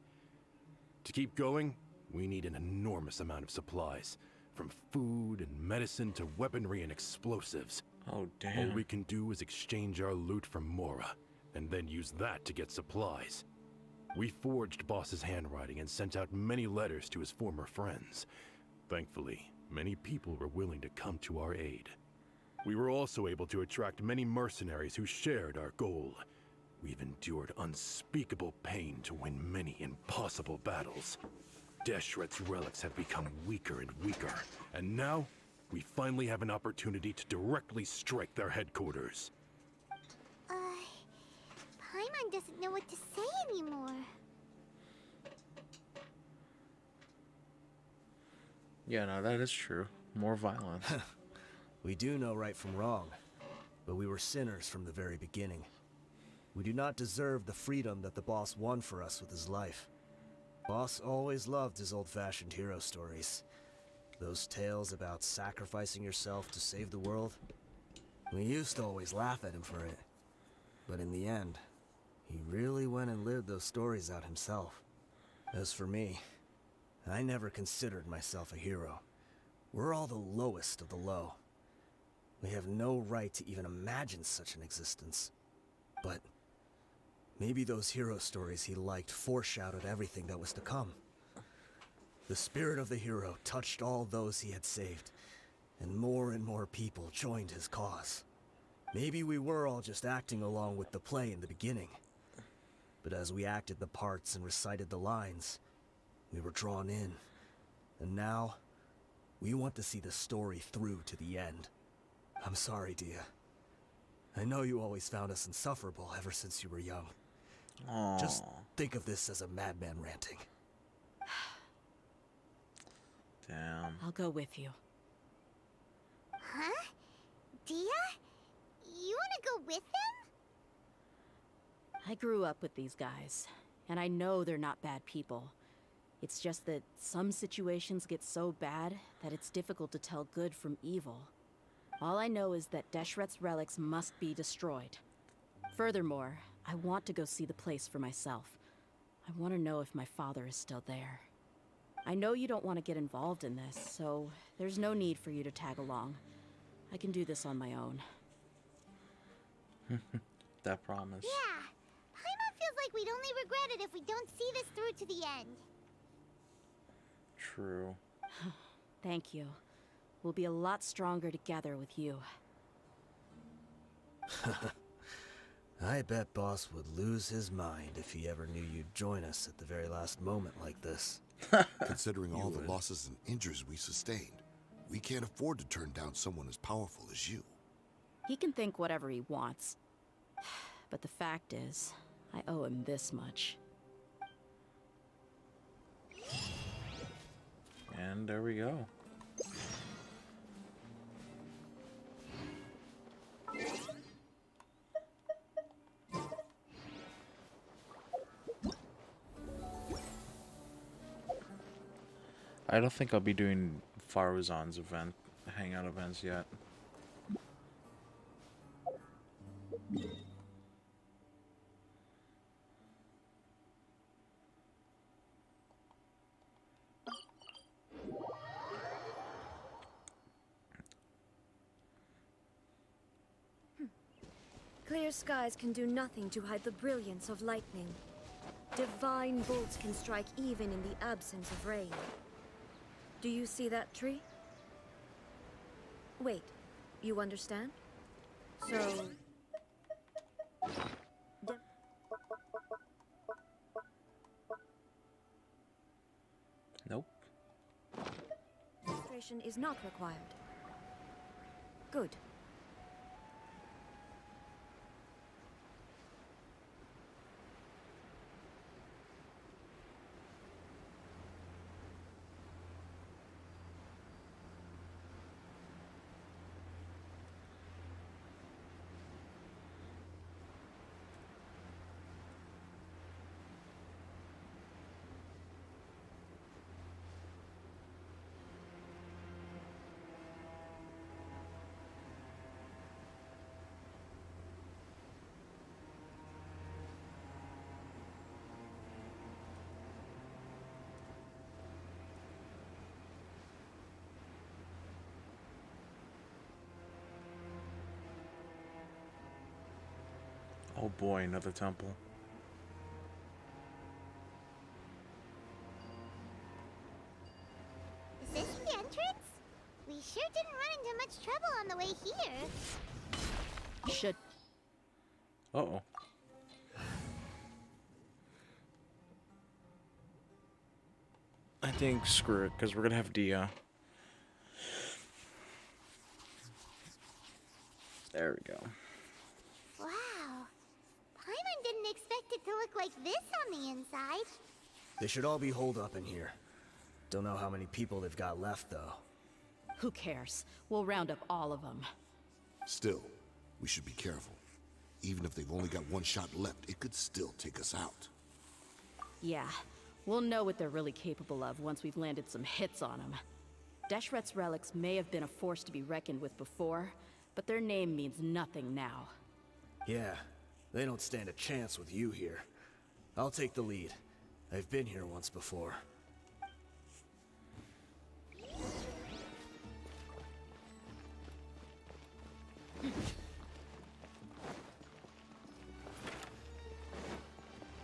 R: To keep going, we need an enormous amount of supplies, from food and medicine to weaponry and explosives.
E: Oh, damn.
R: All we can do is exchange our loot from Mora, and then use that to get supplies. We forged Boss's handwriting and sent out many letters to his former friends. Thankfully, many people were willing to come to our aid. We were also able to attract many mercenaries who shared our goal. We've endured unspeakable pain to win many impossible battles. Deshret's relics have become weaker and weaker, and now we finally have an opportunity to directly strike their headquarters.
C: Paimon doesn't know what to say anymore.
E: Yeah, no, that is true. More violence.
T: We do know right from wrong, but we were sinners from the very beginning. We do not deserve the freedom that the boss won for us with his life. Boss always loved his old-fashioned hero stories. Those tales about sacrificing yourself to save the world. We used to always laugh at him for it. But in the end, he really went and lived those stories out himself. As for me, I never considered myself a hero. We're all the lowest of the low. We have no right to even imagine such an existence. But maybe those hero stories he liked foreshadowed everything that was to come. The spirit of the hero touched all those he had saved, and more people joined his cause. Maybe we were all just acting along with the play in the beginning. But as we acted the parts and recited the lines, we were drawn in. And now, we want to see the story through to the end. I'm sorry, Dia. I know you always found us insufferable ever since you were young.
E: Aww.
T: Just think of this as a madman ranting.
E: Damn.
N: I'll go with you.
C: Huh? Dia? You wanna go with them?
N: I grew up with these guys, and I know they're not bad people. It's just that some situations get so bad that it's difficult to tell good from evil. All I know is that Deshret's relics must be destroyed. Furthermore, I want to go see the place for myself. I want to know if my father is still there. I know you don't want to get involved in this, so there's no need for you to tag along. I can do this on my own.
E: That promise.
C: Yeah. Paimon feels like we'd only regret it if we don't see this through to the end.
E: True.
N: Thank you. We'll be a lot stronger together with you.
T: I bet Boss would lose his mind if he ever knew you'd join us at the very last moment like this.
S: Considering all the losses and injuries we sustained, we can't afford to turn down someone as powerful as you.
N: He can think whatever he wants. But the fact is, I owe him this much.
E: And there we go. I don't think I'll be doing Faruzan's hangout events yet.
A: Clear skies can do nothing to hide the brilliance of lightning. Divine bolts can strike even in the absence of rain. Do you see that tree? Wait, you understand? So... Registration is not required. Good.
E: Oh boy, another temple.
C: Is this the entrance? We sure didn't run into much trouble on the way here.
N: Should.
E: Uh-oh. I think screw it, because we're gonna have Dia. There we go.
C: Wow. Paimon didn't expect it to look like this on the inside.
T: They should all be holed up in here. Don't know how many people they've got left, though.
N: Who cares? We'll round up all of them.
S: Still, we should be careful. Even if they've only got one shot left, it could still take us out.
N: Yeah, we'll know what they're really capable of once we've landed some hits on them. Deshret's relics may have been a force to be reckoned with before, but their name means nothing now.
T: Yeah, they don't stand a chance with you here. I'll take the lead. I've been here once before.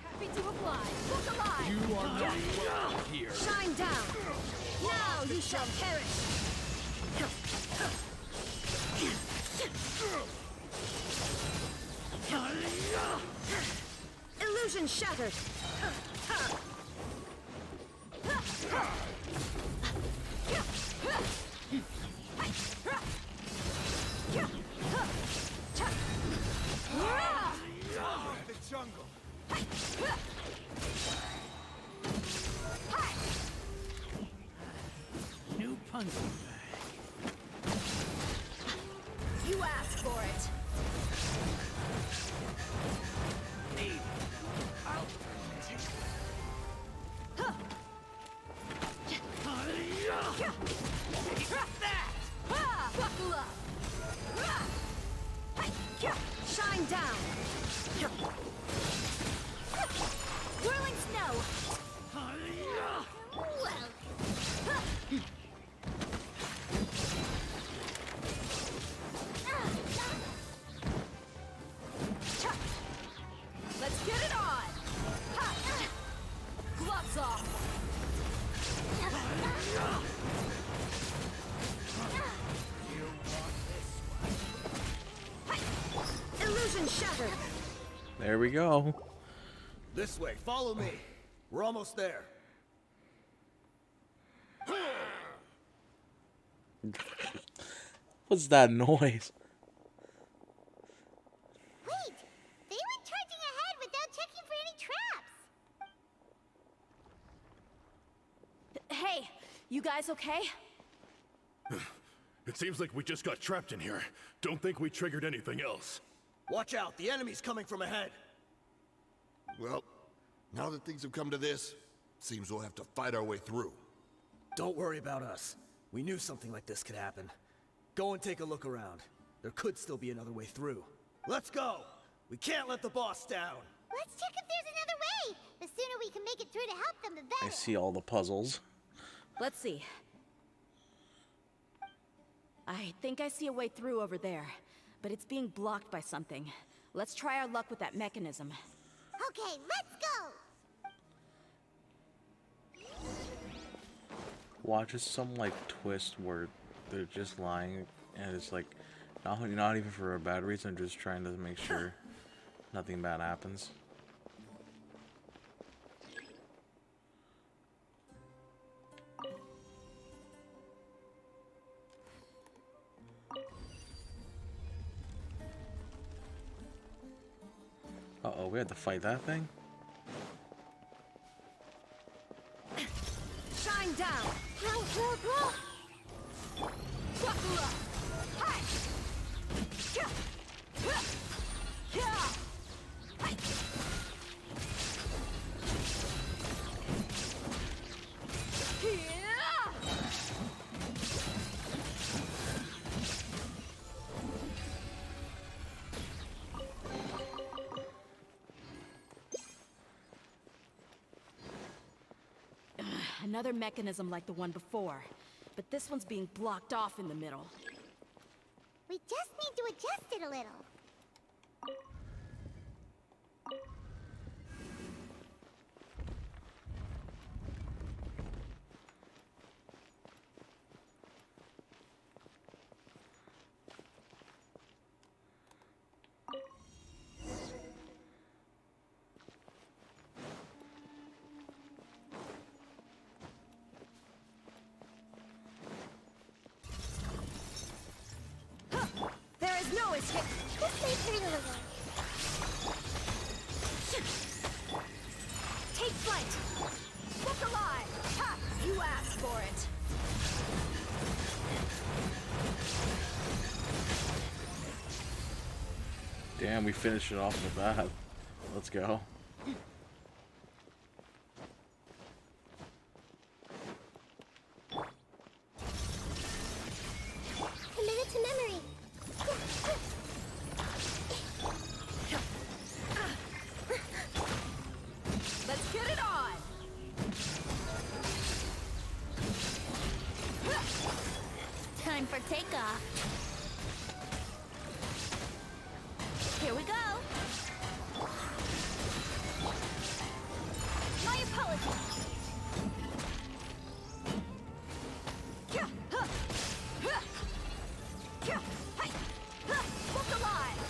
A: Happy to apply. Look alive.
B: You are not welcome here.
A: Shine down. Now you shall perish. Illusion shattered.
B: The jungle. New punching bag.
A: You asked for it. Buckle up. Shine down. Whirling snow. Let's get it on. Gloves off. Illusion shattered.
E: There we go.
T: This way, follow me. We're almost there.
E: What's that noise?
C: Wait! They went charging ahead without checking for any traps.
N: Hey, you guys okay?
R: It seems like we just got trapped in here. Don't think we triggered anything else.
T: Watch out, the enemy's coming from ahead.
S: Well, now that things have come to this, seems we'll have to fight our way through.
T: Don't worry about us. We knew something like this could happen. Go and take a look around. There could still be another way through. Let's go! We can't let the boss down!
C: Let's check if there's another way. The sooner we can make it through to help them, the
E: I
C: better.
E: see all the puzzles.
N: Let's see. I think I see a way through over there, but it's being blocked by something. Let's try our luck with that mechanism.
C: Okay, let's go.
E: Watch some like twist where they're just lying and it's like not even for a bad reason, just trying to make sure nothing bad happens. Uh-oh, we had to fight that thing?
A: Shine down!
C: Grow, grow, grow!
N: Another mechanism like the one before, but this one's being blocked off in the middle.
C: We just need to adjust it a little.
A: There is no escape!
C: This may hurt a little.
A: Take flight! Look alive! Ha! You asked for it!
E: Damn, we finished it off in the bat. Let's go.
C: Commit it to memory.
A: Let's get it on!
C: Time for takeoff.
A: Here we go! My apologies! Look alive!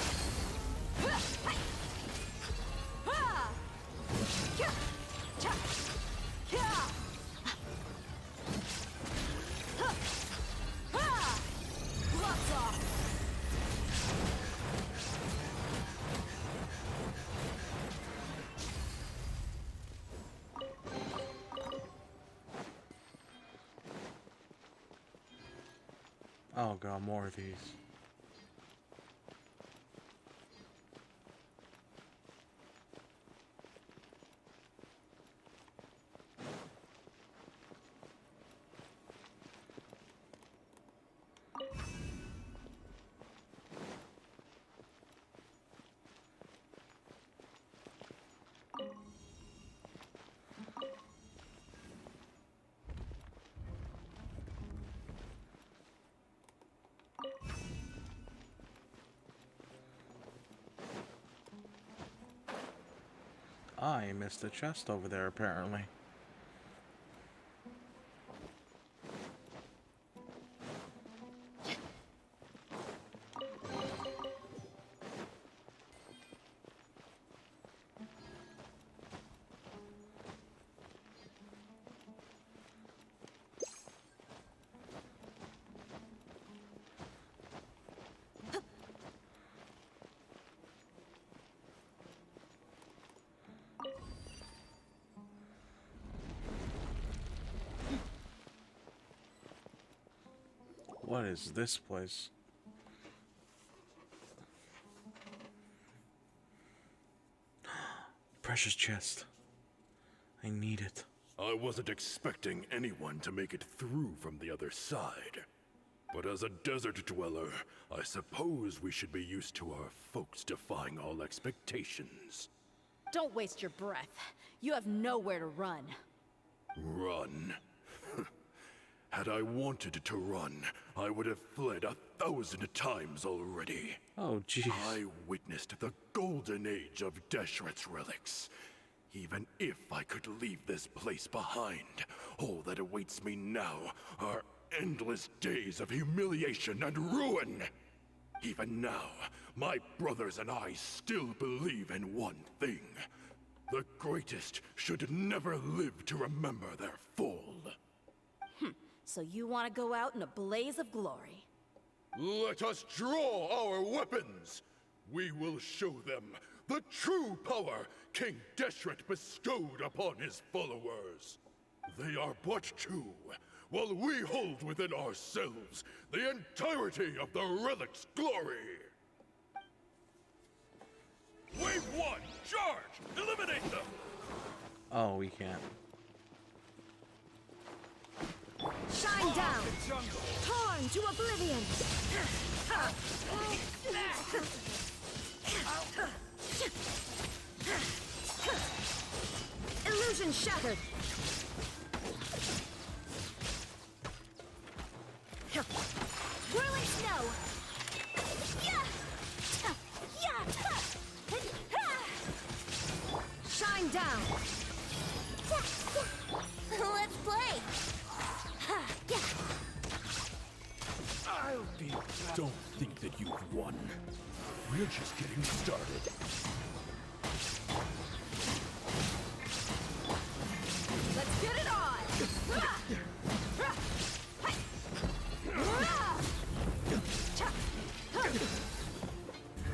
A: Gloves off!
E: Oh god, more of these. I missed a chest over there, apparently. What is this place? Precious chest. I need it.
R: I wasn't expecting anyone to make it through from the other side. But as a desert dweller, I suppose we should be used to our folks defying all expectations.
N: Don't waste your breath. You have nowhere to run.
R: Run? Had I wanted to run, I would have fled 1,000 times already.
E: Oh, jeez.
R: I witnessed the golden age of Deshret's relics. Even if I could leave this place behind, all that awaits me now are endless days of humiliation and ruin. Even now, my brothers and I still believe in one thing. The greatest should never live to remember their fall.
N: So you want to go out in a blaze of glory.
R: Let us draw our weapons! We will show them The true power King Deshret bestowed upon his followers. They are but two, while we hold within ourselves the entirety of the relic's glory. Wave 1, charge! Eliminate them!
E: Oh, we can't.
A: Shine down! Torn to oblivion! Illusion shattered!
M: Whirling snow!
A: Shine down!
M: Let's play!
R: I'll be... Don't think that you've won. We're just getting started.
M: Let's get it on!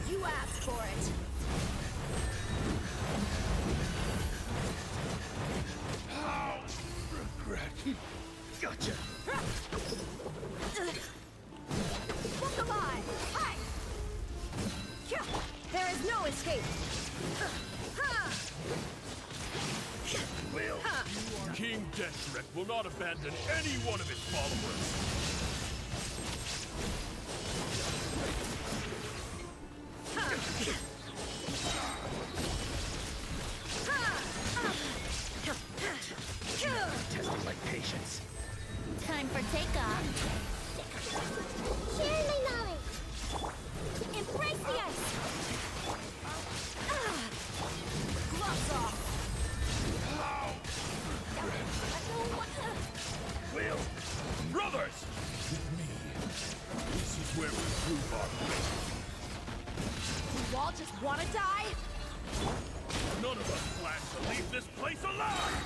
M: You asked for it.
R: Regret. Gotcha.
A: Look alive! Hi! There is no escape!
R: Will. King Deshret will not abandon any one of his followers.
L: Testing my patience.
H: Time for takeoff.
C: Share my knowledge.
M: Embrace the ice! Gloves off!
R: Will. Brothers! With me. This is where we prove our faith.
M: You all just want to die?
R: None of us plan to leave this place alive!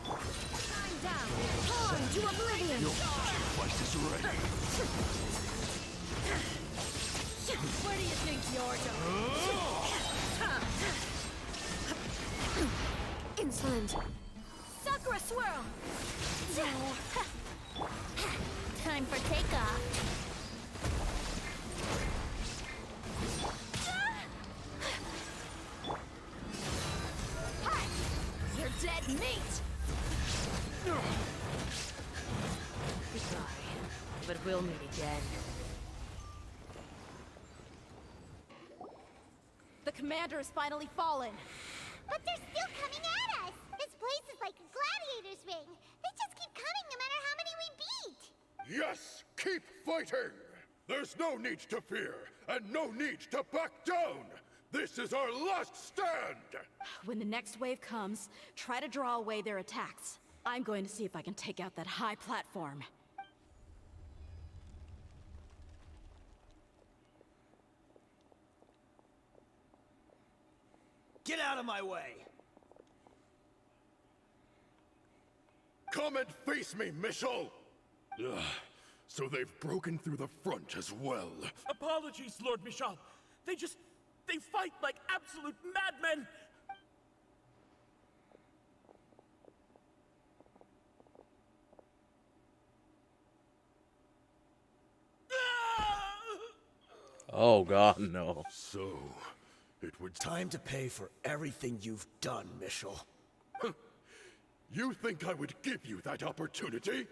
A: Shine down! Torn to oblivion!
R: Your sacrifice is ready.
M: Where do you think you're going?
A: Insolent!
M: Sakura swirl!
H: Time for takeoff.
M: Hi! You're dead meat! Goodbye. But we'll meet again. The commander has finally fallen.
C: But they're still coming at us! This place is like a gladiator's ring. They just keep coming no matter how many we beat!
R: Yes! Keep fighting! There's no need to fear, and no need to back down! This is our last stand!
N: When the next wave comes, try to draw away their attacks. I'm going to see if I can take out that high platform.
T: Get out of my way!
R: Come and face me, Michel! Ugh, so they've broken through the front as well.
Q: Apologies, Lord Michal. They fight like absolute madmen!
E: Oh god, no.
R: So, it would...
T: Time to pay for everything you've done, Michel.
R: You think I would give you that opportunity?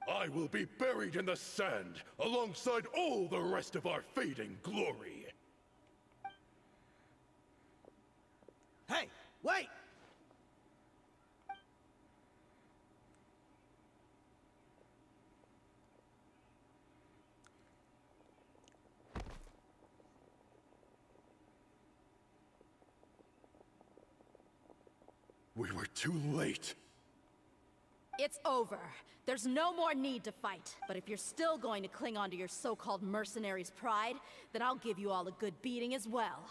R: I will be buried in the sand, alongside all the rest of our fading glory.
T: Hey, wait!
R: We were too late.
N: It's over. There's no more need to fight. But if you're still going to cling on to your so-called mercenary's pride, then I'll give you all a good beating as well.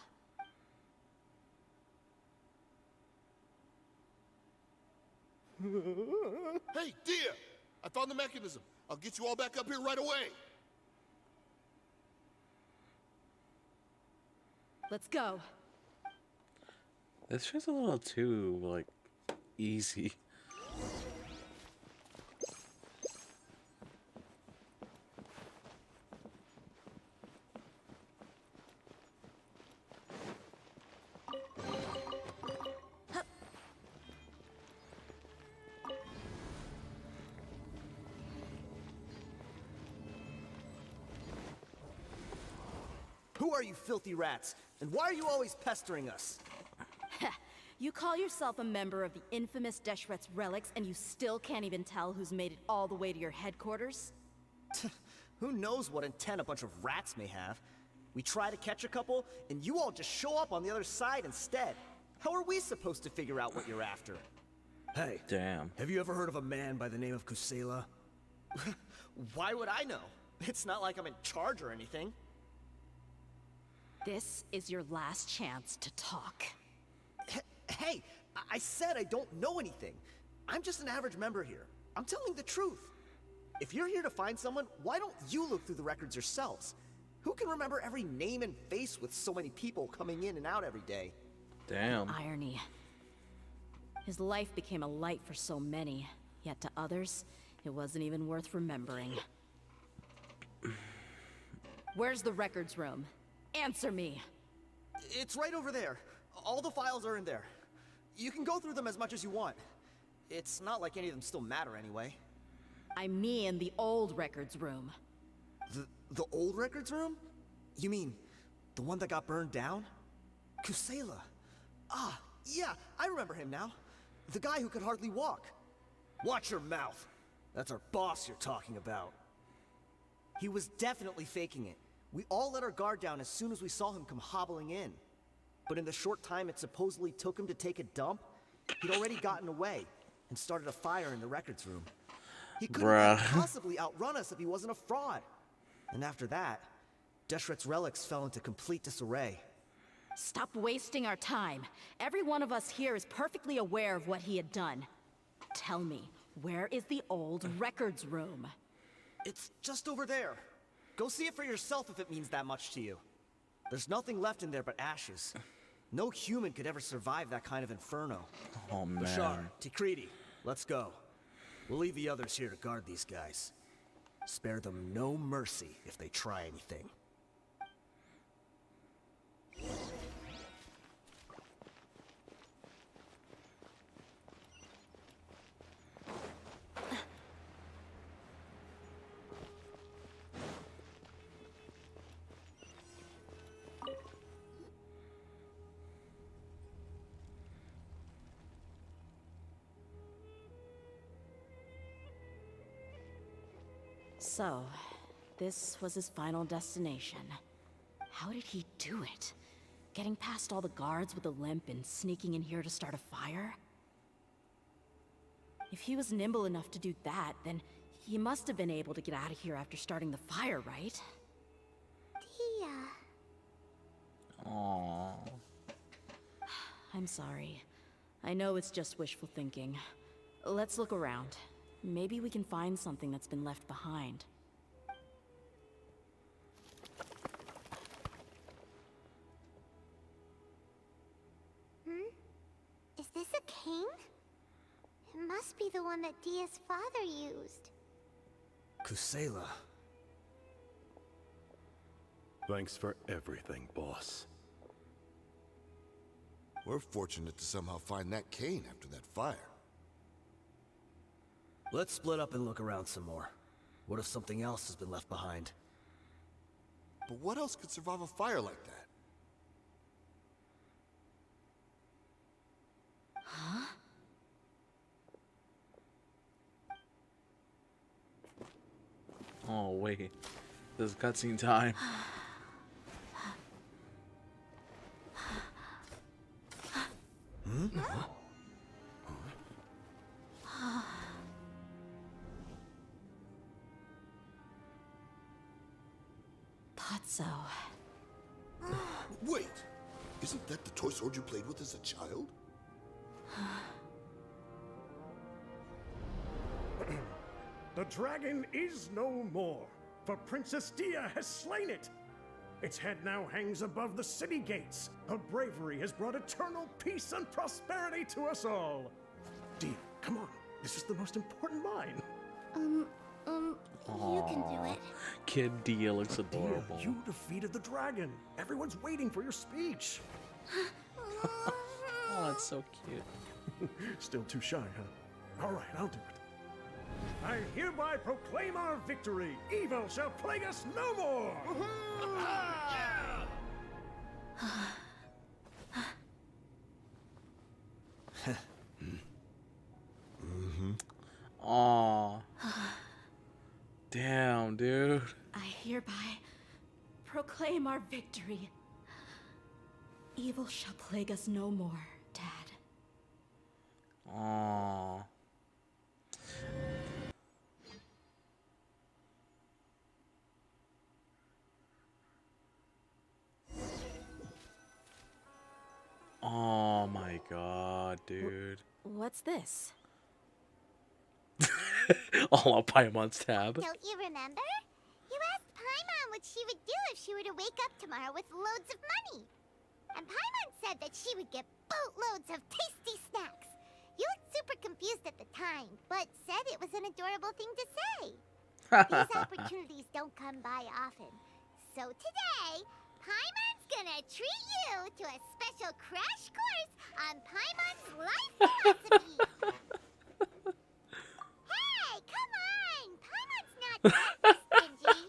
S: Hey, Dia! I found the mechanism. I'll get you all back up here right away.
N: let's go.
E: It's just a little too, like, easy.
T: Who are you filthy rats? And why are you always pestering us?
N: You call yourself a member of the infamous Deshret's relics, and you still can't even tell who's made it all the way to your headquarters?
T: Who knows what intent a bunch of rats may have? We try to catch a couple, and you all just show up on the other side instead. How are we supposed to figure out what you're after? Hey.
E: Damn.
T: Have you ever heard of a man by the name of Kusela? Why would I know? It's not like I'm in charge or anything.
N: This is your last chance to talk.
T: Hey, I said I don't know anything. I'm just an average member here. I'm telling the truth. If you're here to find someone, why don't you look through the records yourselves? Who can remember every name and face with so many people coming in and out every day?
E: Damn.
N: Irony. His life became a light for so many, yet to others, it wasn't even worth remembering. Where's the records room? Answer me.
T: It's right over there. All the files are in there. You can go through them as much as you want. It's not like any of them still matter anyway.
N: I mean the old records room.
T: The old records room? You mean the one that got burned down? Kusela. Ah, yeah, I remember him now. The guy who could hardly walk. Watch your mouth. That's our boss you're talking about. He was definitely faking it. We all let our guard down as soon as we saw him come hobbling in. But in the short time it supposedly took him to take a dump, he'd already gotten away and started a fire in the records room. He couldn't possibly outrun us if he wasn't a fraud. And after that, Deshret's relics fell into complete disarray.
N: Stop wasting our time. Every one of us here is perfectly aware of what he had done. Tell me, where is the old records room?
T: It's just over there. Go see it for yourself if it means that much to you. There's nothing left in there but ashes. No human could ever survive that kind of inferno.
E: Oh, man.
T: Bashar, Tikriti, let's go. We'll leave the others here to guard these guys. Spare them no mercy if they try anything.
N: So, this was his final destination. How did he do it? Getting past all the guards with a limp and sneaking in here to start a fire? If he was nimble enough to do that, then he must have been able to get out of here after starting the fire, right?
C: Tia.
E: Aww.
N: I'm sorry. I know it's just wishful thinking. Let's look around. Maybe we can find something that's been left behind.
C: Is this a cane? It must be the one that Dia's father used.
T: Kusela.
R: Thanks for everything, boss.
S: We're fortunate to somehow find that cane after that fire.
T: Let's split up and look around some more. What if something else has been left behind?
S: But what else could survive a fire like that?
N: Huh?
E: Oh, wait. This is cutscene time.
N: Thought so.
S: Wait! Isn't that the toy sword you played with as a child?
U: The dragon is no more, for Princess Dia has slain it. Its head now hangs above the city gates. Her bravery has brought eternal peace and prosperity to us all. Dia, come on. This is the most important line.
G: You can do it.
E: Kid Dia looks adorable.
U: Dia, you defeated the dragon. Everyone's waiting for your speech.
E: Oh, that's so cute.
U: Still too shy, huh? All right, I'll do it. I hereby proclaim our victory. Evil shall plague us no more.
E: Aw. Damn, dude.
N: I hereby proclaim our victory. Evil shall plague us no more, Dad.
E: Aw. Oh my god, dude.
N: What's this?
E: All on Paimon's tab.
C: Don't you remember? You asked Paimon what she would do if she were to wake up tomorrow with loads of money. And Paimon said that she would get boatloads of tasty snacks. You looked super confused at the time, but said it was an adorable thing to say. These opportunities don't come by often. So today, Paimon's gonna treat you to a special crash course on Paimon's life philosophy. Hey, come on! Paimon's not that stingy.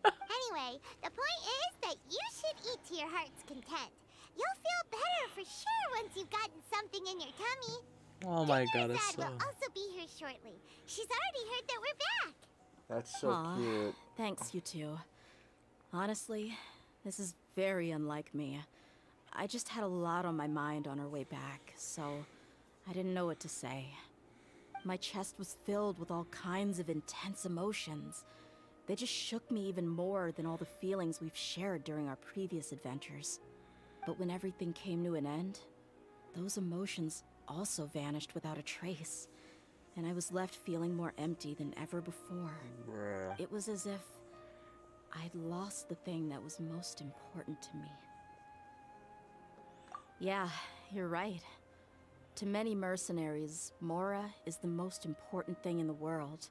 C: Anyway, the point is that you should eat to your heart's content. You'll feel better for sure once you've gotten something in your tummy.
E: Oh my god,
C: Dad
E: that's so...
C: will also be here shortly. She's already heard that we're back.
E: That's so
N: Aw,
E: cute.
N: Thanks, you two. Honestly, this is very unlike me. I just had a lot on my mind on our way back, so I didn't know what to say. My chest was filled with all kinds of intense emotions. They just shook me even more than all the feelings we've shared during our previous adventures. But when everything came to an end, those emotions also vanished without a trace, and I was left feeling more empty than ever before.
E: Bruh.
N: It was as if I'd lost the thing that was most important to me. Yeah, you're right. To many mercenaries, Mora is the most important thing in the world.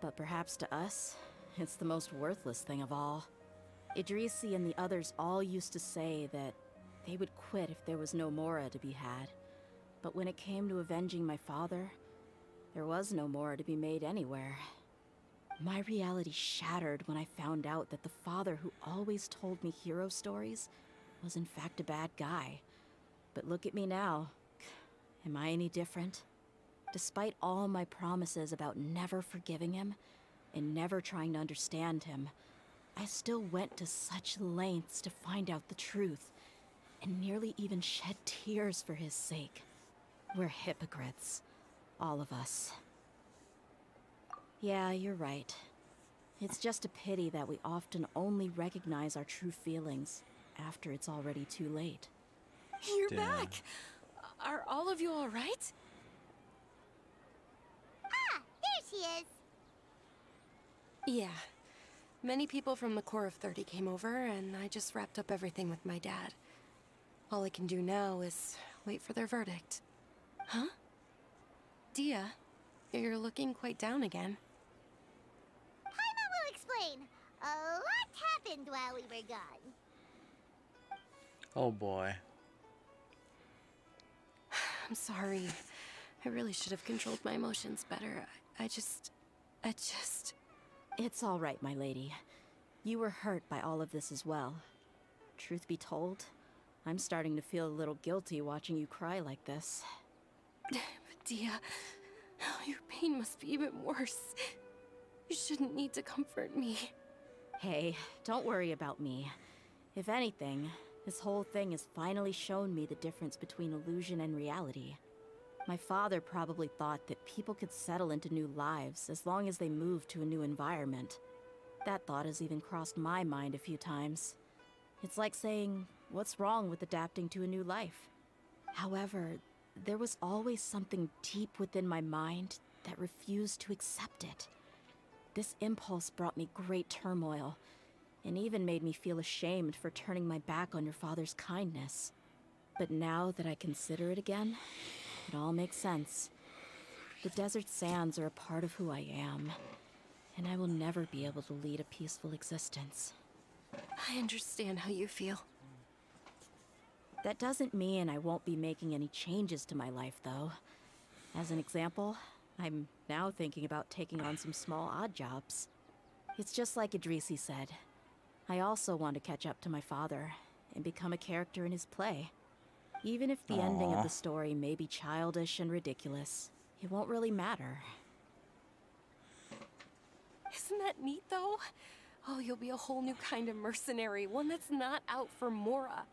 N: But perhaps to us, it's the most worthless thing of all. Idrisi and the others all used to say that they would quit if there was no Mora to be had. But when it came to avenging my father, there was no Mora to be made anywhere. My reality shattered when I found out that the father who always told me hero stories was in fact a bad guy. But look at me now. Am I any different? Despite all my promises about never forgiving him and never trying to understand him, I still went to such lengths to find out the truth, and nearly even shed tears for his sake. We're hypocrites. All of us. Yeah, you're right. It's just a pity that we often only recognize our true feelings after it's already too late.
O: You're back! Are all of you alright?
C: Ah, there she is.
O: Yeah. Many people from the Corps of 30 came over, and I just wrapped up everything with my dad. All I can do now is wait for their verdict. Huh? Dia, you're looking quite down again.
C: Paimon will explain. A lot happened while we were gone.
E: Oh boy.
O: I'm sorry. I really should have controlled my emotions better. I just...
N: It's all right, my lady. You were hurt by all of this as well. Truth be told, I'm starting to feel a little guilty watching you cry like this.
O: But Dia, your pain must be even worse. You shouldn't need to comfort me.
N: Hey, don't worry about me. If anything, this whole thing has finally shown me the difference between illusion and reality. My father probably thought that people could settle into new lives as long as they moved to a new environment. That thought has even crossed my mind a few times. It's like saying, what's wrong with adapting to a new life? However, there was always something deep within my mind that refused to accept it. This impulse brought me great turmoil, and even made me feel ashamed for turning my back on your father's kindness. But now that I consider it again, it all makes sense. The desert sands are a part of who I am, and I will never be able to lead a peaceful existence.
O: I understand how you feel.
N: That doesn't mean I won't be making any changes to my life, though. As an example, I'm now thinking about taking on some small odd jobs. It's just like Idrisi said. I also want to catch up to my father and become a character in his play. Even if the ending of the story may be childish and ridiculous, it won't really matter.
O: Isn't that neat, though? Oh, you'll be a whole new kind of mercenary, one that's not out for Mora.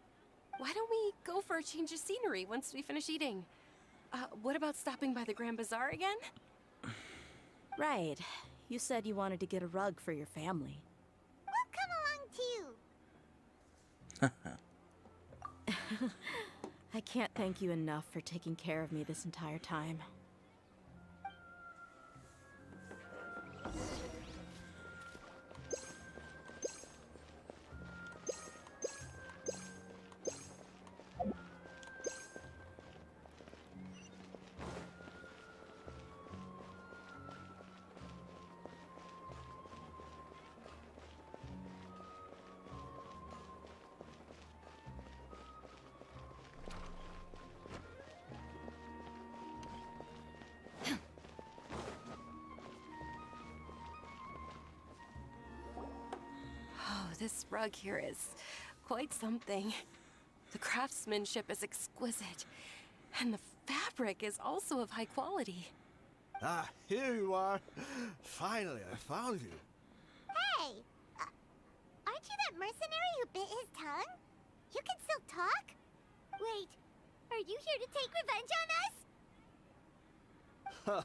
O: Why don't we go for a change of scenery once we finish eating? What about stopping by the Grand Bazaar again?
N: Right. You said you wanted to get a rug for your family.
C: We'll come along too.
N: I can't thank you enough for taking care of me this entire time.
O: This rug here is quite something. The craftsmanship is exquisite, and the fabric is also of high quality.
T: Ah, here you are. Finally, I found you.
C: Hey! Aren't you that mercenary who bit his tongue? You can still talk? Wait, are you here to take revenge on us?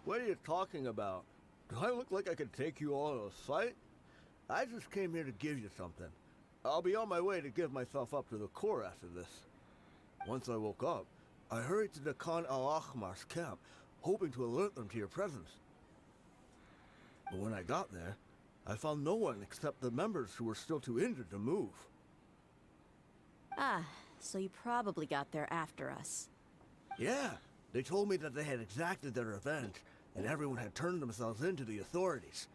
T: What are you talking about? Do I look like I could take you all in a fight? I just came here to give you something. I'll be on my way to give myself up to the Corps after this. Once I woke up, I hurried to the Khan al-Ahmar's camp, hoping to alert them to your presence. But when I got there, I found no one except the members who were still too injured to move.
N: Ah, so you probably got there after us.
T: Yeah, they told me that they had exacted their revenge, and everyone had turned themselves in to the authorities.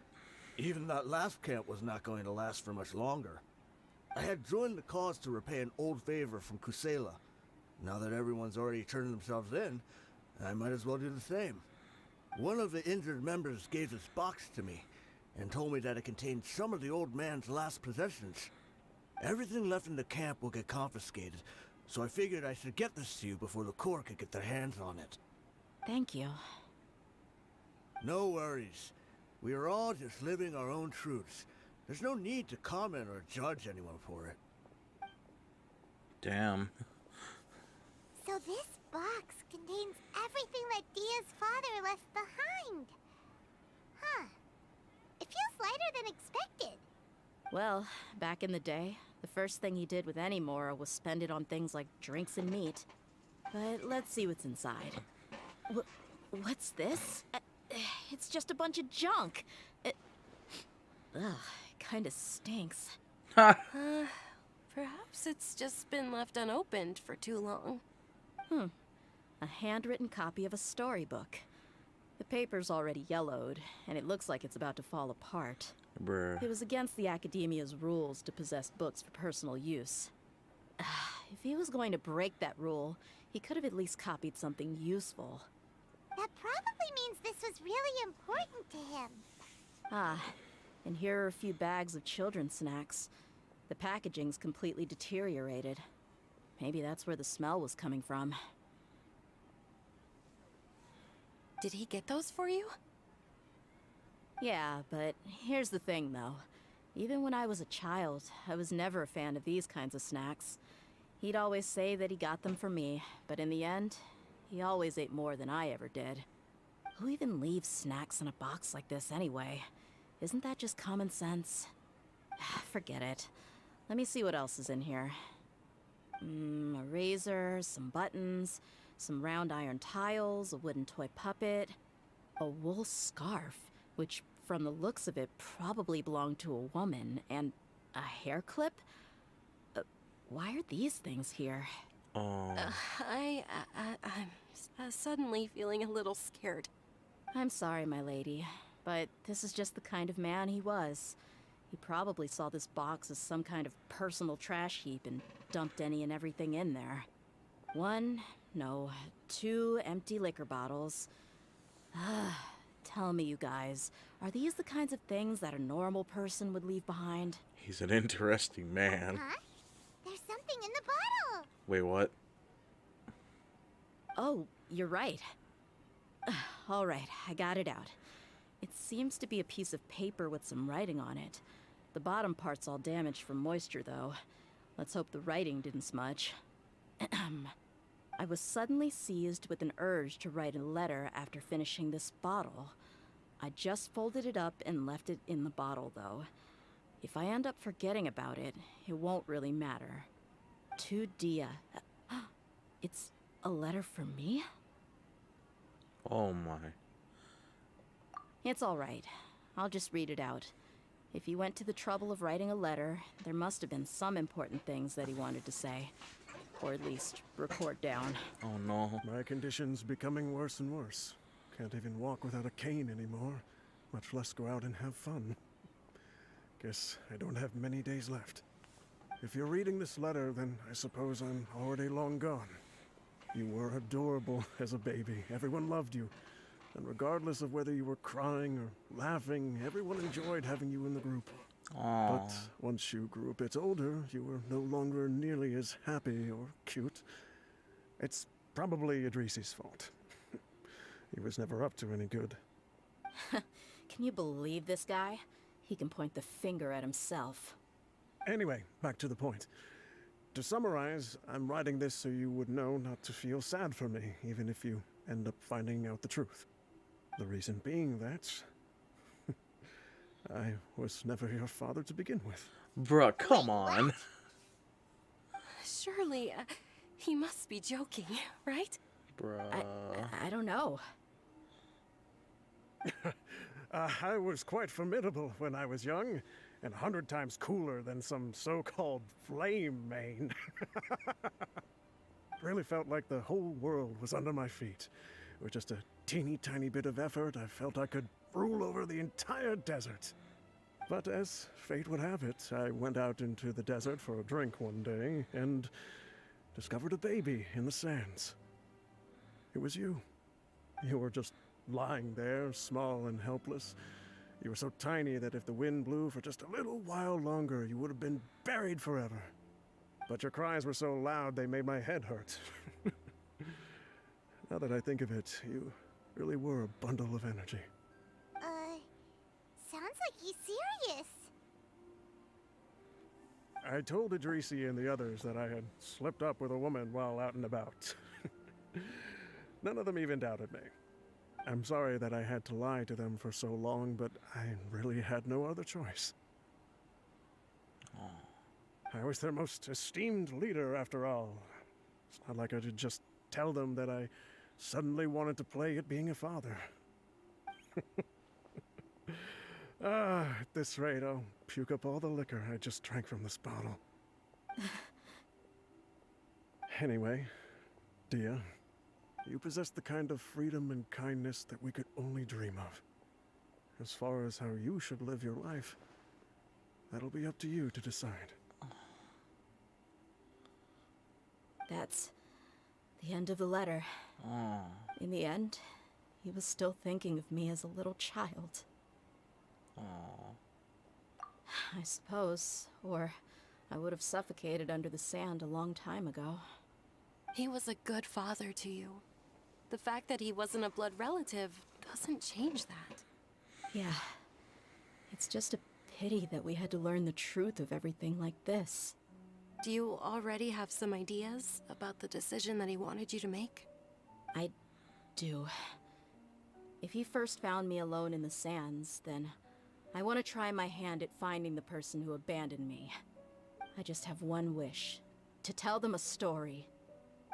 T: Even that last camp was not going to last for much longer. I had joined the cause to repay an old favor from Kusela. Now that everyone's already turned themselves in, I might as well do the same. One of the injured members gave this box to me, and told me that it contained some of the old man's last possessions. Everything left in the camp will get confiscated, so I figured I should get this to you before the Corps could get their hands on it.
N: Thank you.
T: No worries. We are all just living our own truths. There's no need to comment or judge anyone for it.
E: Damn.
C: So this box contains everything that Dia's father left behind. Huh. It feels lighter than expected.
N: Well, back in the day, the first thing he did with any Mora was spend it on things like drinks and meat. But let's see what's inside. What's this? It's just a bunch of junk. Ugh, it kinda stinks.
O: Perhaps it's just been left unopened for too long.
N: A handwritten copy of a storybook. The paper's already yellowed, and it looks like it's about to fall apart.
E: Bruh.
N: It was against the Academia's rules to possess books for personal use. If he was going to break that rule, he could have at least copied something useful.
C: That probably means this was really important to him.
N: Ah, and here are a few bags of children's snacks. The packaging's completely deteriorated. Maybe that's where the smell was coming from.
O: Did he get those for you?
N: Yeah, but here's the thing, though. Even when I was a child, I was never a fan of these kinds of snacks. He'd always say that he got them for me, but in the end, he always ate more than I ever did. Who even leaves snacks in a box like this anyway? Isn't that just common sense? Forget it. Let me see what else is in here. A razor, some buttons, some round iron tiles, a wooden toy puppet, a wool scarf, which from the looks of it probably belonged to a woman, and A hair clip? Why are these things here?
E: Oh.
O: I'm suddenly feeling a little scared.
N: I'm sorry, my lady, but this is just the kind of man he was. He probably saw this box as some kind of personal trash heap and dumped any and everything in there. 2 empty liquor bottles. Tell me, you guys, are these the kinds of things that a normal person would leave behind?
E: He's an interesting man.
C: Huh? There's something in the bottle!
E: Wait, what?
N: Oh, you're right. All right, I got it out. It seems to be a piece of paper with some writing on it. The bottom part's all damaged from moisture, though. Let's hope the writing didn't smudge. I was suddenly seized with an urge to write a letter after finishing this bottle. I just folded it up and left it in the bottle, though. If I end up forgetting about it, it won't really matter. To Dia. It's a letter from me?
E: Oh my.
N: It's all right. I'll just read it out. If he went to the trouble of writing a letter, there must have been some important things that he wanted to say. Or at least record down.
E: Oh no.
U: My condition's becoming worse and worse. Can't even walk without a cane anymore, much less go out and have fun. Guess I don't have many days left. If you're reading this letter, then I suppose I'm already long gone. You were adorable as a baby. Everyone loved you. And regardless of whether you were crying or laughing, everyone enjoyed having you in the group.
E: Aww.
U: But once you grew a bit older, you were no longer nearly as happy or cute. It's probably Idrisi's fault. He was never up to any good.
N: Can you believe this guy? He can point the finger at himself.
U: Anyway, back to the point. To summarize, I'm writing this so you would know not to feel sad for me, even if you end up finding out the truth. The reason being that I was never your father to begin with.
E: Bruh, come on.
O: Surely, he must be joking, right?
E: Bruh.
N: I don't know.
U: I was quite formidable when I was young, and 100 times cooler than some so-called flame main. Really felt like the whole world was under my feet. With just a teeny tiny bit of effort, I felt I could rule over the entire desert. But as fate would have it, I went out into the desert for a drink one day and discovered a baby in the sands. It was you. You were just lying there, small and helpless. You were so tiny that if the wind blew for just a little while longer, you would have been buried forever. But your cries were so loud they made my head hurt. Now that I think of it, you really were a bundle of energy.
C: Sounds like he's serious.
U: I told Idrisi and the others that I had slipped up with a woman while out and about. None of them even doubted me. I'm sorry that I had to lie to them for so long, but I really had no other choice. I was their most esteemed leader, after all. It's not like I could just tell them that I suddenly wanted to play at being a father. At this rate, I'll puke up all the liquor I just drank from this bottle. Anyway, Dia, you possess the kind of freedom and kindness that we could only dream of. As far as how you should live your life, that'll be up to you to decide.
N: That's the end of the letter. In the end, he was still thinking of me as a little child. I suppose, or I would have suffocated under the sand a long time ago.
O: He was a good father to you. The fact that he wasn't a blood relative doesn't change that.
N: Yeah. It's just a pity that we had to learn the truth of everything like this.
O: Do you already have some ideas about the decision that he wanted you to make?
N: I do. If he first found me alone in the sands, then I want to try my hand at finding the person who abandoned me. I just have one wish. To tell them a story.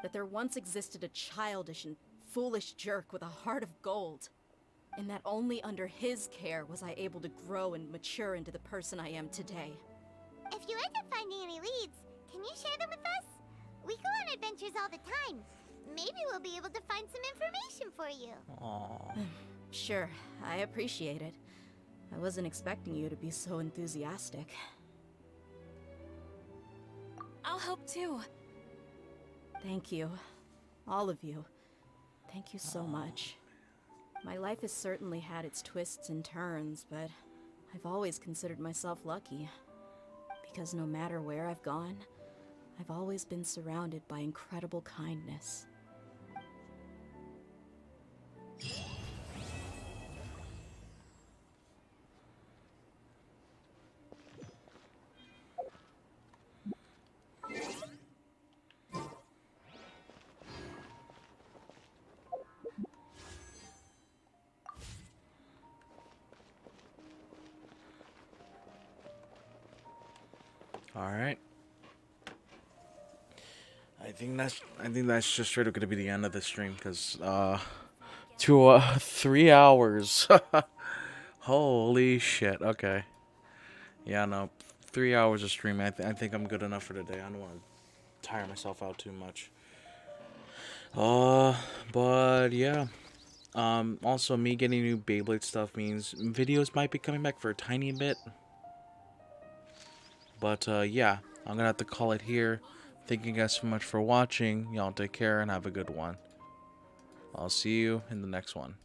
N: That there once existed a childish and foolish jerk with a heart of gold. And that only under his care was I able to grow and mature into the person I am today.
C: If you end up finding any leads, can you share them with us? We go on adventures all the time. Maybe we'll be able to find some information for you.
K: Aww.
N: Sure, I appreciate it. I wasn't expecting you to be so enthusiastic.
O: I'll help too.
N: Thank you. All of you. Thank you so much. My life has certainly had its twists and turns, but I've always considered myself lucky. Because no matter where I've gone, I've always been surrounded by incredible kindness.
E: All right. I think that's just straight up gonna be the end of the stream because 3 hours. Holy shit. Okay. Yeah, no. 3 hours of streaming. I think I'm good enough for today. I don't want to tire myself out too much. But yeah. Also, me getting new Beyblade stuff means videos might be coming back for a tiny bit. But yeah, I'm gonna have to call it here. Thank you guys so much for watching. Y'all take care and have a good one. I'll see you in the next one.